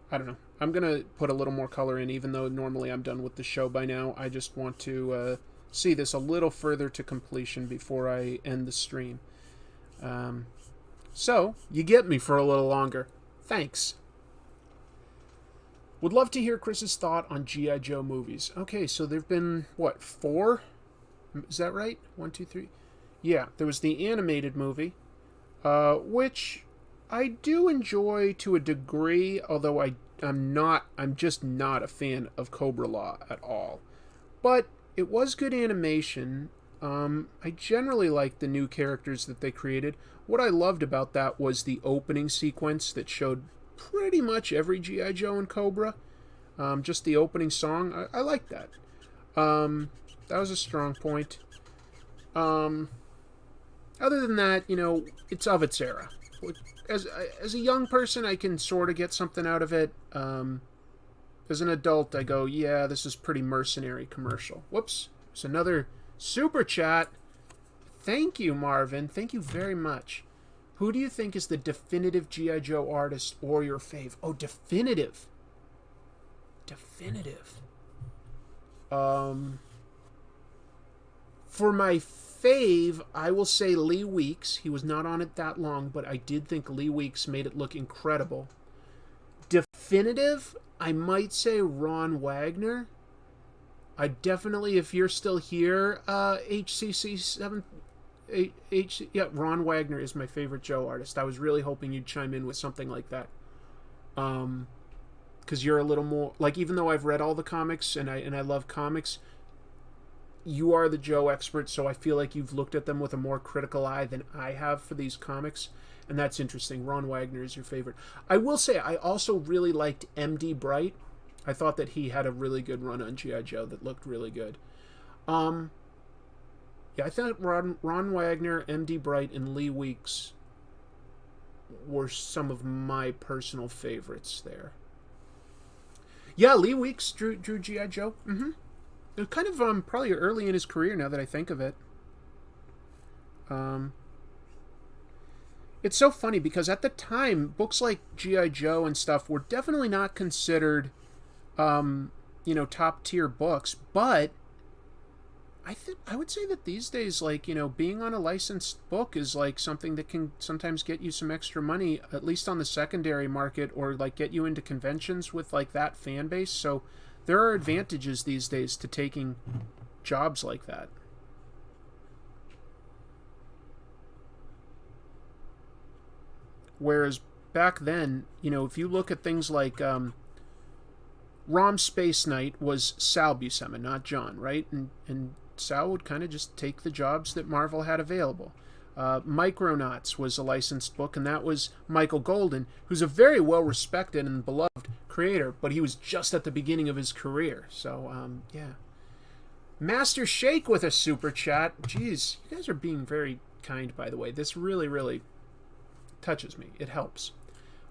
I don't know. I'm going to put a little more color in, even though normally I'm done with the show by now. I just want to see this a little further to completion before I end the stream. So, you get me for a little longer. Thanks. Would love to hear Chris's thought on G.I. Joe movies. Okay, so there have been, what, 4? Is that right? 1, 2, 3? Yeah, there was the animated movie, which I do enjoy to a degree, although I'm just not a fan of Cobra Law at all. But it was good animation. I generally liked the new characters that they created. What I loved about that was the opening sequence that showed pretty much every G.I. Joe and Cobra. Just the opening song, I liked that. That was a strong point. Other than that, you know, it's of its era. As a young person, I can sort of get something out of it. As an adult, I go, yeah, this is pretty mercenary commercial. Whoops. It's another super chat. Thank you, Marvin. Thank you very much. Who do you think is the definitive G.I. Joe artist or your fave? Oh, definitive. Definitive. For my fave, I will say Lee Weeks. He was not on it that long, but I did think Lee Weeks made it look incredible. Definitive, I might say Ron Wagner. I definitely, if you're still here, HCC7... yeah, Ron Wagner is my favorite Joe artist. I was really hoping you'd chime in with something like that. Because you're a little more... Like, even though I've read all the comics, and I love comics, you are the Joe expert, so I feel like you've looked at them with a more critical eye than I have for these comics, and that's interesting. Ron Wagner is your favorite. I will say, I also really liked M.D. Bright. I thought that he had a really good run on G.I. Joe that looked really good. Yeah, I thought Ron Wagner, M.D. Bright, and Lee Weeks were some of my personal favorites there. Yeah, Lee Weeks drew G.I. Joe. Mm-hmm. It was kind of probably early in his career now that I think of it. It's so funny because at the time, books like G.I. Joe and stuff were definitely not considered, top tier books, but I would say that these days, like, being on a licensed book is like something that can sometimes get you some extra money, at least on the secondary market, or like get you into conventions with like that fan base. So there are advantages these days to taking jobs like that. Whereas back then, if you look at things like Rom Space Knight was Sal Buscema, not John, right? And Sal would kind of just take the jobs that Marvel had available. Micronauts was a licensed book, and that was Michael Golden, who's a very well-respected and beloved creator, but he was just at the beginning of his career. So, yeah. Master Shake with a super chat. Jeez, you guys are being very kind, by the way. This really, really touches me. It helps.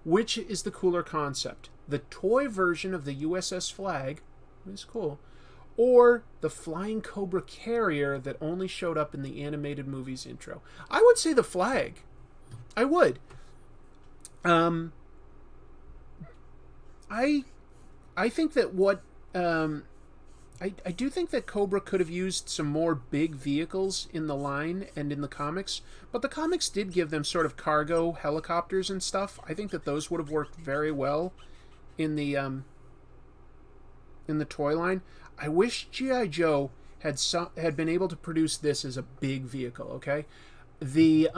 Which is the cooler concept? The toy version of the USS Flag, is cool, or the flying Cobra carrier that only showed up in the animated movie's intro? I would say the Flag. I would. I think that what I do think that Cobra could have used some more big vehicles in the line and in the comics, but the comics did give them sort of cargo helicopters and stuff. I think that those would have worked very well in the toy line. I wish G.I. Joe had been able to produce this as a big vehicle, okay? The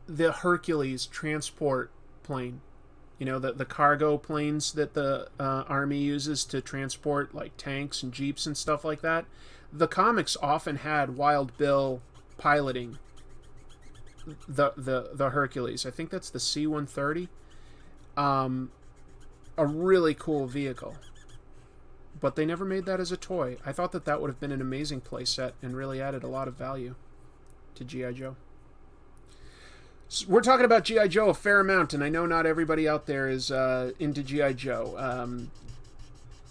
the Hercules transport plane, the cargo planes that the Army uses to transport like tanks and jeeps and stuff like that. The comics often had Wild Bill piloting the Hercules. I think that's the C-130. A really cool vehicle. But they never made that as a toy. I thought that would have been an amazing play set and really added a lot of value to G.I. Joe. So we're talking about G.I. Joe a fair amount, and I know not everybody out there is into G.I. Joe.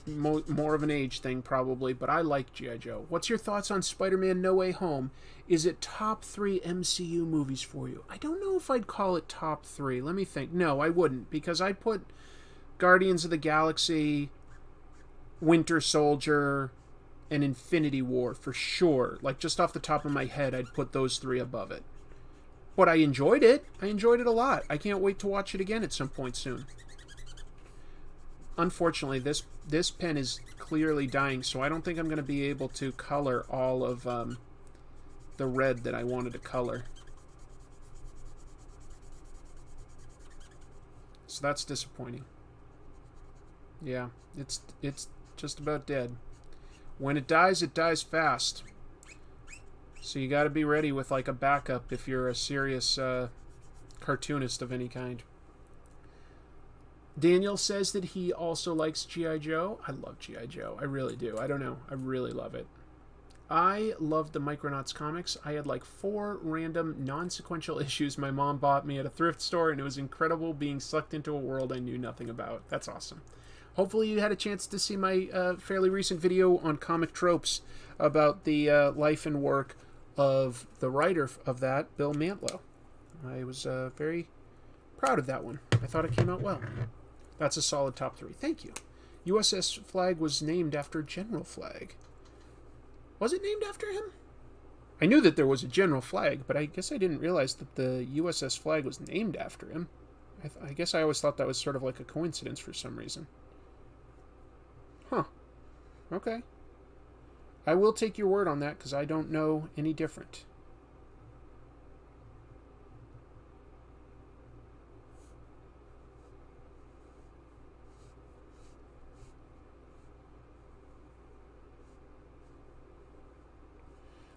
More of an age thing, probably, but I like G.I. Joe. What's your thoughts on Spider-Man No Way Home? Is it top 3 MCU movies for you? I don't know if I'd call it top 3. Let me think. No, I wouldn't, because I'd put Guardians of the Galaxy, Winter Soldier, and Infinity War for sure. Like, just off the top of my head, I'd put those 3 above it. But I enjoyed it. I enjoyed it a lot. I can't wait to watch it again at some point soon. Unfortunately, this pen is clearly dying, so I don't think I'm going to be able to color all of the red that I wanted to color. So that's disappointing. Yeah, it's Just about dead. When it dies fast. So you gotta be ready with like a backup if you're a serious cartoonist of any kind. Daniel says that he also likes G.I. Joe. I love G.I. Joe. I really do. I don't know. I really love it. I loved the Micronauts comics. I had like 4 random, non-sequential issues my mom bought me at a thrift store, and it was incredible being sucked into a world I knew nothing about. That's awesome. Hopefully you had a chance to see my fairly recent video on comic tropes about the life and work of the writer of that, Bill Mantlo. I was very proud of that one. I thought it came out well. That's a solid top 3. Thank you. USS Flag was named after General Flag. Was it named after him? I knew that there was a General Flag, but I guess I didn't realize that the USS Flag was named after him. I guess I always thought that was sort of like a coincidence for some reason. Huh. Okay. I will take your word on that, because I don't know any different.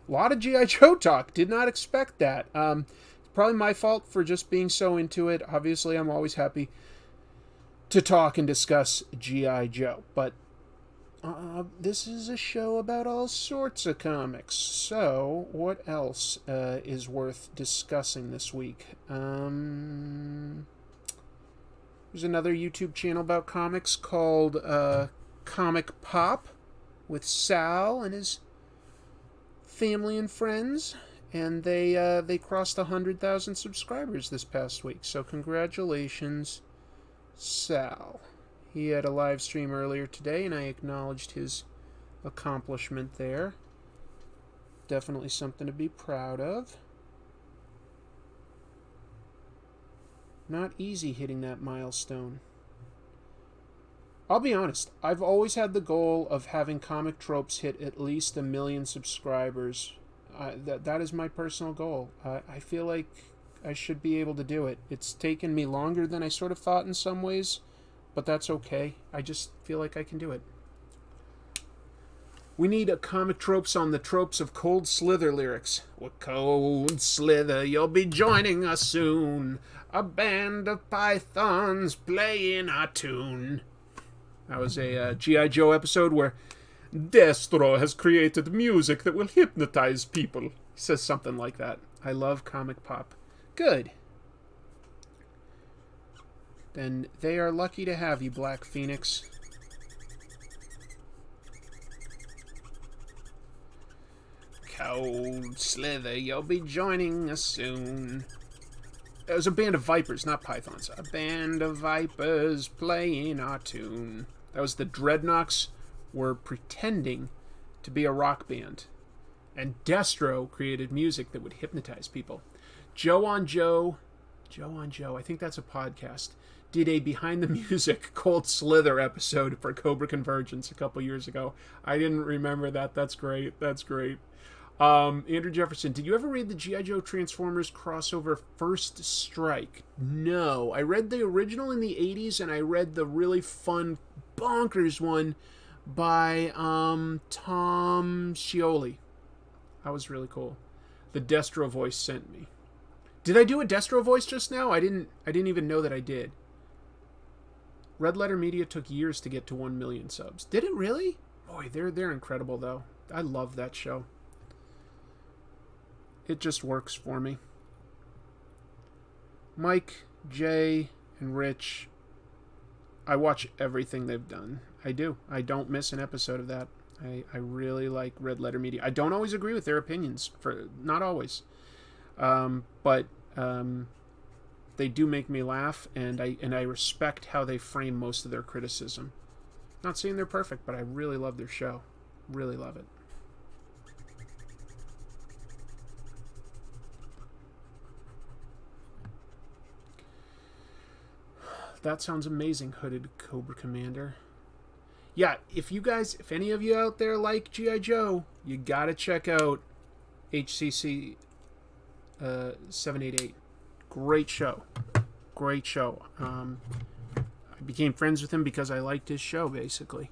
A lot of G.I. Joe talk. Did not expect that. It's probably my fault for just being so into it. Obviously, I'm always happy to talk and discuss G.I. Joe. But this is a show about all sorts of comics. So, what else is worth discussing this week? There's another YouTube channel about comics called Comic Pop with Sal and his family and friends, and they crossed 100,000 subscribers this past week. So congratulations, Sal. He had a live stream earlier today, and I acknowledged his accomplishment there. Definitely something to be proud of. Not easy hitting that milestone. I'll be honest, I've always had the goal of having Comic Tropes hit at least 1 million subscribers. That is my personal goal. I feel like I should be able to do it. It's taken me longer than I sort of thought in some ways, but that's okay. I just feel like I can do it. We need a Comic Tropes on the tropes of Cold Slither lyrics. With Cold Slither, you'll be joining us soon. A band of pythons playing our tune. That was a G.I. Joe episode where Destro has created music that will hypnotize people. He says something like that. I love Comic Pop. Good. Then they are lucky to have you, Black Phoenix. Cold Slither, you'll be joining us soon. It was a band of vipers, not pythons. A band of vipers playing our tune. That was the Dreadnoks were pretending to be a rock band. And Destro created music that would hypnotize people. Joe on Joe, I think that's a podcast, did a Behind the Music Cold Slither episode for Cobra Convergence a couple years ago. I didn't remember that. That's great. Andrew Jefferson, did you ever read the G.I. Joe Transformers crossover First Strike? No. I read the original in the 80s, and I read the really fun, bonkers one by Tom Scioli. That was really cool. The Destro voice sent me. Did I do a Destro voice just now? I didn't even know that I did. Red Letter Media took years to get to 1 million subs. Did it really? Boy, they're incredible, though. I love that show. It just works for me. Mike, Jay, and Rich, I watch everything they've done. I do. I don't miss an episode of that. I really like Red Letter Media. I don't always agree with their opinions. Not always. But they do make me laugh, and I respect how they frame most of their criticism. Not saying they're perfect, but I really love their show. Really love it. That sounds amazing, Hooded Cobra Commander. Yeah, if any of you out there like G.I. Joe, you gotta check out HCC 788. Great show. I became friends with him because I liked his show, basically.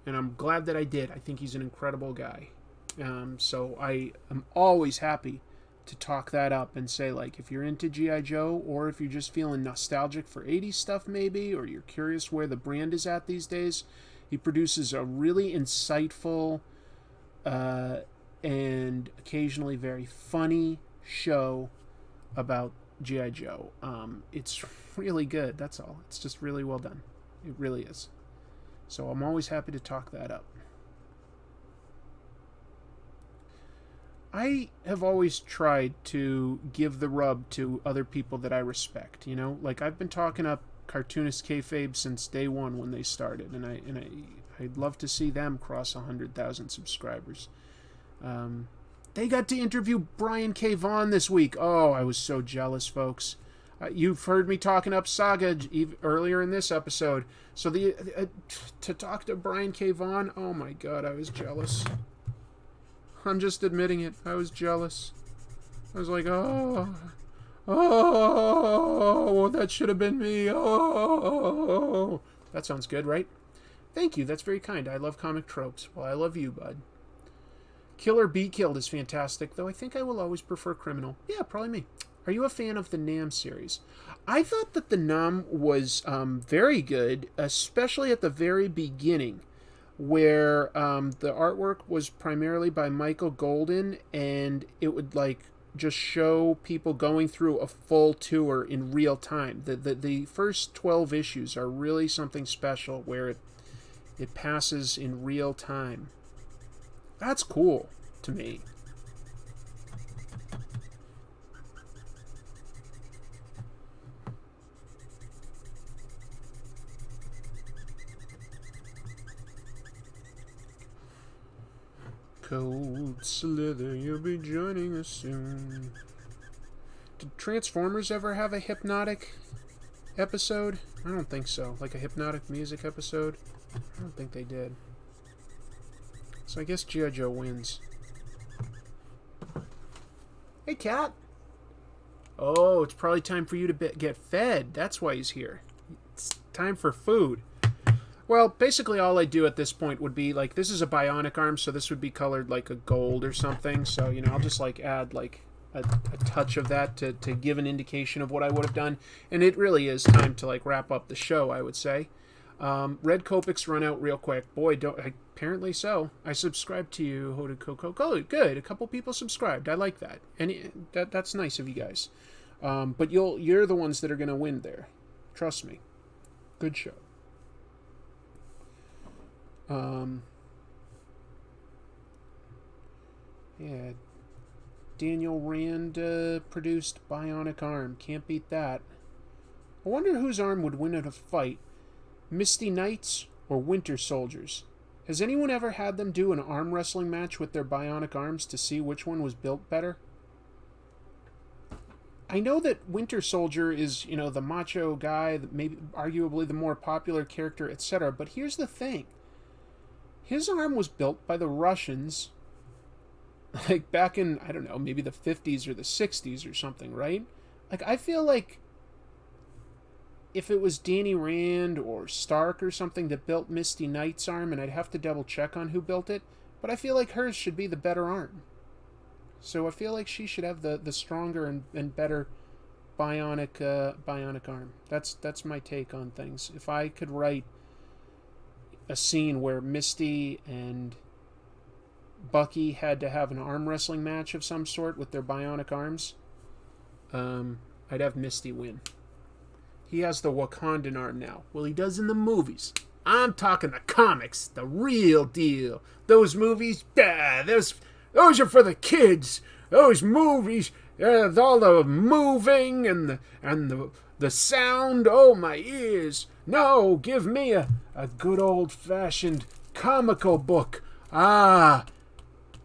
and I'm glad that I did. I think he's an incredible guy. So I am always happy to talk that up and say, like, if you're into G.I. Joe, or if you're just feeling nostalgic for 80s stuff maybe, or you're curious where the brand is at these days, he produces a really insightful and occasionally very funny show about G.I. Joe. It's really good, that's all. It's just really well done. It really is. So I'm always happy to talk that up. I have always tried to give the rub to other people that I respect, you know? Like, I've been talking up cartoonist kayfabe since day one when they started, and I'd love to see them cross 100,000 subscribers. They got to interview Brian K. Vaughan this week. Oh, I was so jealous, folks. You've heard me talking up Saga earlier in this episode. So to talk to Brian K. Vaughan, oh my god, I was jealous. I'm just admitting it. I was jealous. I was like, oh, that should have been me. Oh, that sounds good, right? Thank you. That's very kind. I love comic tropes. Well, I love you, bud. Kill or Be Killed is fantastic, though I think I will always prefer Criminal. Yeah, probably me. Are you a fan of the Nam series? I thought that the Nam was very good, especially at the very beginning, where the artwork was primarily by Michael Golden, and it would like just show people going through a full tour in real time. The first 12 issues are really something special, where it passes in real time. That's cool to me. Cold Slither, you'll be joining us soon. Did Transformers ever have a hypnotic episode? I don't think so. Like a hypnotic music episode? I don't think they did. So I guess G.I. Joe wins. Hey, cat. Oh, it's probably time for you to get fed. That's why he's here. It's time for food. Well, basically all I do at this point would be, like, this is a bionic arm, so this would be colored like a gold or something. So, you know, I'll just, like, add, like, a touch of that to give an indication of what I would have done. And it really is time to, like, wrap up the show, I would say. Red Copics run out real quick. Boy, apparently so. I subscribed to you, Hoda Coco. Good. A couple people subscribed. I like that. And that's nice of you guys. But you're the ones that are going to win there. Trust me. Good show. Yeah. Daniel Rand produced Bionic Arm. Can't beat that. I wonder whose arm would win in a fight. Misty Knights or Winter Soldiers? Has anyone ever had them do an arm wrestling match with their bionic arms to see which one was built better? I know that Winter Soldier is, you know, the macho guy, maybe arguably the more popular character, etc. But here's the thing. His arm was built by the Russians, like back in, I don't know, maybe the 50s or the 60s or something, right? Like, I feel like if it was Danny Rand or Stark or something that built Misty Knight's arm, and I'd have to double check on who built it, but I feel like hers should be the better arm. So I feel like she should have the stronger and better bionic arm. That's my take on things. If I could write a scene where Misty and Bucky had to have an arm wrestling match of some sort with their bionic arms, I'd have Misty win. He has the Wakandan arm now. Well, he does in the movies. I'm talking the comics, the real deal. Those movies, those are for the kids. Those movies, all the moving and the sound. Oh, my ears. No, give me a good old-fashioned comical book.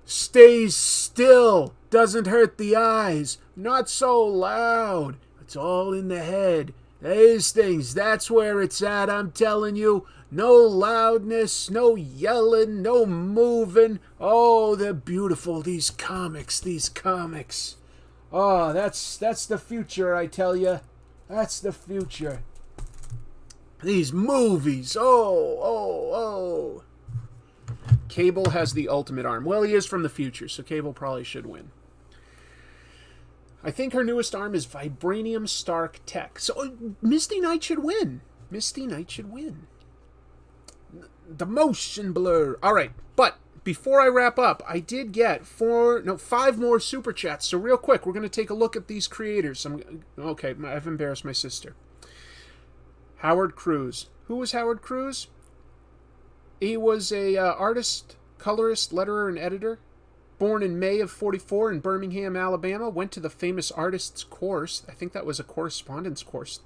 Stays still, doesn't hurt the eyes, not so loud. It's all in the head. These things, that's where it's at, I'm telling you. No loudness, no yelling, no moving. Oh, they're beautiful, these comics. Oh, that's the future, I tell you. That's the future. These movies, oh. Cable has the ultimate arm. Well, he is from the future, so Cable probably should win. I think her newest arm is Vibranium Stark Tech. So Misty Knight should win. Misty Knight should win. The motion blur. All right, but before I wrap up, I did get 5 more super chats. So real quick, we're going to take a look at these creators. Okay, I've embarrassed my sister. Howard Cruz. Who was Howard Cruz? He was a artist, colorist, letterer, and editor. Born in May of 44 in Birmingham, Alabama. Went to the famous artist's course. I think that was a correspondence course.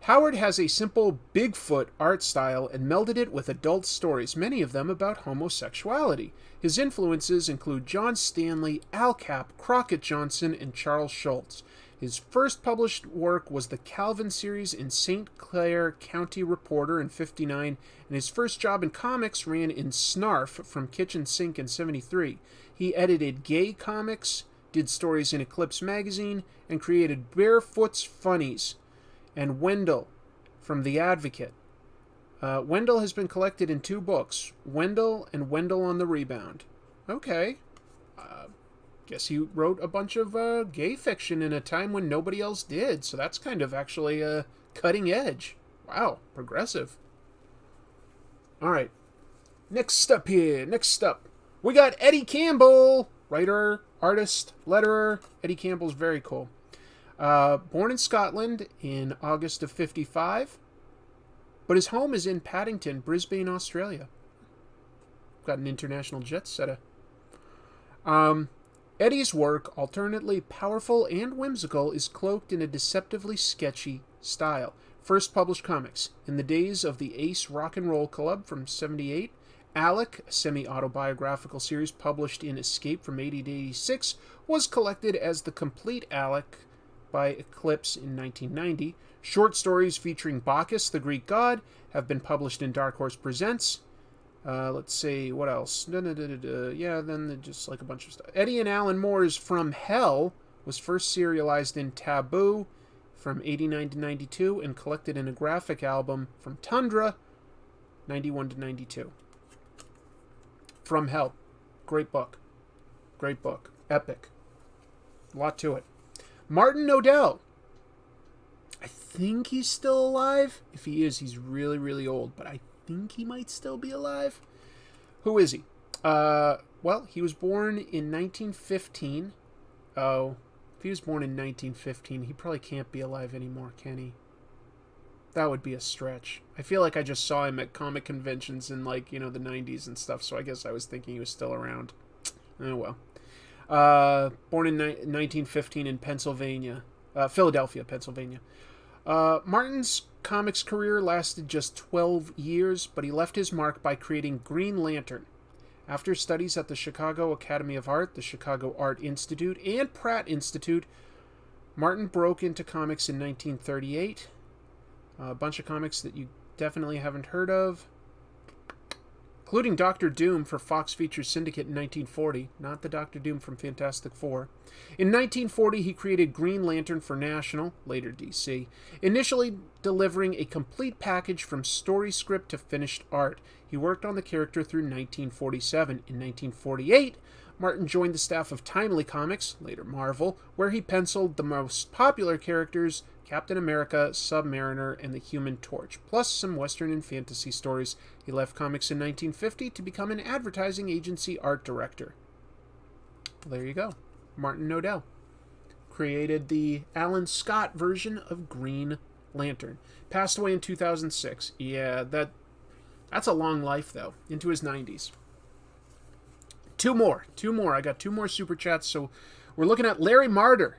Howard has a simple Bigfoot art style and melded it with adult stories, many of them about homosexuality. His influences include John Stanley, Al Cap, Crockett Johnson, and Charles Schulz. His first published work was the Calvin series in St. Clair County Reporter in '59, and his first job in comics ran in Snarf from Kitchen Sink in '73. He edited Gay Comics, did stories in Eclipse magazine, and created Barefoot's Funnies and Wendell from The Advocate. Wendell has been collected in 2 books, Wendell and Wendell on the Rebound. Okay. Guess he wrote a bunch of gay fiction in a time when nobody else did, so that's kind of actually cutting edge. Wow, progressive. Alright. Next up. We got Eddie Campbell, writer, artist, letterer. Eddie Campbell's very cool. Born in Scotland in August of '55, but his home is in Paddington, Brisbane, Australia. Got an international jet setter. Eddie's work, alternately powerful and whimsical, is cloaked in a deceptively sketchy style. First published comics. In the days of the Ace Rock and Roll Club from '78, Alec, a semi-autobiographical series published in Escape from '80 to '86, was collected as The Complete Alec by Eclipse in 1990. Short stories featuring Bacchus, the Greek god, have been published in Dark Horse Presents. Let's see, what else? Yeah, then just like a bunch of stuff. Eddie and Alan Moore's From Hell was first serialized in Taboo from '89 to '92 and collected in a graphic album from Tundra, '91 to '92. From Hell. Great book. Epic. A lot to it. Martin Nodell. I think he's still alive. If he is, he's really, really old, but I think he might still be alive. Who is he? Well, he was born in 1915. Oh, if he was born in 1915, he probably can't be alive anymore, can he? That would be a stretch. I feel like I just saw him at comic conventions in, like, the 90s and stuff, so I guess I was thinking he was still around. Oh, well. Born in 1915 in Philadelphia, Pennsylvania. Martin's comics career lasted just 12 years, but he left his mark by creating Green Lantern. After studies at the Chicago Academy of Art, the Chicago Art Institute, and Pratt Institute, Martin broke into comics in 1938. A bunch of comics that you definitely haven't heard of, including Doctor Doom for Fox Features Syndicate in 1940, not the Doctor Doom from Fantastic Four. In 1940, he created Green Lantern for National, later DC, initially delivering a complete package from story script to finished art. He worked on the character through 1947. In 1948, Martin joined the staff of Timely Comics, later Marvel, where he penciled the most popular characters, Captain America, Submariner, and the Human Torch, plus some Western and fantasy stories. He left comics in 1950 to become an advertising agency art director. Well, there you go. Martin Nodell created the Alan Scott version of Green Lantern. Passed away in 2006. Yeah, that's a long life, though. Into his 90s. Two more. I got 2 more super chats. So we're looking at Larry Marder,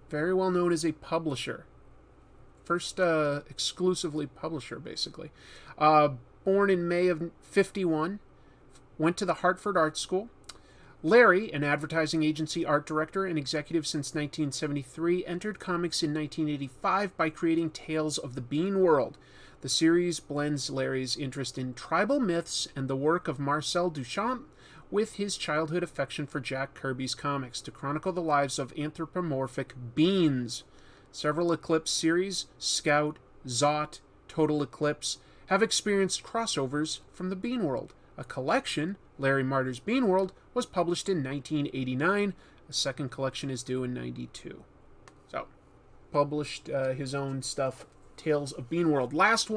very well known as a publisher. First exclusively publisher, basically. Born in May of '51. Went to the Hartford Art School. Larry, an advertising agency art director and executive since 1973, entered comics in 1985 by creating Tales of the Bean World. The series blends Larry's interest in tribal myths and the work of Marcel Duchamp with his childhood affection for Jack Kirby's comics to chronicle the lives of anthropomorphic beans. Several Eclipse series, Scout, Zot, Total Eclipse, have experienced crossovers from the Bean World. A collection, Larry Marty's Bean World, was published in 1989. A second collection is due in 92. So, published his own stuff, Tales of Bean World. Last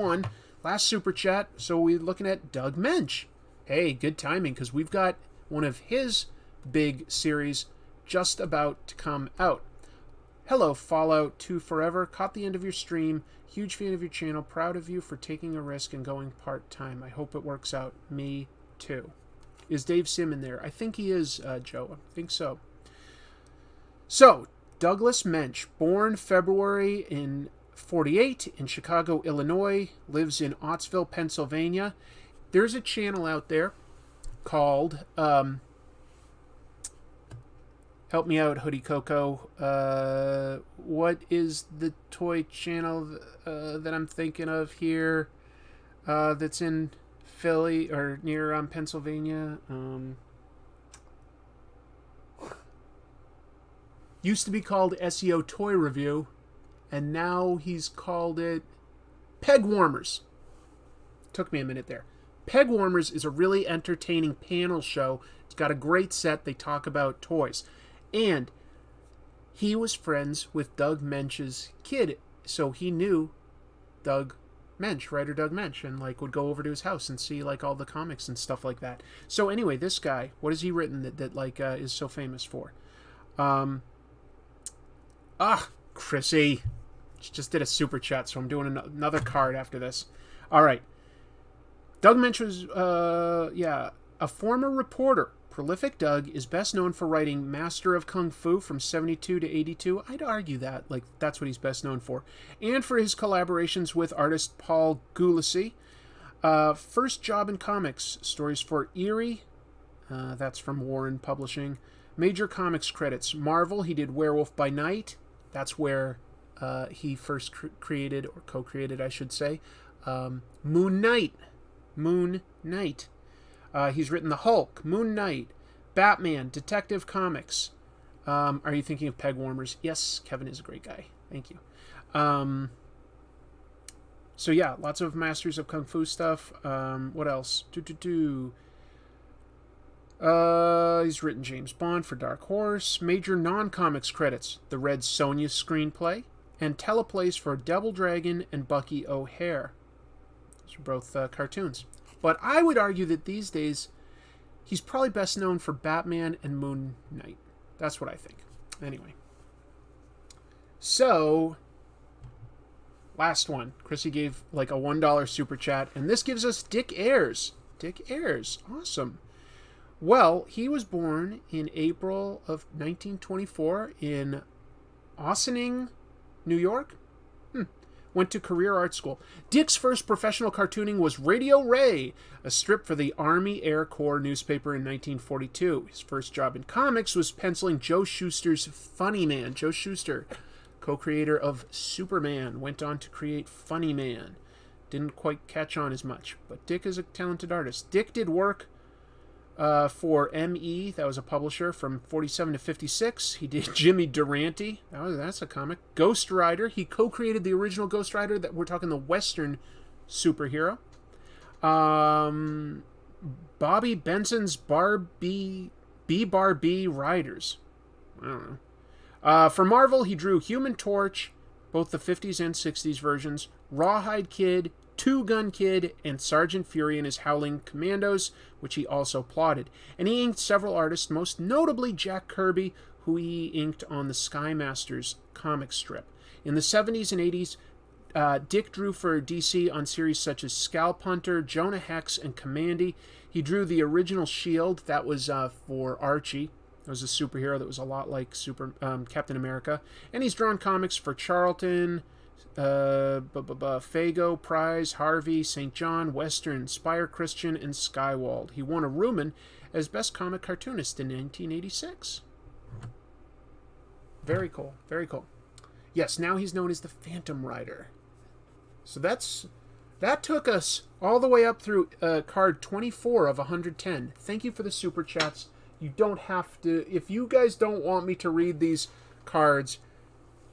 super chat, so we're looking at Doug Mensch. Hey, good timing, because we've got one of his big series just about to come out. Hello, Fallout 2 Forever. Caught the end of your stream. Huge fan of your channel. Proud of you for taking a risk and going part-time. I hope it works out. Me too. Is Dave Simon there? I think he is, Joe. I think so. So, Douglas Mensch, born February in 48 in Chicago, Illinois, lives in Ottsville, Pennsylvania. There's a channel out there called, help me out, Hoodie Coco. What is the toy channel that I'm thinking of here that's in Philly or near Pennsylvania? Used to be called SEO Toy Review, and now he's called it Peg Warmers. Took me a minute there. Peg Warmers is a really entertaining panel show. It's got a great set. They talk about toys. And he was friends with Doug Mensch's kid, so he knew Doug Mensch, writer Doug Mensch, and like would go over to his house and see like all the comics and stuff like that. So anyway, this guy, what has he written that is so famous for? Chrissy. She just did a super chat, so I'm doing another card after this. All right. Doug Mensch was, a former reporter. Prolific Doug is best known for writing Master of Kung Fu from 72 to 82. I'd argue that, that's what he's best known for. And for his collaborations with artist Paul Gulacy. First job in comics, stories for Geary. That's from Warren Publishing. Major comics credits. Marvel, he did Werewolf by Night. That's where he first created, or co-created, I should say, Moon Knight. He's written The Hulk, Moon Knight, Batman, Detective Comics. Are you thinking of Peg Warmers? Yes, Kevin is a great guy. Thank you. So yeah, lots of Masters of Kung Fu stuff. What else? He's written James Bond for Dark Horse. Major non-comics credits. The Red Sonja screenplay. And teleplays for Double Dragon and Bucky O'Hare. Those are both cartoons. But I would argue that these days, he's probably best known for Batman and Moon Knight. That's what I think. Anyway. So, last one. Chrissy gave like a $1 super chat. And this gives us Dick Ayers. Dick Ayers. Awesome. Well, he was born in April of 1924 in Ossining, New York. Went to career art school. Dick's first professional cartooning was Radio Ray, a strip for the Army Air Corps newspaper in 1942. His first job in comics was penciling Joe Shuster's Funny Man. Joe Shuster, co-creator of Superman, went on to create Funny Man. Didn't quite catch on as much, but Dick is a talented artist. Dick did work for ME, that was a publisher, from 47 to 56. He did Jimmy Durante. That's a comic. Ghost Rider. He co-created the original Ghost Rider, that we're talking the Western superhero. Bobby Benson's Barbie Riders. I don't know. For Marvel, he drew Human Torch, both the 50s and 60s versions, Rawhide Kid, Two Gun Kid, and Sergeant Fury and his Howling Commandos, which he also plotted. And he inked several artists, most notably Jack Kirby, who he inked on the Sky Masters comic strip. In the 70s and 80s, Dick drew for DC on series such as Scalp Hunter, Jonah Hex, and Commandy. He drew the original Shield, that was for Archie. It was a superhero that was a lot like Captain America. And he's drawn comics for Charlton, Fago, Prize, Harvey, St. John, Western, Spire Christian, and Skywald. He won a Reuben as Best Comic Cartoonist in 1986. Very cool. Very cool. Yes, now he's known as the Phantom Rider. So that took us all the way up through card 24 of 110. Thank you for the super chats. You don't have to... If you guys don't want me to read these cards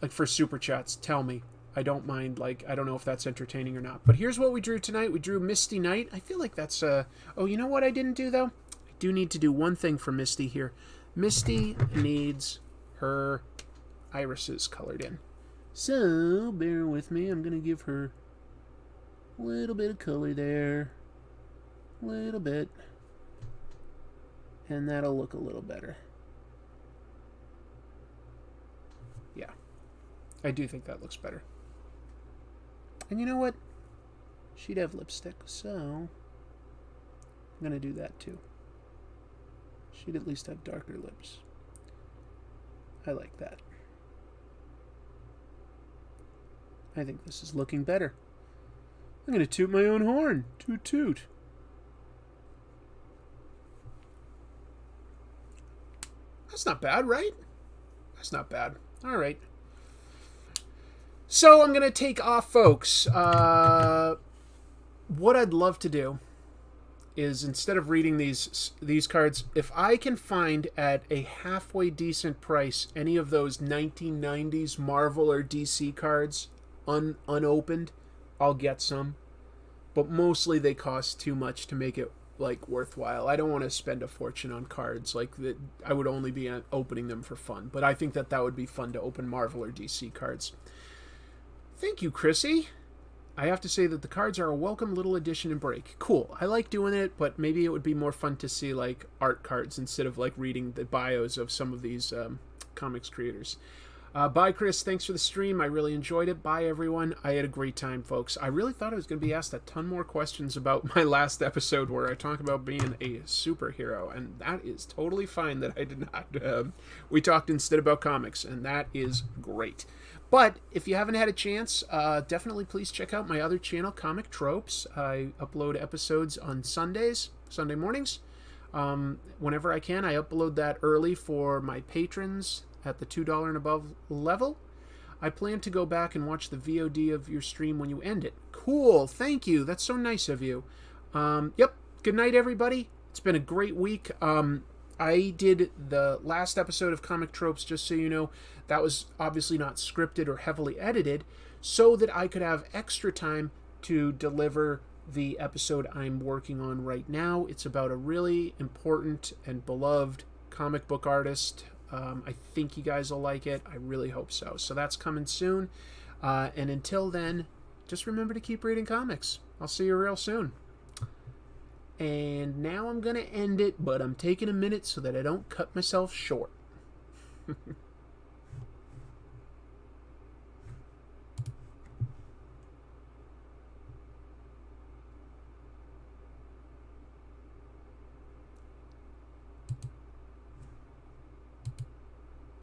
like for super chats, tell me. I don't mind, like, I don't know if that's entertaining or not. But here's what we drew tonight. We drew Misty Knight. I feel like that's, oh, you know what I didn't do, though? I do need to do one thing for Misty here. Misty needs her irises colored in. So, bear with me. I'm going to give her a little bit of color there. A little bit. And that'll look a little better. Yeah. I do think that looks better. And you know what? She'd have lipstick, so I'm going to do that too. She'd at least have darker lips. I like that. I think this is looking better. I'm going to toot my own horn. Toot toot. That's not bad, right? That's not bad. All right. So I'm going to take off, folks. What I'd love to do is, instead of reading these cards, if I can find at a halfway decent price any of those 1990s Marvel or DC cards unopened, I'll get some. But mostly they cost too much to make it like worthwhile. I don't want to spend a fortune on cards like that. I would only be opening them for fun, but I think that would be fun to open Marvel or DC cards. Thank you, Chrissy. I have to say that the cards are a welcome little addition and break. Cool. I like doing it, but maybe it would be more fun to see like art cards instead of like reading the bios of some of these comics creators. Bye, Chris. Thanks for the stream. I really enjoyed it. Bye, everyone. I had a great time, folks. I really thought I was going to be asked a ton more questions about my last episode where I talk about being a superhero, and that is totally fine that I did not. We talked instead about comics, and that is great. But if you haven't had a chance, definitely please check out my other channel, Comic Tropes. I upload episodes on Sunday mornings. Whenever I can, I upload that early for my patrons at the $2 and above level. I plan to go back and watch the VOD of your stream when you end it. Cool, thank you. That's so nice of you. Yep, good night, everybody. It's been a great week. I did the last episode of Comic Tropes, just so you know. That was obviously not scripted or heavily edited, so that I could have extra time to deliver the episode I'm working on right now. It's about a really important and beloved comic book artist. I think you guys will like it. I really hope so. So that's coming soon. And until then, just remember to keep reading comics. I'll see you real soon. And now I'm going to end it, but I'm taking a minute so that I don't cut myself short.